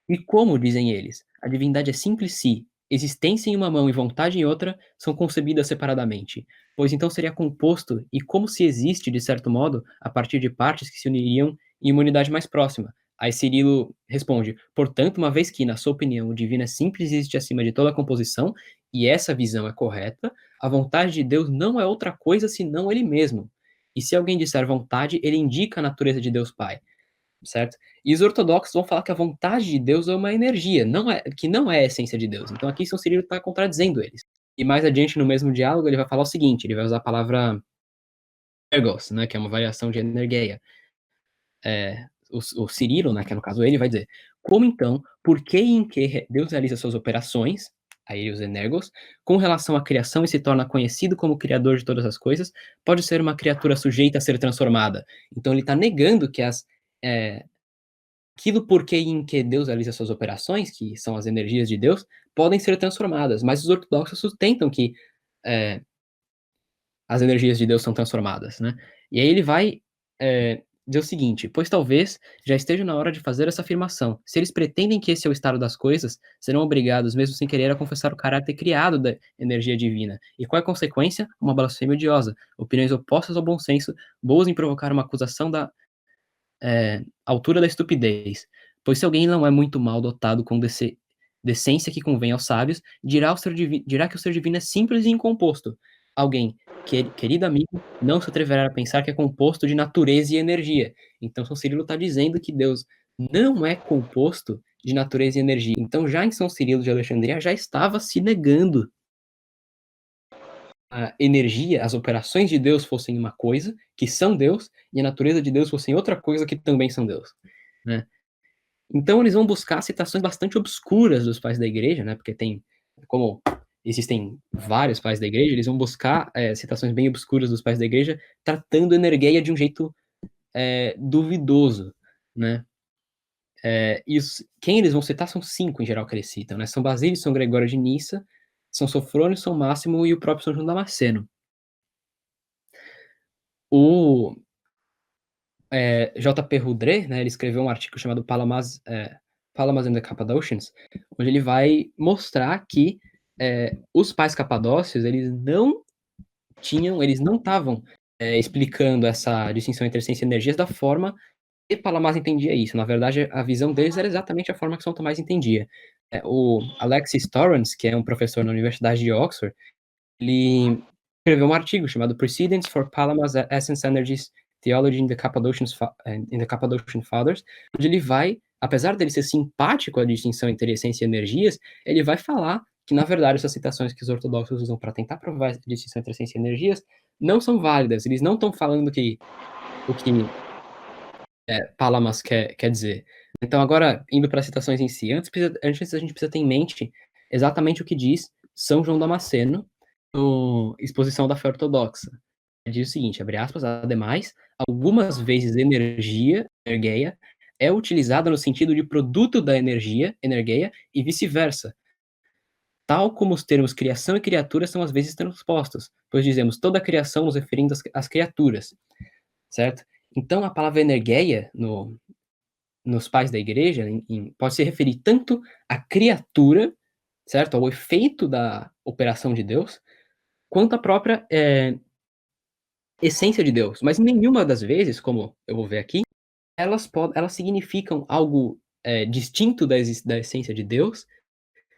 E como, dizem eles, a divindade é simples se existência em uma mão e vontade em outra são concebidas separadamente, pois então seria composto e como se existe, de certo modo, a partir de partes que se uniriam em uma unidade mais próxima. Aí Cirilo responde, portanto, uma vez que, na sua opinião, o divino é simples e existe acima de toda a composição, e essa visão é correta, a vontade de Deus não é outra coisa senão ele mesmo. E se alguém disser vontade, ele indica a natureza de Deus Pai, certo? E os ortodoxos vão falar que a vontade de Deus é uma energia, que não é a essência de Deus. Então aqui São Cirilo está contradizendo eles. E mais adiante no mesmo diálogo ele vai falar o seguinte, ele vai usar a palavra ergos, né, que é uma variação de energeia. O Cirilo, né, que é no caso ele, vai dizer, como então, por que e em que Deus realiza suas operações, aí ele usa energos, com relação à criação e se torna conhecido como criador de todas as coisas, pode ser uma criatura sujeita a ser transformada. Então ele está negando que aquilo por que em que Deus realiza suas operações, que são as energias de Deus, podem ser transformadas, mas os ortodoxos sustentam que as energias de Deus são transformadas, né? E aí ele vai dizer o seguinte, pois talvez já esteja na hora de fazer essa afirmação. Se eles pretendem que esse é o estado das coisas, serão obrigados, mesmo sem querer, a confessar o caráter criado da energia divina. E qual é a consequência? Uma blasfêmia odiosa. Opiniões opostas ao bom senso, boas em provocar uma acusação da altura da estupidez. Pois se alguém não é muito mal dotado com decência que convém aos sábios, dirá que o ser divino é simples e incomposto. Alguém, querido amigo, não se atreverá a pensar que é composto de natureza e energia. Então São Cirilo está dizendo que Deus não é composto de natureza e energia. Então já em São Cirilo de Alexandria já estava se negando a energia, as operações de Deus fossem uma coisa, que são Deus, e a natureza de Deus fossem outra coisa, que também são Deus, né? Então eles vão buscar citações bastante obscuras dos pais da igreja, né? Porque como existem vários pais da igreja, eles vão buscar citações bem obscuras dos pais da igreja, tratando a energia de um jeito duvidoso, né? Quem eles vão citar são 5 em geral que eles citam, né? São Basílio, São Gregório de Nissa, São Sofrônio, São Máximo e o próprio São João Damasceno. O J.P. Roudré, né, ele escreveu um artigo chamado Palamas and the Cappadocians, onde ele vai mostrar que os pais capadócios, eles não estavam explicando essa distinção entre essência e energias da forma que Palamas entendia isso. Na verdade, a visão deles era exatamente a forma que São Tomás entendia. O Alexis Torrance, que é um professor na Universidade de Oxford, ele escreveu um artigo chamado Precedents for Palamas Essence Energies Theology in the Cappadocian Fathers, onde ele vai, apesar dele ser simpático à distinção entre essência e energias, ele vai falar que, na verdade, essas citações que os ortodoxos usam para tentar provar a distinção entre essência e energias não são válidas. Eles não estão falando o que Palamas quer dizer. Então, agora, indo para as citações em si, antes a gente precisa ter em mente exatamente o que diz São João Damasceno no Exposição da Fé Ortodoxa. Ele diz o seguinte, abre aspas, ademais, algumas vezes energeia, é utilizada no sentido de produto da energia, energeia, e vice-versa, tal como os termos criação e criatura são às vezes transpostos, pois dizemos toda a criação nos referindo às criaturas, certo? Então, a palavra energeia, nos pais da igreja, pode se referir tanto à criatura, certo? Ao efeito da operação de Deus, quanto à própria essência de Deus. Mas nenhuma das vezes, como eu vou ver aqui, elas significam algo distinto da essência de Deus,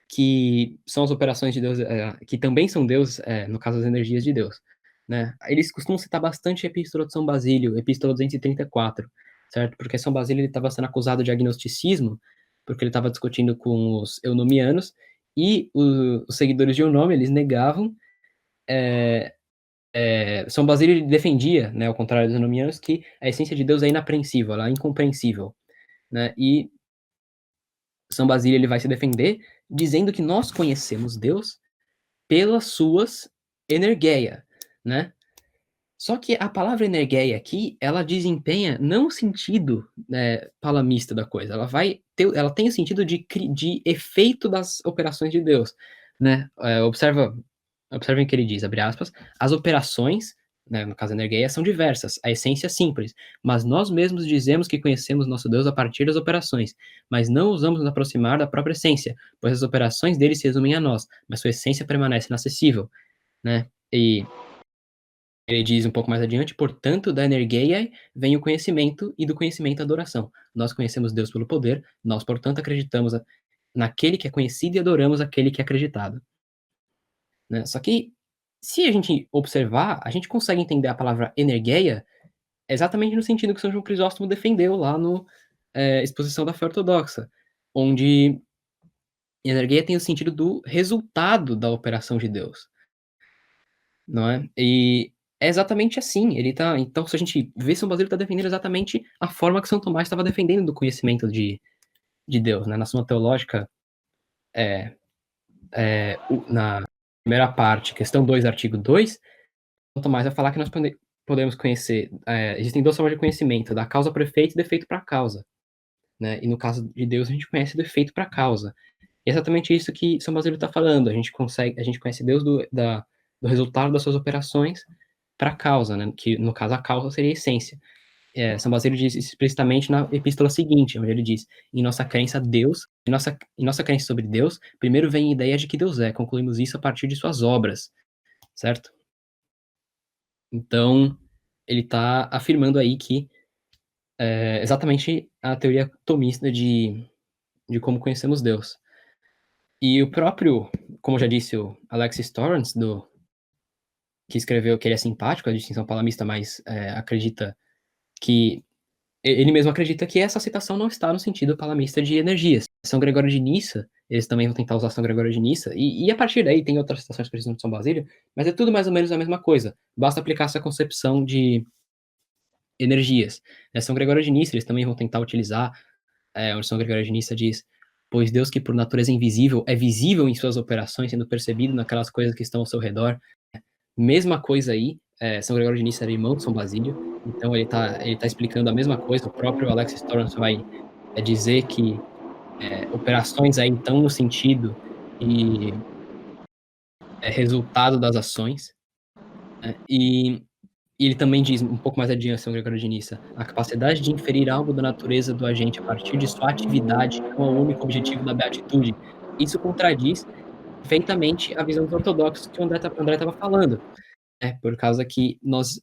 que são as operações de Deus, que também são Deus, no caso, as energias de Deus, né? Eles costumam citar bastante a Epístola de São Basílio, Epístola 234, certo? Porque São Basílio ele estava sendo acusado de agnosticismo, porque ele estava discutindo com os eunomianos, e os seguidores de Eunome, eles negavam. São Basílio ele defendia, né, ao contrário dos eunomianos, que a essência de Deus é inapreensível, ela é incompreensível, né? E São Basílio ele vai se defender dizendo que nós conhecemos Deus pelas suas energeia, né? Só que a palavra energeia aqui, ela desempenha não o sentido, né, palamista da coisa, ela tem o sentido de efeito das operações de Deus, né? Observem o que ele diz, abre aspas, as operações, né, no caso energeia, são diversas, a essência é simples, mas nós mesmos dizemos que conhecemos nosso Deus a partir das operações, mas não ousamos nos aproximar da própria essência, pois as operações dele se resumem a nós, mas sua essência permanece inacessível, né? E ele diz um pouco mais adiante, portanto, da energeia vem o conhecimento, e do conhecimento a adoração. Nós conhecemos Deus pelo poder, nós, portanto, acreditamos naquele que é conhecido e adoramos aquele que é acreditado. Né? Só que, se a gente observar, a gente consegue entender a palavra energeia exatamente no sentido que São João Crisóstomo defendeu lá no Exposição da Fé Ortodoxa, onde energeia tem o sentido do resultado da operação de Deus. Não é? E é exatamente assim. Então, se a gente vê, São Basílio está defendendo exatamente a forma que São Tomás estava defendendo do conhecimento de Deus, né? Na Suma Teológica, na primeira parte, questão 2, artigo 2, São Tomás vai falar que nós podemos conhecer, existem duas formas de conhecimento, da causa para o efeito e do efeito para a causa, né? E no caso de Deus, a gente conhece do efeito para a causa. E é exatamente isso que São Basílio está falando. A gente conhece Deus do resultado das suas operações para a causa, né? Que no caso a causa seria a essência. São Basílio diz explicitamente na epístola seguinte, onde ele diz: em nossa crença crença sobre Deus, primeiro vem a ideia de que Deus é. Concluímos isso a partir de suas obras, certo? Então, ele está afirmando aí que exatamente a teoria tomista de como conhecemos Deus. E o próprio, como já disse o Alexis Torrance, que escreveu que ele é simpático à distinção palamista, mas acredita que ele mesmo acredita que essa citação não está no sentido palamista de energias. São Gregório de Nissa, eles também vão tentar usar São Gregório de Nissa, e a partir daí tem outras citações precisas de São Basílio, mas é tudo mais ou menos a mesma coisa. Basta aplicar essa concepção de energias. São Gregório de Nissa, eles também vão tentar utilizar, onde São Gregório de Nissa diz: pois Deus, que por natureza é invisível, é visível em suas operações, sendo percebido naquelas coisas que estão ao seu redor. Mesma coisa aí, São Gregório de Nissa era irmão de São Basílio, então ele tá explicando a mesma coisa. O próprio Alexis Torrance vai dizer que operações aí estão no sentido de resultado das ações, né? E ele também diz, um pouco mais adiante, São Gregório de Nissa, a capacidade de inferir algo da natureza do agente a partir de sua atividade não é o único objetivo da beatitude. Isso contradiz perfeitamente a visão dos ortodoxos que o André estava falando. Por causa que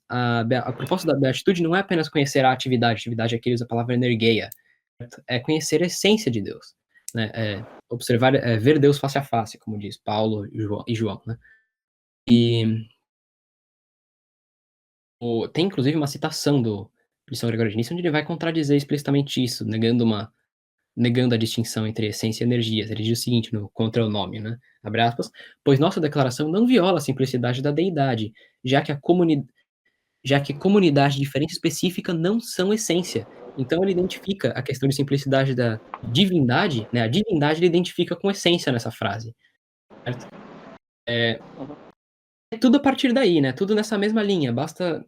a proposta da beatitude não é apenas conhecer a atividade é que ele usa a palavra energeia, é conhecer a essência de Deus, né? Observar, ver Deus face a face, como diz Paulo e João, né? E tem inclusive uma citação de São Gregório de Nissa, onde ele vai contradizer explicitamente isso, negando a distinção entre essência e energias. Ele diz o seguinte no Contra o Nome, né? Abre aspas, pois nossa declaração não viola a simplicidade da deidade, já que comunidade diferente específica não são essência. Então ele identifica a questão de simplicidade da divindade, né? A divindade ele identifica com essência nessa frase, certo? É tudo a partir daí, né? Tudo nessa mesma linha. Basta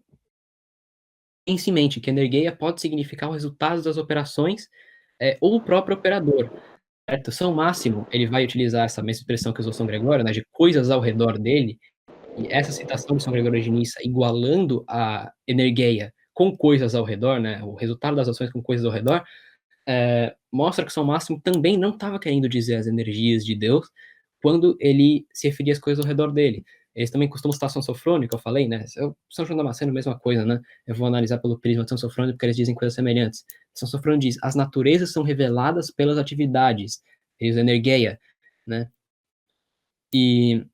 ter em mente que energeia pode significar o resultado das operações ou o próprio operador. Certo? São Máximo, ele vai utilizar essa mesma expressão que usou São Gregório, né, de coisas ao redor dele, e essa citação de São Gregório de Nissa, igualando a energeia com coisas ao redor, né, o resultado das ações com coisas ao redor, mostra que São Máximo também não estava querendo dizer as energias de Deus quando ele se referia às coisas ao redor dele. Eles também costumam citar São Sofrônio, que eu falei, né? São João Damasceno, mesma coisa, né? Eu vou analisar pelo prisma de São Sofrônio, porque eles dizem coisas semelhantes. São Sofrônio diz, as naturezas são reveladas pelas atividades, eles energeia, né? E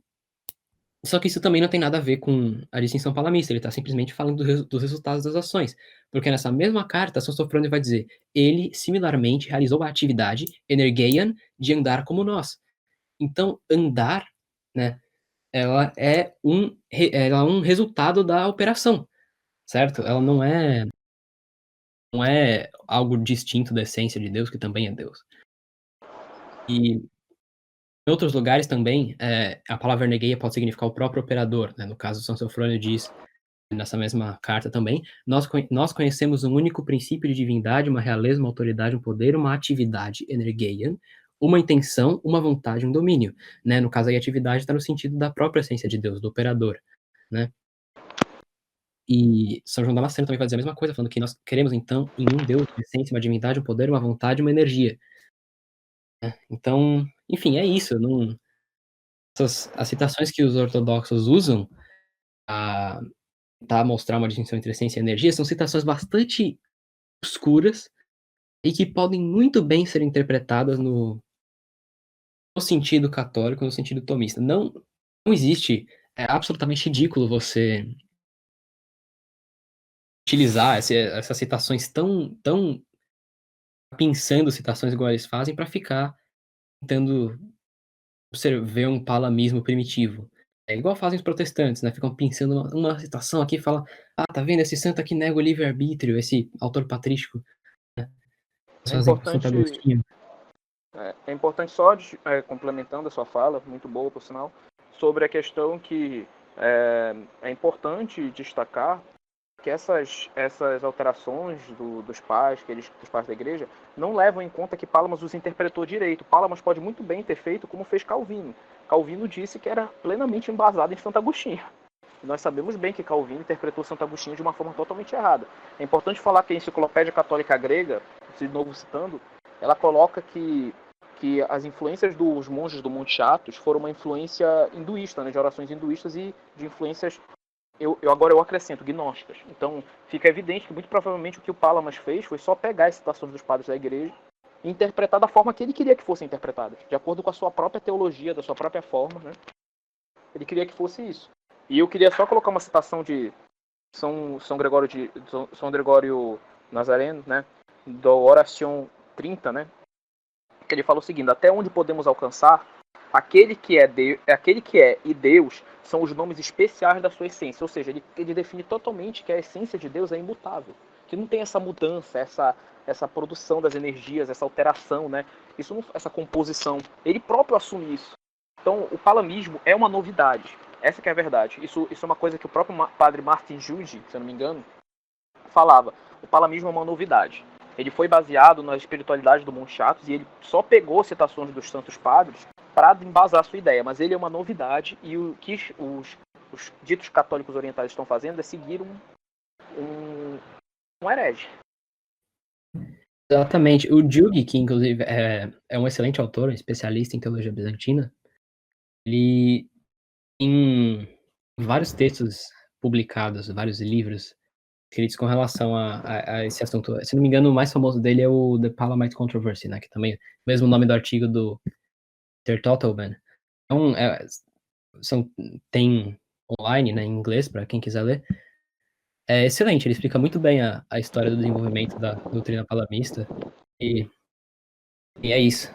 só que isso também não tem nada a ver com a distinção palamista, ele está simplesmente falando dos resultados das ações. Porque nessa mesma carta, São Sofrônio vai dizer, ele similarmente realizou a atividade energeian de andar como nós. Então, andar, né, ela é um resultado da operação, certo? Ela não é algo distinto da essência de Deus, que também é Deus. E em outros lugares também, a palavra energeia pode significar o próprio operador, né? No caso, São Sofrônio diz, nessa mesma carta também, nós conhecemos um único princípio de divindade, uma realeza, uma autoridade, um poder, uma atividade energeian, uma intenção, uma vontade, um domínio, né? No caso aí, a atividade está no sentido da própria essência de Deus, do operador, né? E São João Damasceno também vai dizer a mesma coisa, falando que nós queremos, então, em um Deus, uma essência, uma divindade, um poder, uma vontade, uma energia. Então, enfim, é isso. As citações que os ortodoxos usam a tentar mostrar uma distinção entre essência e energia são citações bastante obscuras e que podem muito bem ser interpretadas no sentido católico, no sentido tomista. Não existe, é absolutamente ridículo você utilizar essas citações tão pensando citações igual eles fazem para ficar tentando ver um palamismo primitivo. É igual fazem os protestantes, né? Ficam pensando uma citação aqui e falam: ah, tá vendo? Esse santo aqui nega o livre-arbítrio, esse autor patrístico. Eles É fazem com Santo importante, Agostinho. é importante só complementando a sua fala, muito boa por sinal, sobre a questão que é importante destacar que essas alterações dos pais, dos pais da igreja, não levam em conta que Palamas os interpretou direito. Palamas pode muito bem ter feito como fez Calvino. Calvino disse que era plenamente embasado em Santo Agostinho. E nós sabemos bem que Calvino interpretou Santo Agostinho de uma forma totalmente errada. É importante falar que a Enciclopédia Católica Grega, de novo citando, ela coloca que as influências dos monges do Monte Athos foram uma influência hinduísta, né, de orações hinduístas e de influências agora eu acrescento, gnósticas. Então, fica evidente que muito provavelmente o que o Palamas fez foi só pegar as citações dos padres da igreja e interpretar da forma que ele queria que fossem interpretadas, de acordo com a sua própria teologia, da sua própria forma, né? Ele queria que fosse isso. E eu queria só colocar uma citação de São Gregório Nazareno, né? Da Oração 30, né? Que ele fala o seguinte: até onde podemos alcançar, aquele que é e Deus são os nomes especiais da sua essência. Ou seja, ele define totalmente que a essência de Deus é imutável, que não tem essa mudança, essa produção das energias, essa alteração, né? Essa composição. Ele próprio assume isso. Então, o palamismo é uma novidade. Essa que é a verdade. Isso é uma coisa que o próprio padre Martin Jude, se eu não me engano, falava. O palamismo é uma novidade. Ele foi baseado na espiritualidade do Monte Athos e ele só pegou citações dos santos padres para embasar a sua ideia, mas ele é uma novidade e o que os ditos católicos orientais estão fazendo é seguir um herege. Exatamente. O Jude, que inclusive é um excelente autor, um especialista em teologia bizantina, ele, em vários textos publicados, vários livros escritos com relação a esse assunto, se não me engano, o mais famoso dele é o The Palamite Controversy, né, que também é o mesmo nome do artigo do Peter Totelman. Então, tem online, né, em inglês, para quem quiser ler. É excelente, ele explica muito bem a história do desenvolvimento da doutrina palamista. E é isso.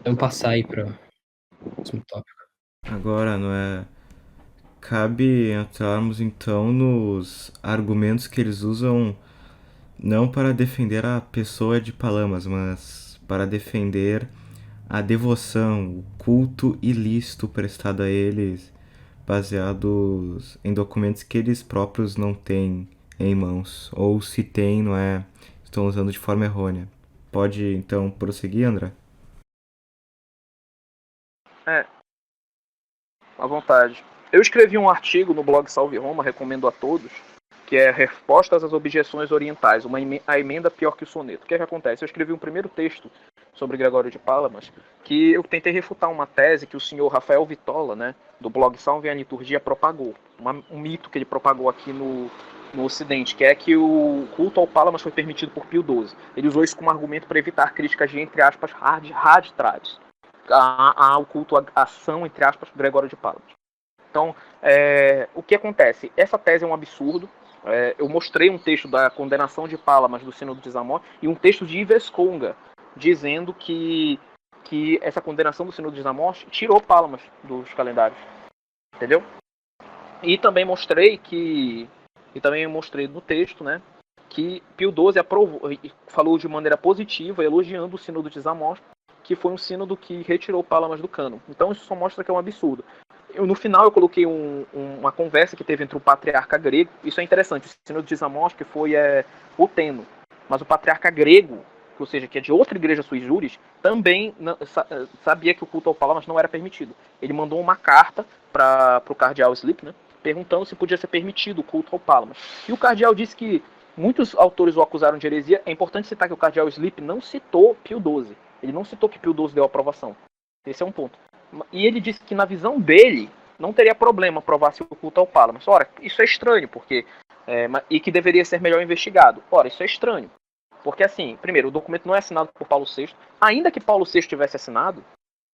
Vamos passar aí para o próximo tópico. Agora, não é? Cabe entrarmos então nos argumentos que eles usam não para defender a pessoa de Palamas, mas para defender a devoção, o culto ilícito prestado a eles, baseados em documentos que eles próprios não têm em mãos, ou se têm, não é, estão usando de forma errônea. Pode então prosseguir, André? À vontade. Eu escrevi um artigo no blog Salve Roma, recomendo a todos, que é Respostas às Objeções Orientais, a emenda pior que o soneto. O que é que acontece? Eu escrevi um primeiro texto sobre Gregório de Palamas, que eu tentei refutar uma tese que o senhor Rafael Vitola, né, do blog Salve a Liturgia, propagou. Um mito que ele propagou aqui no no Ocidente, que é que o culto ao Pálamas foi permitido por Pio XII. Ele usou isso como argumento para evitar críticas de, entre aspas, hard trades ao culto à ação, entre aspas, Gregório de Pálamas. Então, o que acontece? Essa tese é um absurdo. Eu mostrei um texto da condenação de Pálamas do Sínodo de Zamor e um texto de Yves Conga, dizendo que essa condenação do Sínodo de Zamor tirou Pálamas dos calendários. Entendeu? E também mostrei no texto, né, que Pio XII falou de maneira positiva, elogiando o Sínodo de Zamor, que foi um sínodo que retirou Pálamas do cânon. Então isso só mostra que é um absurdo. No final eu coloquei uma conversa que teve entre o patriarca grego. Isso é interessante. O sínodo de Zamor, que foi Uteno, mas o patriarca grego, ou seja, que é de outra igreja sui juris, também sabia que o culto ao Pálamas não era permitido. Ele mandou uma carta para o cardeal Slip, né, perguntando se podia ser permitido o culto ao Pálamas. E o cardeal disse que muitos autores o acusaram de heresia. É importante citar que o cardeal Slip não citou Pio XII. Ele não citou que Pio XII deu aprovação. Esse é um ponto. E ele disse que na visão dele não teria problema provar-se o culto ao Pálamas. Ora, isso é estranho, porque e que deveria ser melhor investigado. Ora, isso é estranho. Porque, assim, primeiro, o documento não é assinado por Paulo VI. Ainda que Paulo VI tivesse assinado,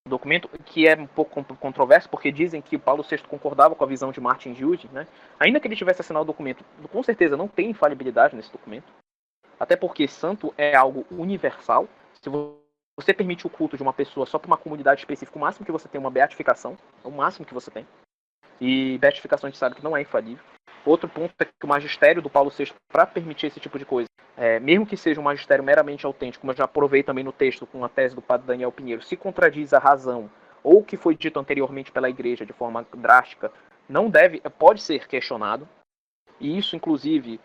o documento, que é um pouco controverso, porque dizem que Paulo VI concordava com a visão de Martin Jude, né? Ainda que ele tivesse assinado o documento, com certeza não tem infalibilidade nesse documento. Até porque santo é algo universal. Se você permite o culto de uma pessoa só para uma comunidade específica, o máximo que você tem é uma beatificação. É o máximo que você tem. E beatificação a gente sabe que não é infalível. Outro ponto é que o magistério do Paulo VI, para permitir esse tipo de coisa, mesmo que seja um magistério meramente autêntico, como eu já provei também no texto com a tese do padre Daniel Pinheiro, se contradiz a razão ou o que foi dito anteriormente pela igreja de forma drástica, pode ser questionado. E isso, inclusive,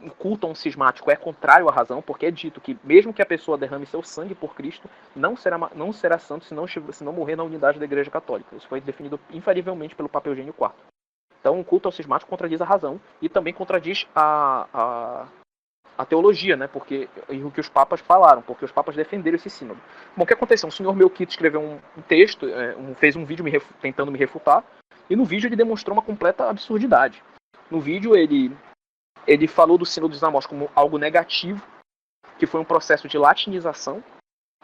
o culto a um cismático é contrário à razão, porque é dito que mesmo que a pessoa derrame seu sangue por Cristo, não será santo se não morrer na unidade da Igreja Católica. Isso foi definido infalivelmente pelo Papa Eugênio IV. Então o culto ao cismático contradiz a razão e também contradiz a teologia, né? Porque o que os papas falaram, porque os papas defenderam esse sínodo. Bom, o que aconteceu? O senhor Melquito escreveu um texto, fez um vídeo tentando me refutar, e no vídeo ele demonstrou uma completa absurdidade. No vídeo ele falou do sínodo de Zamor como algo negativo, que foi um processo de latinização,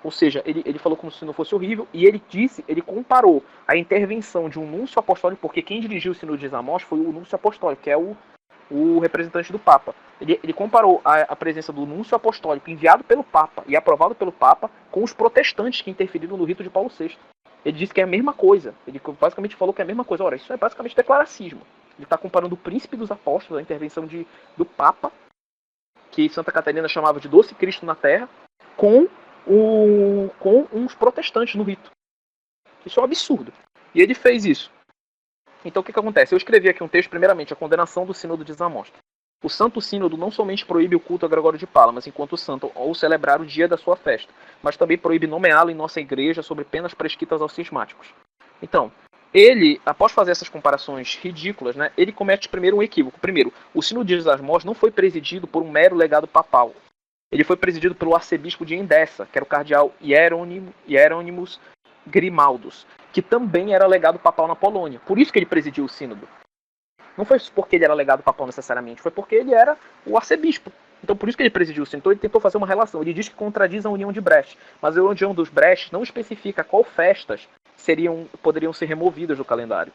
ou seja, ele falou como se o sínodo fosse horrível, e ele comparou a intervenção de um núncio apostólico, porque quem dirigiu o sínodo de Zamor foi o núncio apostólico, que é o representante do Papa. Ele comparou a presença do núncio apostólico enviado pelo Papa e aprovado pelo Papa com os protestantes que interferiram no rito de Paulo VI. Ele disse que é a mesma coisa. Ele basicamente falou que é a mesma coisa. Ora, isso é basicamente declaracismo. Ele está comparando o príncipe dos apóstolos, a intervenção do Papa, que Santa Catarina chamava de doce Cristo na Terra, com uns protestantes no rito. Isso é um absurdo. E ele fez isso. Então o que acontece? Eu escrevi aqui um texto, primeiramente, a condenação do sínodo de Zamor. O Santo Sínodo não somente proíbe o culto a Gregório de Pálamas enquanto santo ou celebrar o dia da sua festa, mas também proíbe nomeá-lo em nossa igreja sobre penas prescritas aos cismáticos. Então, ele, após fazer essas comparações ridículas, né, ele comete primeiro um equívoco. Primeiro, o Sínodo de Zamor não foi presidido por um mero legado papal. Ele foi presidido pelo arcebispo de Endessa, que era o cardeal Hieronymus Grimaldus, que também era legado papal na Polônia. Por isso que ele presidiu o sínodo. Não foi porque ele era legado papal necessariamente, foi porque ele era o arcebispo. Então por isso que ele presidiu o sínodo. Então ele tentou fazer uma relação. Ele diz que contradiz a União de Brest, mas a União dos Brest não especifica qual festas poderiam ser removidas do calendário.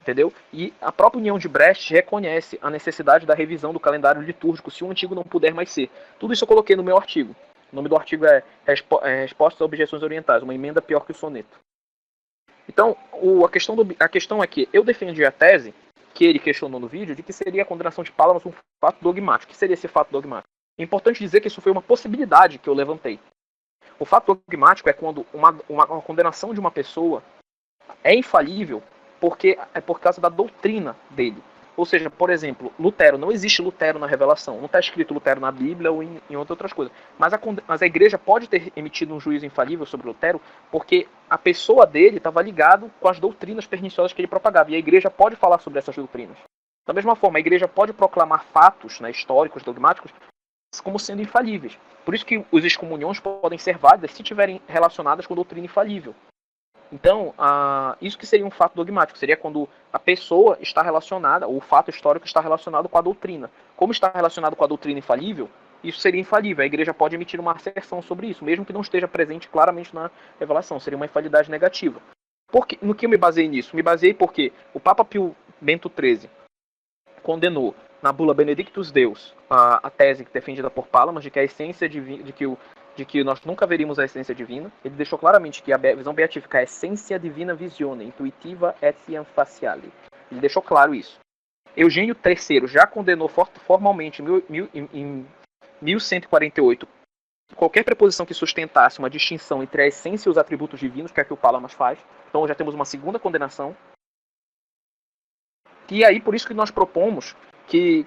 Entendeu? E a própria União de Brest reconhece a necessidade da revisão do calendário litúrgico se o antigo não puder mais ser. Tudo isso eu coloquei no meu artigo. O nome do artigo é Respostas a Objeções Orientais, uma emenda pior que o soneto. Então, a questão é que eu defendi a tese, que ele questionou no vídeo, de que seria a condenação de Pálamas um fato dogmático. O que seria esse fato dogmático? É importante dizer que isso foi uma possibilidade que eu levantei. O fato dogmático é quando uma condenação de uma pessoa é infalível porque é por causa da doutrina dele. Ou seja, por exemplo, Lutero, não existe Lutero na revelação, não está escrito Lutero na Bíblia ou em outras coisas. Mas a igreja pode ter emitido um juízo infalível sobre Lutero porque a pessoa dele estava ligada com as doutrinas perniciosas que ele propagava. E a igreja pode falar sobre essas doutrinas. Da mesma forma, a igreja pode proclamar fatos, né, históricos, dogmáticos, como sendo infalíveis. Por isso que os excomunhões podem ser válidas se estiverem relacionadas com doutrina infalível. Então, isso que seria um fato dogmático, seria quando a pessoa está relacionada, ou o fato histórico está relacionado com a doutrina. Como está relacionado com a doutrina infalível, isso seria infalível. A igreja pode emitir uma asserção sobre isso, mesmo que não esteja presente claramente na revelação. Seria uma infalidade negativa. No que eu me baseei nisso? Me baseei porque o Papa Pio Bento XIII condenou na bula Benedictus Deus a tese defendida por Palamas de que a essência de que nós nunca veríamos a essência divina. Ele deixou claramente que a visão beatífica é a essência divina visione, intuitiva etiam faciale. Ele deixou claro isso. Eugênio III já condenou formalmente em 1148 qualquer preposição que sustentasse uma distinção entre a essência e os atributos divinos, que é o que o Palamas faz. Então já temos uma segunda condenação. E aí, por isso que nós propomos que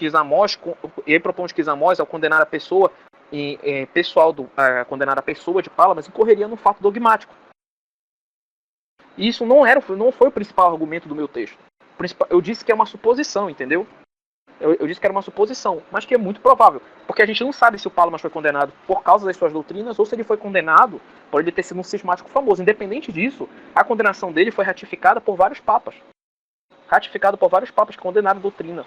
Zamós, e aí propomos que Zamós, ao condenar a pessoa, condenar a pessoa de Palamas, incorreria num fato dogmático. E isso não foi o principal argumento do meu texto. Eu disse que é uma suposição, entendeu? Eu disse que era uma suposição, mas que é muito provável. Porque a gente não sabe se o Palamas foi condenado por causa das suas doutrinas ou se ele foi condenado por ele ter sido um cismático famoso. Independente disso, a condenação dele foi ratificada por vários papas. Que condenaram a doutrina.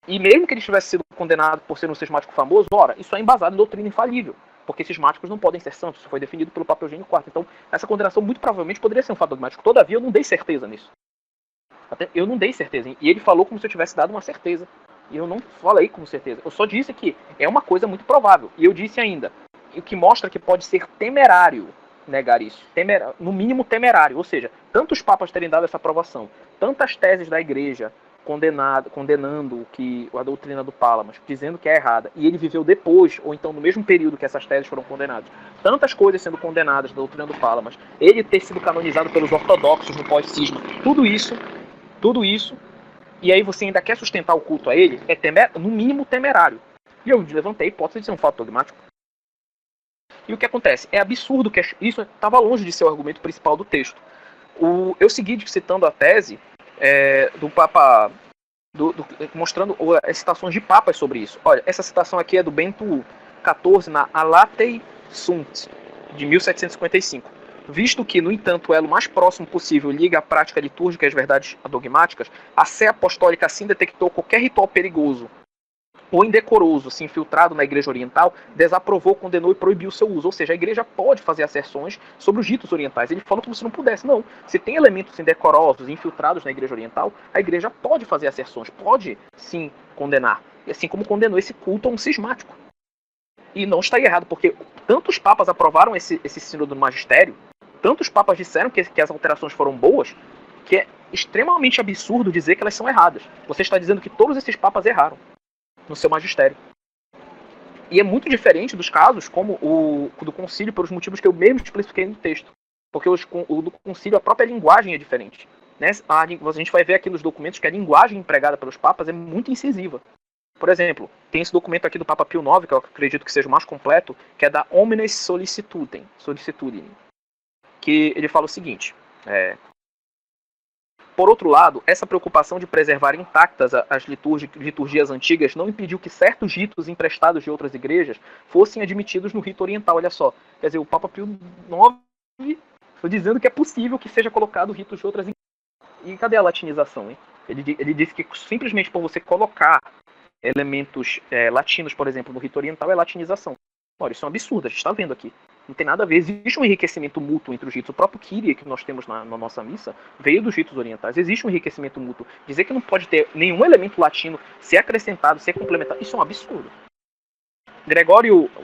E mesmo que ele tivesse sido condenado por ser um cismático famoso, isso é embasado em doutrina infalível. Porque cismáticos não podem ser santos. Isso foi definido pelo Papa Eugênio IV. Então, essa condenação muito provavelmente poderia ser um fato dogmático. Todavia, eu não dei certeza nisso. Eu não dei certeza. E ele falou como se eu tivesse dado uma certeza. E eu não falei com certeza. Eu só disse que é uma coisa muito provável. E eu disse ainda, o que mostra que pode ser temerário negar isso. No mínimo temerário. Ou seja, tantos papas terem dado essa aprovação, tantas teses da igreja condenando a doutrina do Palamas, dizendo que é errada, e ele viveu depois, ou então no mesmo período que essas teses foram condenadas. Tantas coisas sendo condenadas da doutrina do Palamas. Ele ter sido canonizado pelos ortodoxos no pós-cisma. Tudo isso, e aí você ainda quer sustentar o culto a ele, no mínimo temerário. E eu levantei a hipótese de ser um fato dogmático. E o que acontece? É absurdo que isso estava longe de ser o argumento principal do texto. Eu segui citando a tese do Papa, mostrando as citações de papas sobre isso. Olha, essa citação aqui é do Bento XIV na Alatei Sunt, de 1755. Visto que, no entanto, o elo mais próximo possível liga a prática litúrgica e as verdades dogmáticas, a Sé Apostólica assim detectou qualquer ritual perigoso ou indecoroso, se infiltrado na igreja oriental, desaprovou, condenou e proibiu seu uso. Ou seja, a igreja pode fazer asserções sobre os ritos orientais. Ele falou como se não pudesse. Não. Se tem elementos indecorosos, infiltrados na igreja oriental, a igreja pode fazer asserções, pode sim condenar. E assim como condenou esse culto a um cismático. E não está errado, porque tantos papas aprovaram esse sínodo do magistério, tantos papas disseram que as alterações foram boas, que é extremamente absurdo dizer que elas são erradas. Você está dizendo que todos esses papas erraram no seu magistério. E é muito diferente dos casos como o do concílio, pelos motivos que eu mesmo expliquei no texto. Porque o do concílio, a própria linguagem é diferente. Né? A gente vai ver aqui nos documentos que a linguagem empregada pelos papas é muito incisiva. Por exemplo, tem esse documento aqui do Papa Pio IX, que eu acredito que seja o mais completo, que é da Omnes Sollicitudine, que ele fala o seguinte: por outro lado, essa preocupação de preservar intactas as liturgias antigas não impediu que certos ritos emprestados de outras igrejas fossem admitidos no rito oriental. Olha só, quer dizer, o Papa Pio IX está dizendo que é possível que seja colocado ritos de outras igrejas. E cadê a latinização, hein? Ele disse que simplesmente por você colocar elementos latinos, por exemplo, no rito oriental, é latinização. Olha, isso é um absurdo, a gente está vendo aqui. Não tem nada a ver, existe um enriquecimento mútuo entre os ritos. O próprio Kyrie que nós temos na nossa missa veio dos ritos orientais. Existe um enriquecimento mútuo. Dizer que não pode ter nenhum elemento latino ser acrescentado, ser complementado, isso é um absurdo.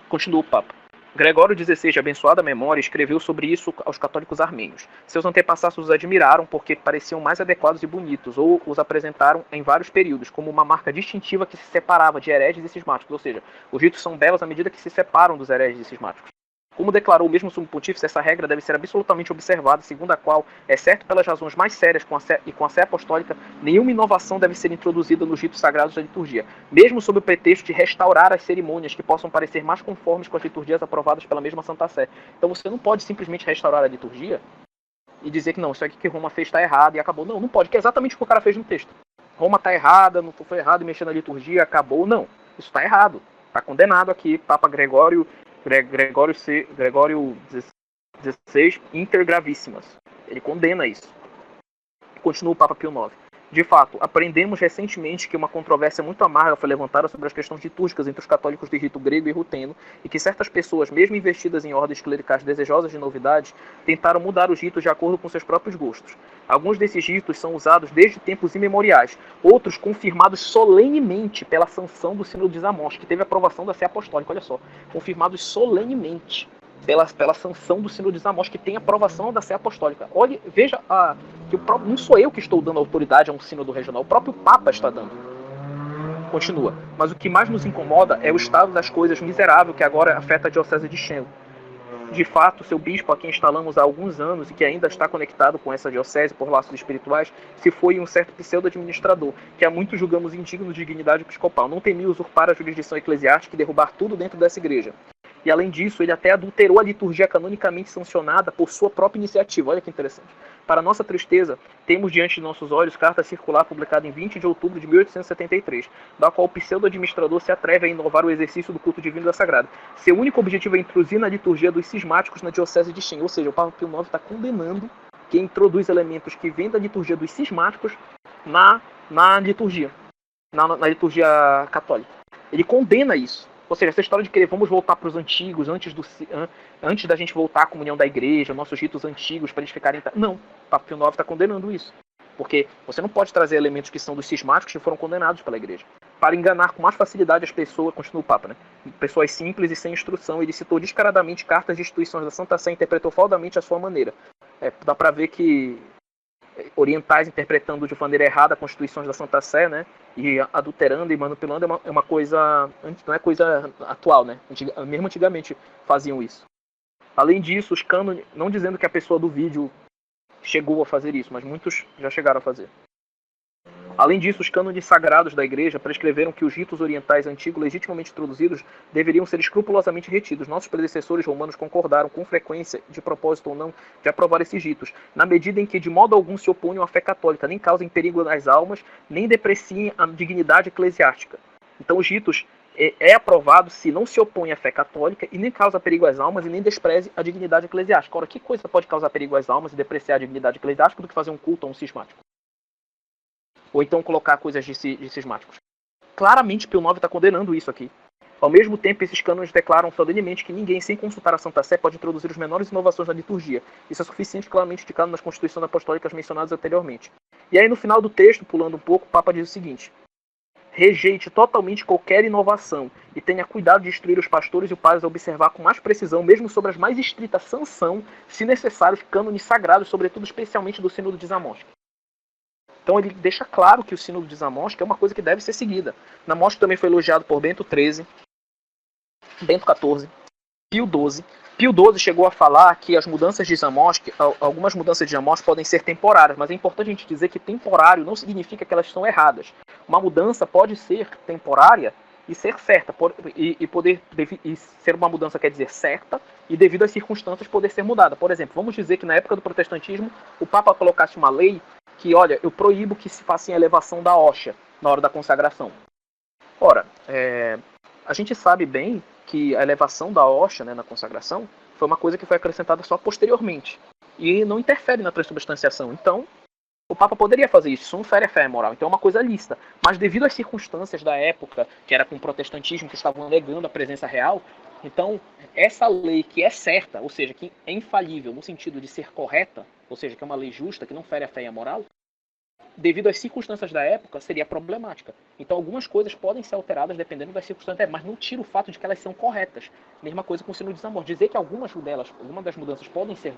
Continua o Papa. Gregório XVI, de abençoada memória, escreveu sobre isso aos católicos armênios. Seus antepassados os admiraram porque pareciam mais adequados e bonitos, ou os apresentaram em vários períodos, como uma marca distintiva que se separava de hereges e cismáticos. Ou seja, os ritos são belos à medida que se separam dos hereges e cismáticos. Como declarou o mesmo sumo pontífice, essa regra deve ser absolutamente observada, segundo a qual, exceto pelas razões mais sérias com a sé apostólica, nenhuma inovação deve ser introduzida nos ritos sagrados da liturgia, mesmo sob o pretexto de restaurar as cerimônias que possam parecer mais conformes com as liturgias aprovadas pela mesma Santa Sé. Então você não pode simplesmente restaurar a liturgia e dizer que não, isso aqui que Roma fez está errado e acabou. Não pode, que é exatamente o que o cara fez no texto. Roma está errada, não foi errado em mexer na liturgia, acabou. Não, isso está errado. Está condenado aqui, Papa Gregório XVI XVI, intergravíssimas. Ele condena isso. Continua o Papa Pio IX. De fato, aprendemos recentemente que uma controvérsia muito amarga foi levantada sobre as questões litúrgicas entre os católicos de rito grego e ruteno, e que certas pessoas, mesmo investidas em ordens clericais desejosas de novidades, tentaram mudar os ritos de acordo com seus próprios gostos. Alguns desses ritos são usados desde tempos imemoriais, outros confirmados solenemente pela sanção do Sínodo de Zamość, que teve aprovação da Sé Apostólica, olha só, confirmados solenemente pela sanção do Sínodo de Zamość, que tem aprovação da Sé Apostólica. Olha, veja, que não sou eu que estou dando autoridade a um sínodo regional, o próprio Papa está dando. Continua. Mas o que mais nos incomoda é o estado das coisas miserável que agora afeta a Diocese de Chengdu. De fato, seu bispo, a quem instalamos há alguns anos e que ainda está conectado com essa diocese por laços espirituais, se foi um certo pseudo-administrador, que há muito julgamos indigno de dignidade episcopal. Não temia usurpar a jurisdição eclesiástica e derrubar tudo dentro dessa igreja. E além disso, ele até adulterou a liturgia canonicamente sancionada por sua própria iniciativa. Olha que interessante. Para nossa tristeza, temos diante de nossos olhos carta circular publicada em 20 de outubro de 1873, da qual o pseudo-administrador se atreve a inovar o exercício do culto divino da Sagrada. Seu único objetivo é introduzir na liturgia dos cismáticos na diocese de Chengdu. Ou seja, o Papa Pio IX está condenando quem introduz elementos que vêm da liturgia dos cismáticos na liturgia católica. Ele condena isso. Ou seja, essa história de querer vamos voltar para os antigos, antes da gente voltar à comunhão da igreja, nossos ritos antigos, para eles ficarem... Não, o Papa Pio IX está condenando isso. Porque você não pode trazer elementos que são dos cismáticos que foram condenados pela igreja. Para enganar com mais facilidade as pessoas, continua o Papa, né? Pessoas simples e sem instrução, ele citou descaradamente cartas de instituições da Santa Sé e interpretou faldamente a sua maneira. Dá para ver que orientais interpretando de maneira errada as constituições da Santa Sé, né? E adulterando e manipulando é uma coisa... Não é coisa atual, né? Mesmo antigamente faziam isso. Além disso, os cânones... Não dizendo que a pessoa do vídeo chegou a fazer isso, mas muitos já chegaram a fazer. Além disso, os cânones sagrados da igreja prescreveram que os ritos orientais antigos legitimamente introduzidos deveriam ser escrupulosamente retidos. Nossos predecessores romanos concordaram com frequência, de propósito ou não, de aprovar esses ritos, na medida em que de modo algum se opunham à fé católica, nem causem perigo às almas, nem depreciem a dignidade eclesiástica. Então os ritos é aprovado se não se opõe à fé católica e nem causa perigo às almas e nem despreze a dignidade eclesiástica. Ora, que coisa pode causar perigo às almas e depreciar a dignidade eclesiástica do que fazer um culto a um cismático? Ou então colocar coisas de cismáticos. Claramente Pio IX está condenando isso aqui. Ao mesmo tempo, esses cânones declaram solenemente que ninguém, sem consultar a Santa Sé, pode introduzir as menores inovações na liturgia. Isso é suficiente, claramente indicado nas constituições apostólicas mencionadas anteriormente. E aí, no final do texto, pulando um pouco, o Papa diz o seguinte: rejeite totalmente qualquer inovação e tenha cuidado de instruir os pastores e os padres a observar com mais precisão, mesmo sobre as mais estritas sanção, se necessário, os cânones sagrados, sobretudo especialmente do Sínodo de Zamość. Então ele deixa claro que o Sínodo de Zamość é uma coisa que deve ser seguida. Zamość também foi elogiado por Bento XIII, Bento XIV, Pio XII. Pio XII chegou a falar que as mudanças de Zamość, algumas mudanças de Zamość podem ser temporárias, mas é importante a gente dizer que temporário não significa que elas são erradas. Uma mudança pode ser temporária e ser certa, e ser uma mudança quer dizer certa, e devido às circunstâncias poder ser mudada. Por exemplo, vamos dizer que na época do protestantismo o Papa colocasse uma lei que, olha, eu proíbo que se faça a elevação da hóstia na hora da consagração. Ora, a gente sabe bem que a elevação da hóstia, né, na consagração foi uma coisa que foi acrescentada só posteriormente e não interfere na transubstanciação. Então, o Papa poderia fazer isso não fere a fé moral, então é uma coisa lícita. Mas devido às circunstâncias da época, que era com o protestantismo, que estavam negando a presença real, então essa lei que é certa, ou seja, que é infalível no sentido de ser correta, ou seja, que é uma lei justa, que não fere a fé e a moral, devido às circunstâncias da época, seria problemática. Então algumas coisas podem ser alteradas dependendo das circunstâncias, mas não tira o fato de que elas são corretas. Mesma coisa com o Sínodo de Zamość. Dizer que algumas das mudanças podem ser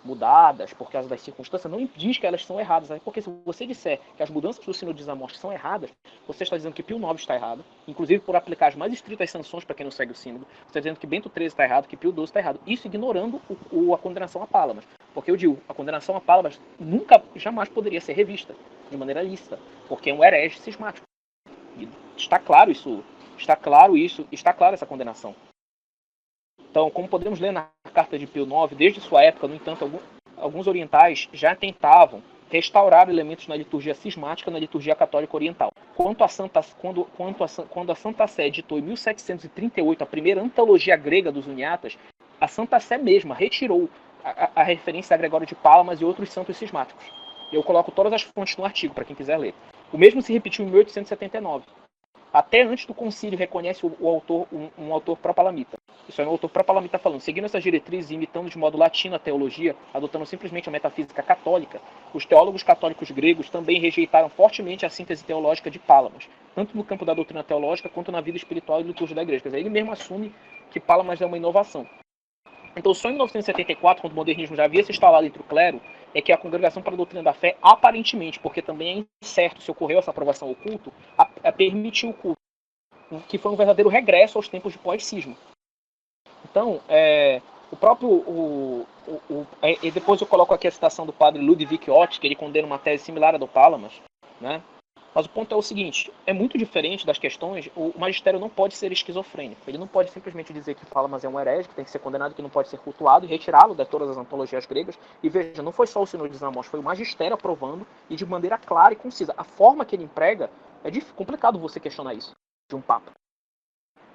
mudadas por causa das circunstâncias, não diz que elas são erradas. Porque se você disser que as mudanças do Sínodo de Zamość são erradas, você está dizendo que Pio IX está errado, inclusive por aplicar as mais estritas sanções para quem não segue o Sínodo. Você está dizendo que Bento XIII está errado, que Pio XII está errado. Isso ignorando a condenação a Pálamas. Porque eu digo, a condenação a Pálamas jamais poderia ser revista de maneira lícita, porque é um herege cismático. E está claro essa condenação. Então, como podemos ler na carta de Pio IX, desde sua época, no entanto, alguns orientais já tentavam restaurar elementos na liturgia cismática na liturgia católica oriental. Quando a Santa Sé editou em 1738 a primeira antologia grega dos Uniatas, A Santa Sé mesma retirou a referência a Gregório de Palamas e outros santos cismáticos. Eu coloco todas as fontes no artigo, para quem quiser ler. O mesmo se repetiu em 1879. Até antes do concílio reconhece o autor, um autor pró-palamita. Isso é um autor pró-palamita falando. Seguindo essas diretrizes e imitando de modo latino a teologia, adotando simplesmente a metafísica católica, os teólogos católicos gregos também rejeitaram fortemente a síntese teológica de Palamas, tanto no campo da doutrina teológica quanto na vida espiritual e liturgia da igreja. Quer dizer, ele mesmo assume que Palamas é uma inovação. Então, só em 1974, quando o modernismo já havia se instalado entre o clero, é que a Congregação para a Doutrina da Fé, aparentemente, porque também é incerto se ocorreu essa aprovação ao culto, permitiu o culto, que foi um verdadeiro regresso aos tempos de pós-cisma. Então, o próprio... e depois eu coloco aqui a citação do padre Ludwig Ott, que ele condena uma tese similar à do Palamas, né? Mas o ponto é o seguinte, é muito diferente das questões, o magistério não pode ser esquizofrênico, ele não pode simplesmente dizer que Palamas é um herege, que tem que ser condenado, que não pode ser cultuado e retirá-lo de todas as antologias gregas, e veja, não foi só o Sinode de Samos, foi o magistério aprovando e de maneira clara e concisa. A forma que ele emprega, é complicado você questionar isso de um papa.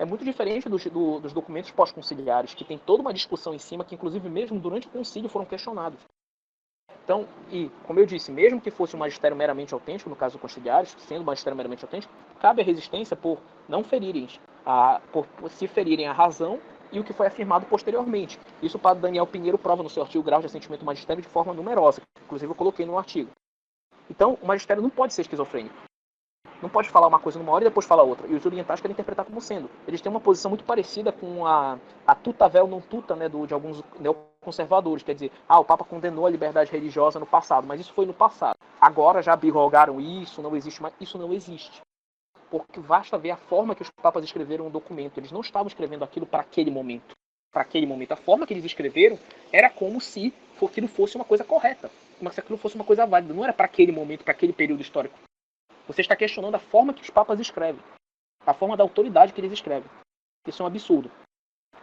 É muito diferente dos documentos pós-conciliares, que tem toda uma discussão em cima, que inclusive mesmo durante o concílio foram questionados. Então, e, como eu disse, mesmo que fosse um magistério meramente autêntico, no caso do conciliares, sendo um magistério meramente autêntico, cabe a resistência por não ferirem, por se ferirem a razão e o que foi afirmado posteriormente. Isso o padre Daniel Pinheiro prova no seu artigo Grau de Assentimento do Magistério de forma numerosa, inclusive eu coloquei no artigo. Então, o magistério não pode ser esquizofrênico. Não pode falar uma coisa numa hora e depois falar outra. E os orientais querem interpretar como sendo. Eles têm uma posição muito parecida com a tuta vel non tuta, né, de alguns neoconservadores. Quer dizer, o Papa condenou a liberdade religiosa no passado, mas isso foi no passado. Agora já abrogaram isso, não existe mais. Isso não existe. Porque basta ver a forma que os papas escreveram o documento. Eles não estavam escrevendo aquilo para aquele momento. Para aquele momento. A forma que eles escreveram era como se aquilo fosse uma coisa correta. Como se aquilo fosse uma coisa válida. Não era para aquele momento, para aquele período histórico. Você está questionando a forma que os papas escrevem. A forma da autoridade que eles escrevem. Isso é um absurdo.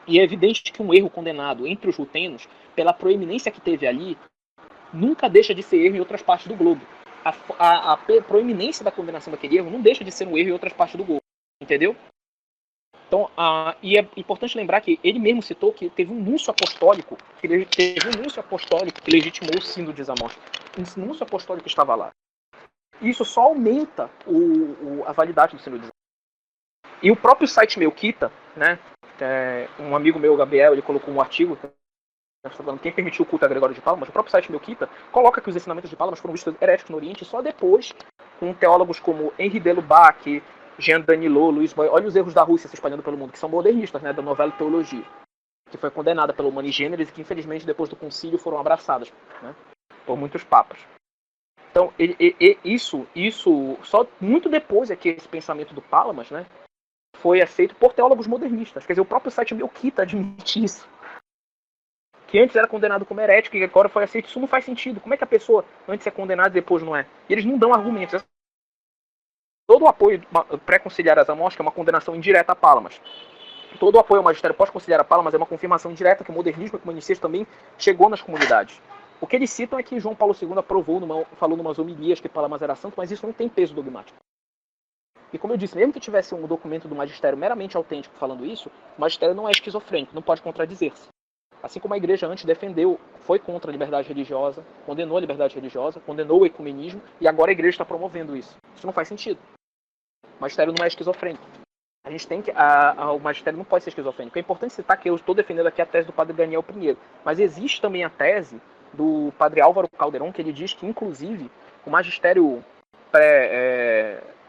E é evidente que um erro condenado entre os rutenos, pela proeminência que teve ali, nunca deixa de ser erro em outras partes do globo. A proeminência da condenação daquele erro não deixa de ser um erro em outras partes do globo. Entendeu? Então, e é importante lembrar que ele mesmo citou que teve um núncio apostólico que legitimou o sínodo de Samos. Um núncio apostólico que estava lá. Isso só aumenta a validade do sínodo de Samos. E o próprio site Melquita, né, um amigo meu, Gabriel, ele colocou um artigo, falando quem permitiu o culto a Gregório de Palamas, o próprio site Melquita coloca que os ensinamentos de Palamas foram vistos heréticos no Oriente só depois, com teólogos como Henri de Lubac, Jean Danilo, Luiz Boy. Olha os erros da Rússia se espalhando pelo mundo, que são modernistas, né, da novela Teologia, que foi condenada pelo Humani Generis e que infelizmente depois do concílio foram abraçadas, né, por muitos papas. Então, isso só muito depois é que esse pensamento do Palamas, né, foi aceito por teólogos modernistas. Quer dizer, o próprio site Melquita admite isso. Que antes era condenado como herético e agora foi aceito. Isso não faz sentido. Como é que a pessoa antes é condenada e depois não é? E eles não dão argumentos. Todo o apoio pré-conciliar a Samos, que é uma condenação indireta a Palamas. Todo o apoio ao magistério pós-conciliar a Palamas é uma confirmação indireta que o modernismo ecumenicista também chegou nas comunidades. O que eles citam é que João Paulo II falou numas homilias que Palamas era santo, mas isso não tem peso dogmático. E como eu disse, mesmo que tivesse um documento do magistério meramente autêntico falando isso, o magistério não é esquizofrênico, não pode contradizer-se. Assim como a igreja antes defendeu, foi contra a liberdade religiosa, condenou a liberdade religiosa, condenou o ecumenismo, e agora a igreja está promovendo isso. Isso não faz sentido. O magistério não é esquizofrênico. A gente tem que. O magistério não pode ser esquizofrênico. É importante citar que eu estou defendendo aqui a tese do padre Daniel Pinheiro. Mas existe também a tese do padre Álvaro Calderon, que ele diz que, inclusive, o magistério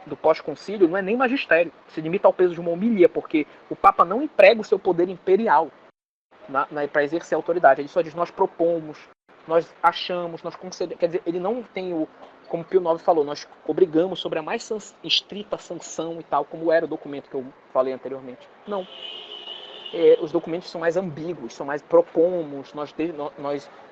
do pós-concílio não é nem magistério. Se limita ao peso de uma homilia, porque o Papa não emprega o seu poder imperial para exercer a autoridade. Ele só diz, nós propomos, nós achamos, nós concedemos. Quer dizer, ele não tem como Pio IX falou, nós obrigamos sobre a mais estrita sanção e tal, como era o documento que eu falei anteriormente. Não. Os documentos são mais ambíguos, são mais propomos, nós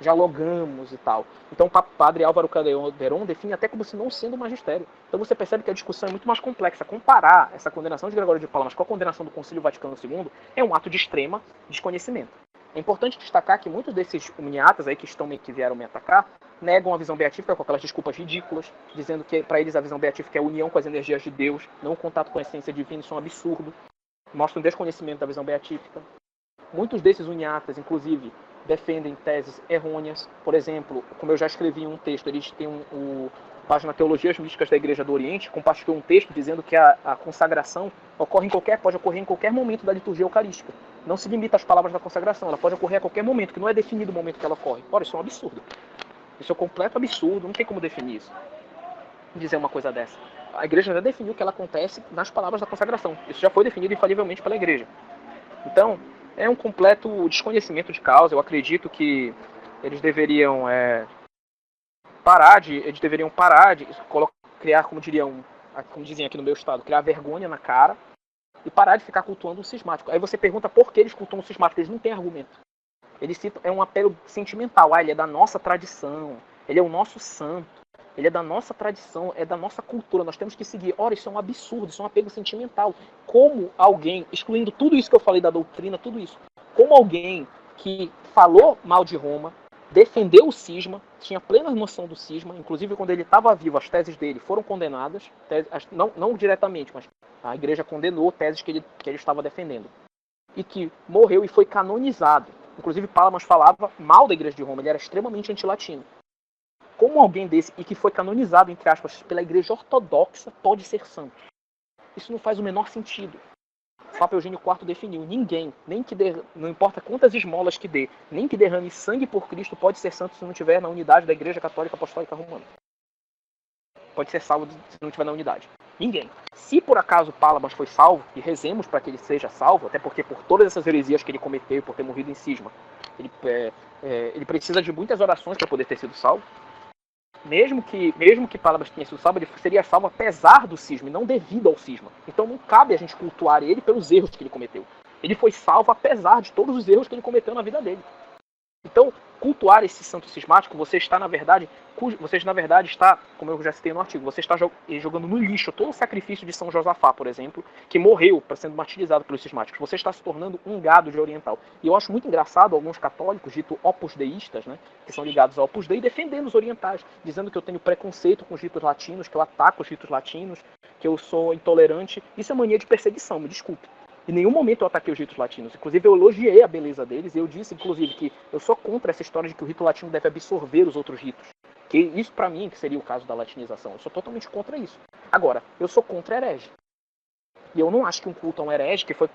dialogamos e tal. Então o padre Álvaro Calderon define até como se não sendo magistério. Então você percebe que a discussão é muito mais complexa. Comparar essa condenação de Gregório de Palamas com a condenação do Concílio Vaticano II é um ato de extrema desconhecimento. É importante destacar que muitos desses humaniatas aí que vieram me atacar negam a visão beatífica com aquelas desculpas ridículas, dizendo que para eles a visão beatífica é a união com as energias de Deus, não o contato com a essência divina. Isso é um absurdo. Mostra um desconhecimento da visão beatífica. Muitos desses uniatas, inclusive, defendem teses errôneas. Por exemplo, como eu já escrevi em um texto, eles têm página Teologias Místicas da Igreja do Oriente, compartilhou um texto dizendo que a consagração pode ocorrer em qualquer momento da liturgia eucarística. Não se limita às palavras da consagração, ela pode ocorrer a qualquer momento, que não é definido o momento que ela ocorre. Ora, isso é um absurdo. Isso é um completo absurdo, não tem como definir isso. Dizer uma coisa dessa. A Igreja já definiu que ela acontece nas palavras da consagração. Isso já foi definido infalivelmente pela Igreja. Então, é um completo desconhecimento de causa. Eu acredito que eles deveriam parar de criar, como dizem aqui no meu estado, criar vergonha na cara e parar de ficar cultuando o cismático. Aí você pergunta por que eles cultuam o cismático, eles não têm argumento. Eles citam, é um apelo sentimental, ele é da nossa tradição, ele é o nosso santo, ele é da nossa tradição, é da nossa cultura, nós temos que seguir. Ora, isso é um absurdo, isso é um apego sentimental. Como alguém, excluindo tudo isso que eu falei da doutrina, tudo isso, como alguém que falou mal de Roma, defendeu o cisma, tinha plena noção do cisma, inclusive quando ele estava vivo, as teses dele foram condenadas, não diretamente, mas a igreja condenou teses que ele estava defendendo. E que morreu e foi canonizado. Inclusive Palamas falava mal da igreja de Roma, ele era extremamente antilatino. Como alguém desse, e que foi canonizado, entre aspas, pela igreja ortodoxa, pode ser santo? Isso não faz o menor sentido. O Papa Eugênio IV definiu: ninguém, não importa quantas esmolas que dê, nem que derrame sangue por Cristo, pode ser santo se não estiver na unidade da Igreja Católica Apostólica Romana. Pode ser salvo se não estiver na unidade. Ninguém. Se por acaso Palamas foi salvo, e rezemos para que ele seja salvo, até porque por todas essas heresias que ele cometeu, por ter morrido em cisma, ele precisa de muitas orações para poder ter sido salvo. Mesmo que Palamas tenha sido salvo, ele seria salvo apesar do cisma, e não devido ao cisma. Então não cabe a gente cultuar ele pelos erros que ele cometeu. Ele foi salvo apesar de todos os erros que ele cometeu na vida dele. Então, cultuar esse santo cismático, você na verdade está, como eu já citei no artigo, você está jogando no lixo todo o sacrifício de São Josafá, por exemplo, que morreu para sendo martirizado pelos cismáticos. Você está se tornando um gado de oriental. E eu acho muito engraçado alguns católicos, dito opus deístas, né, que são ligados ao opus dei, defendendo os orientais, dizendo que eu tenho preconceito com os ritos latinos, que eu ataco os ritos latinos, que eu sou intolerante. Isso é mania de perseguição, me desculpe. Em nenhum momento eu ataquei os ritos latinos. Inclusive, eu elogiei a beleza deles. E eu disse, inclusive, que eu sou contra essa história de que o rito latino deve absorver os outros ritos. Que isso, para mim, que seria o caso da latinização. Eu sou totalmente contra isso. Agora, eu sou contra herege. E eu não acho que um culto a um herege que foi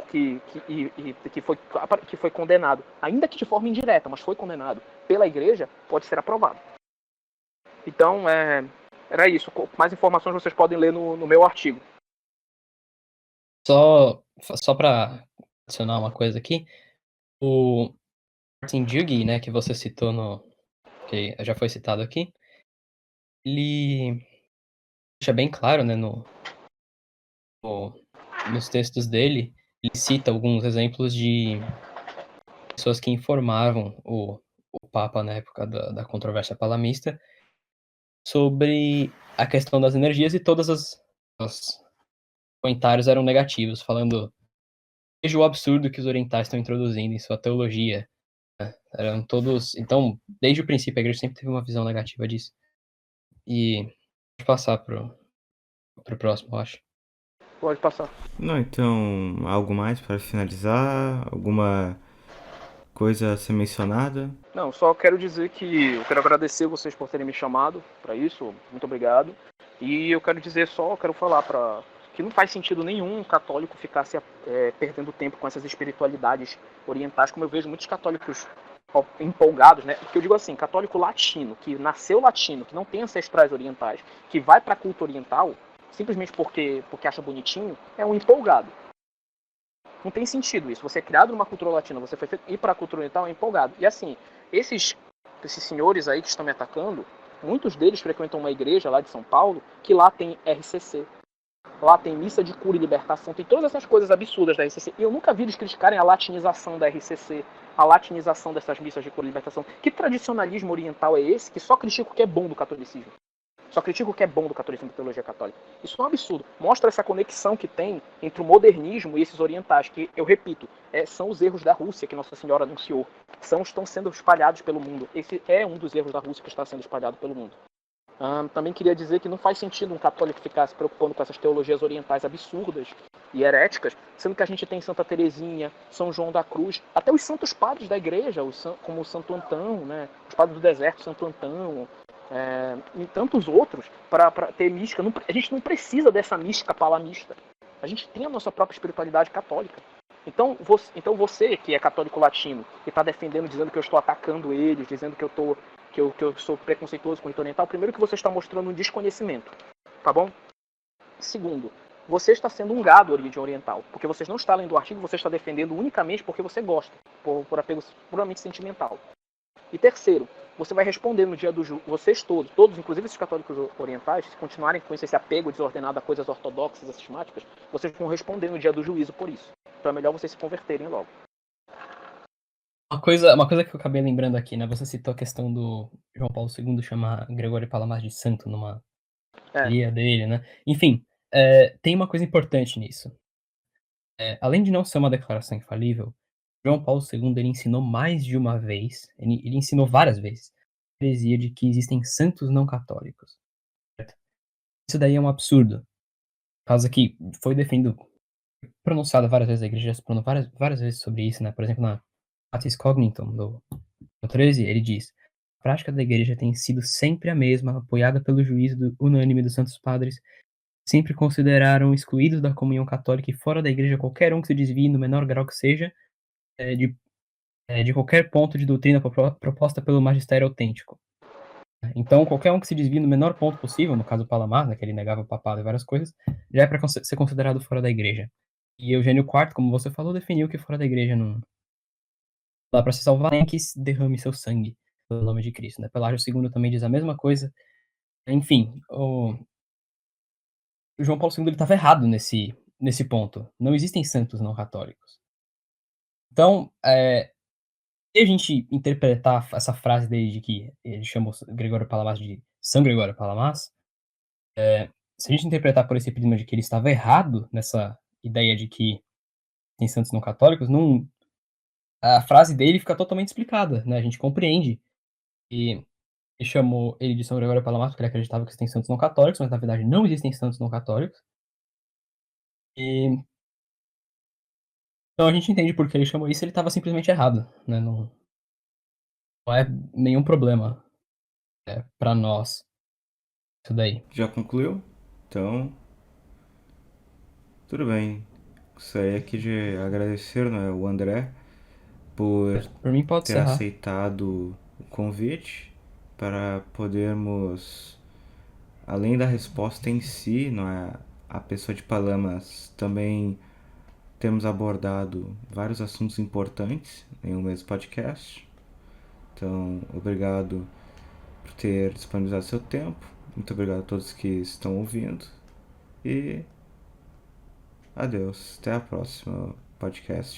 condenado, ainda que de forma indireta, mas foi condenado pela igreja, pode ser aprovado. Então, era isso. Mais informações vocês podem ler no meu artigo. Só para adicionar uma coisa aqui, o Martin Duggy, né, que você citou que já foi citado aqui, ele deixa bem claro, né, nos textos dele, ele cita alguns exemplos de pessoas que informavam o Papa na época da controvérsia palamista sobre a questão das energias, e todos os comentários eram negativos, falando: veja o absurdo que os orientais estão introduzindo em sua teologia. Eram todos... Então, desde o princípio, a igreja sempre teve uma visão negativa disso. E pode passar pro próximo, eu acho. Pode passar. Não, então, algo mais para finalizar? Alguma coisa a ser mencionada? Não, só quero dizer que eu quero agradecer vocês por terem me chamado para isso. Muito obrigado. E eu quero falar que não faz sentido nenhum um católico ficar perdendo tempo com essas espiritualidades orientais, como eu vejo muitos católicos empolgados, né? Porque eu digo assim, católico latino, que nasceu latino, que não tem ancestrais orientais, que vai para culto oriental, simplesmente porque acha bonitinho, é um empolgado. Não tem sentido isso. Você é criado numa cultura latina, você foi ir para a cultura oriental, é empolgado. E assim, esses senhores aí que estão me atacando, muitos deles frequentam uma igreja lá de São Paulo, que lá tem RCC. Lá tem missa de cura e libertação, tem todas essas coisas absurdas da RCC. E eu nunca vi eles criticarem a latinização da RCC, a latinização dessas missas de cura e libertação. Que tradicionalismo oriental é esse que só critica o que é bom do catolicismo? Só critica o que é bom do catolicismo e teologia católica. Isso é um absurdo. Mostra essa conexão que tem entre o modernismo e esses orientais, que, eu repito, são os erros da Rússia que Nossa Senhora anunciou. Estão sendo espalhados pelo mundo. Esse é um dos erros da Rússia que está sendo espalhado pelo mundo. Também queria dizer que não faz sentido um católico ficar se preocupando com essas teologias orientais absurdas, e heréticas, sendo que a gente tem Santa Teresinha, São João da Cruz, até os santos padres da igreja, como o Santo Antão, né, os padres do deserto, Santo Antão, e tantos outros, para ter mística. A gente não precisa dessa mística palamista. A gente tem a nossa própria espiritualidade católica. Então você que é católico latino, que está defendendo, dizendo que eu estou atacando eles, dizendo que eu sou preconceituoso com o rito oriental, primeiro que você está mostrando um desconhecimento, tá bom? Segundo, você está sendo um gado origem oriental, porque você não está lendo o artigo, você está defendendo unicamente porque você gosta, por apego puramente sentimental. E terceiro, você vai responder no dia do juízo, vocês todos, inclusive esses católicos orientais, se continuarem com esse apego desordenado a coisas ortodoxas, sistemáticas, vocês vão responder no dia do juízo por isso. Então é melhor vocês se converterem logo. Uma coisa que eu acabei lembrando aqui, né? Você citou a questão do João Paulo II chamar Gregório Palamas de santo numa teoria dele, né? Enfim, tem uma coisa importante nisso. Além de não ser uma declaração infalível, João Paulo II ele ensinou mais de uma vez, ele ensinou várias vezes, a heresia de que existem santos não católicos. Certo? Isso daí é um absurdo. Causa que foi defendido, pronunciado várias vezes, a igreja já se pronunciou várias vezes sobre isso, né? Por exemplo, na Patris Cognitum, do 13, ele diz: a prática da igreja tem sido sempre a mesma, apoiada pelo juízo unânime dos santos padres, sempre consideraram excluídos da comunhão católica e fora da igreja qualquer um que se desvie, no menor grau que seja, de qualquer ponto de doutrina proposta pelo magistério autêntico. Então, qualquer um que se desvie no menor ponto possível, no caso o Palamar, né, que ele negava o papado e várias coisas, já é para ser considerado fora da igreja. E Eugênio IV, como você falou, definiu que fora da igreja não dá para se salvar nem que derrame seu sangue pelo nome de Cristo. Né? Pelágio II também diz a mesma coisa. Enfim, o João Paulo II estava errado nesse ponto. Não existem santos não católicos. Então, se a gente interpretar essa frase dele de que ele chamou Gregório Palamas de São Gregório Palamas, se a gente interpretar por esse prisma de que ele estava errado nessa ideia de que tem santos não católicos, a frase dele fica totalmente explicada, né? A gente compreende. E ele chamou ele de São Gregório Palamas porque ele acreditava que existem santos não católicos, mas na verdade não existem santos não católicos. E então a gente entende por que ele chamou isso, ele estava simplesmente errado, né? Não é nenhum problema para nós isso daí. Já concluiu? Então, tudo bem. Gostaria aqui de agradecer, né, o André por Por mim pode ter encerrar. aceitado o convite para podermos, além da resposta em si, não é, a pessoa de Palamas, também temos abordado vários assuntos importantes em um mesmo podcast. Então, obrigado por ter disponibilizado seu tempo. Muito obrigado a todos que estão ouvindo. E adeus. Até a próxima podcast.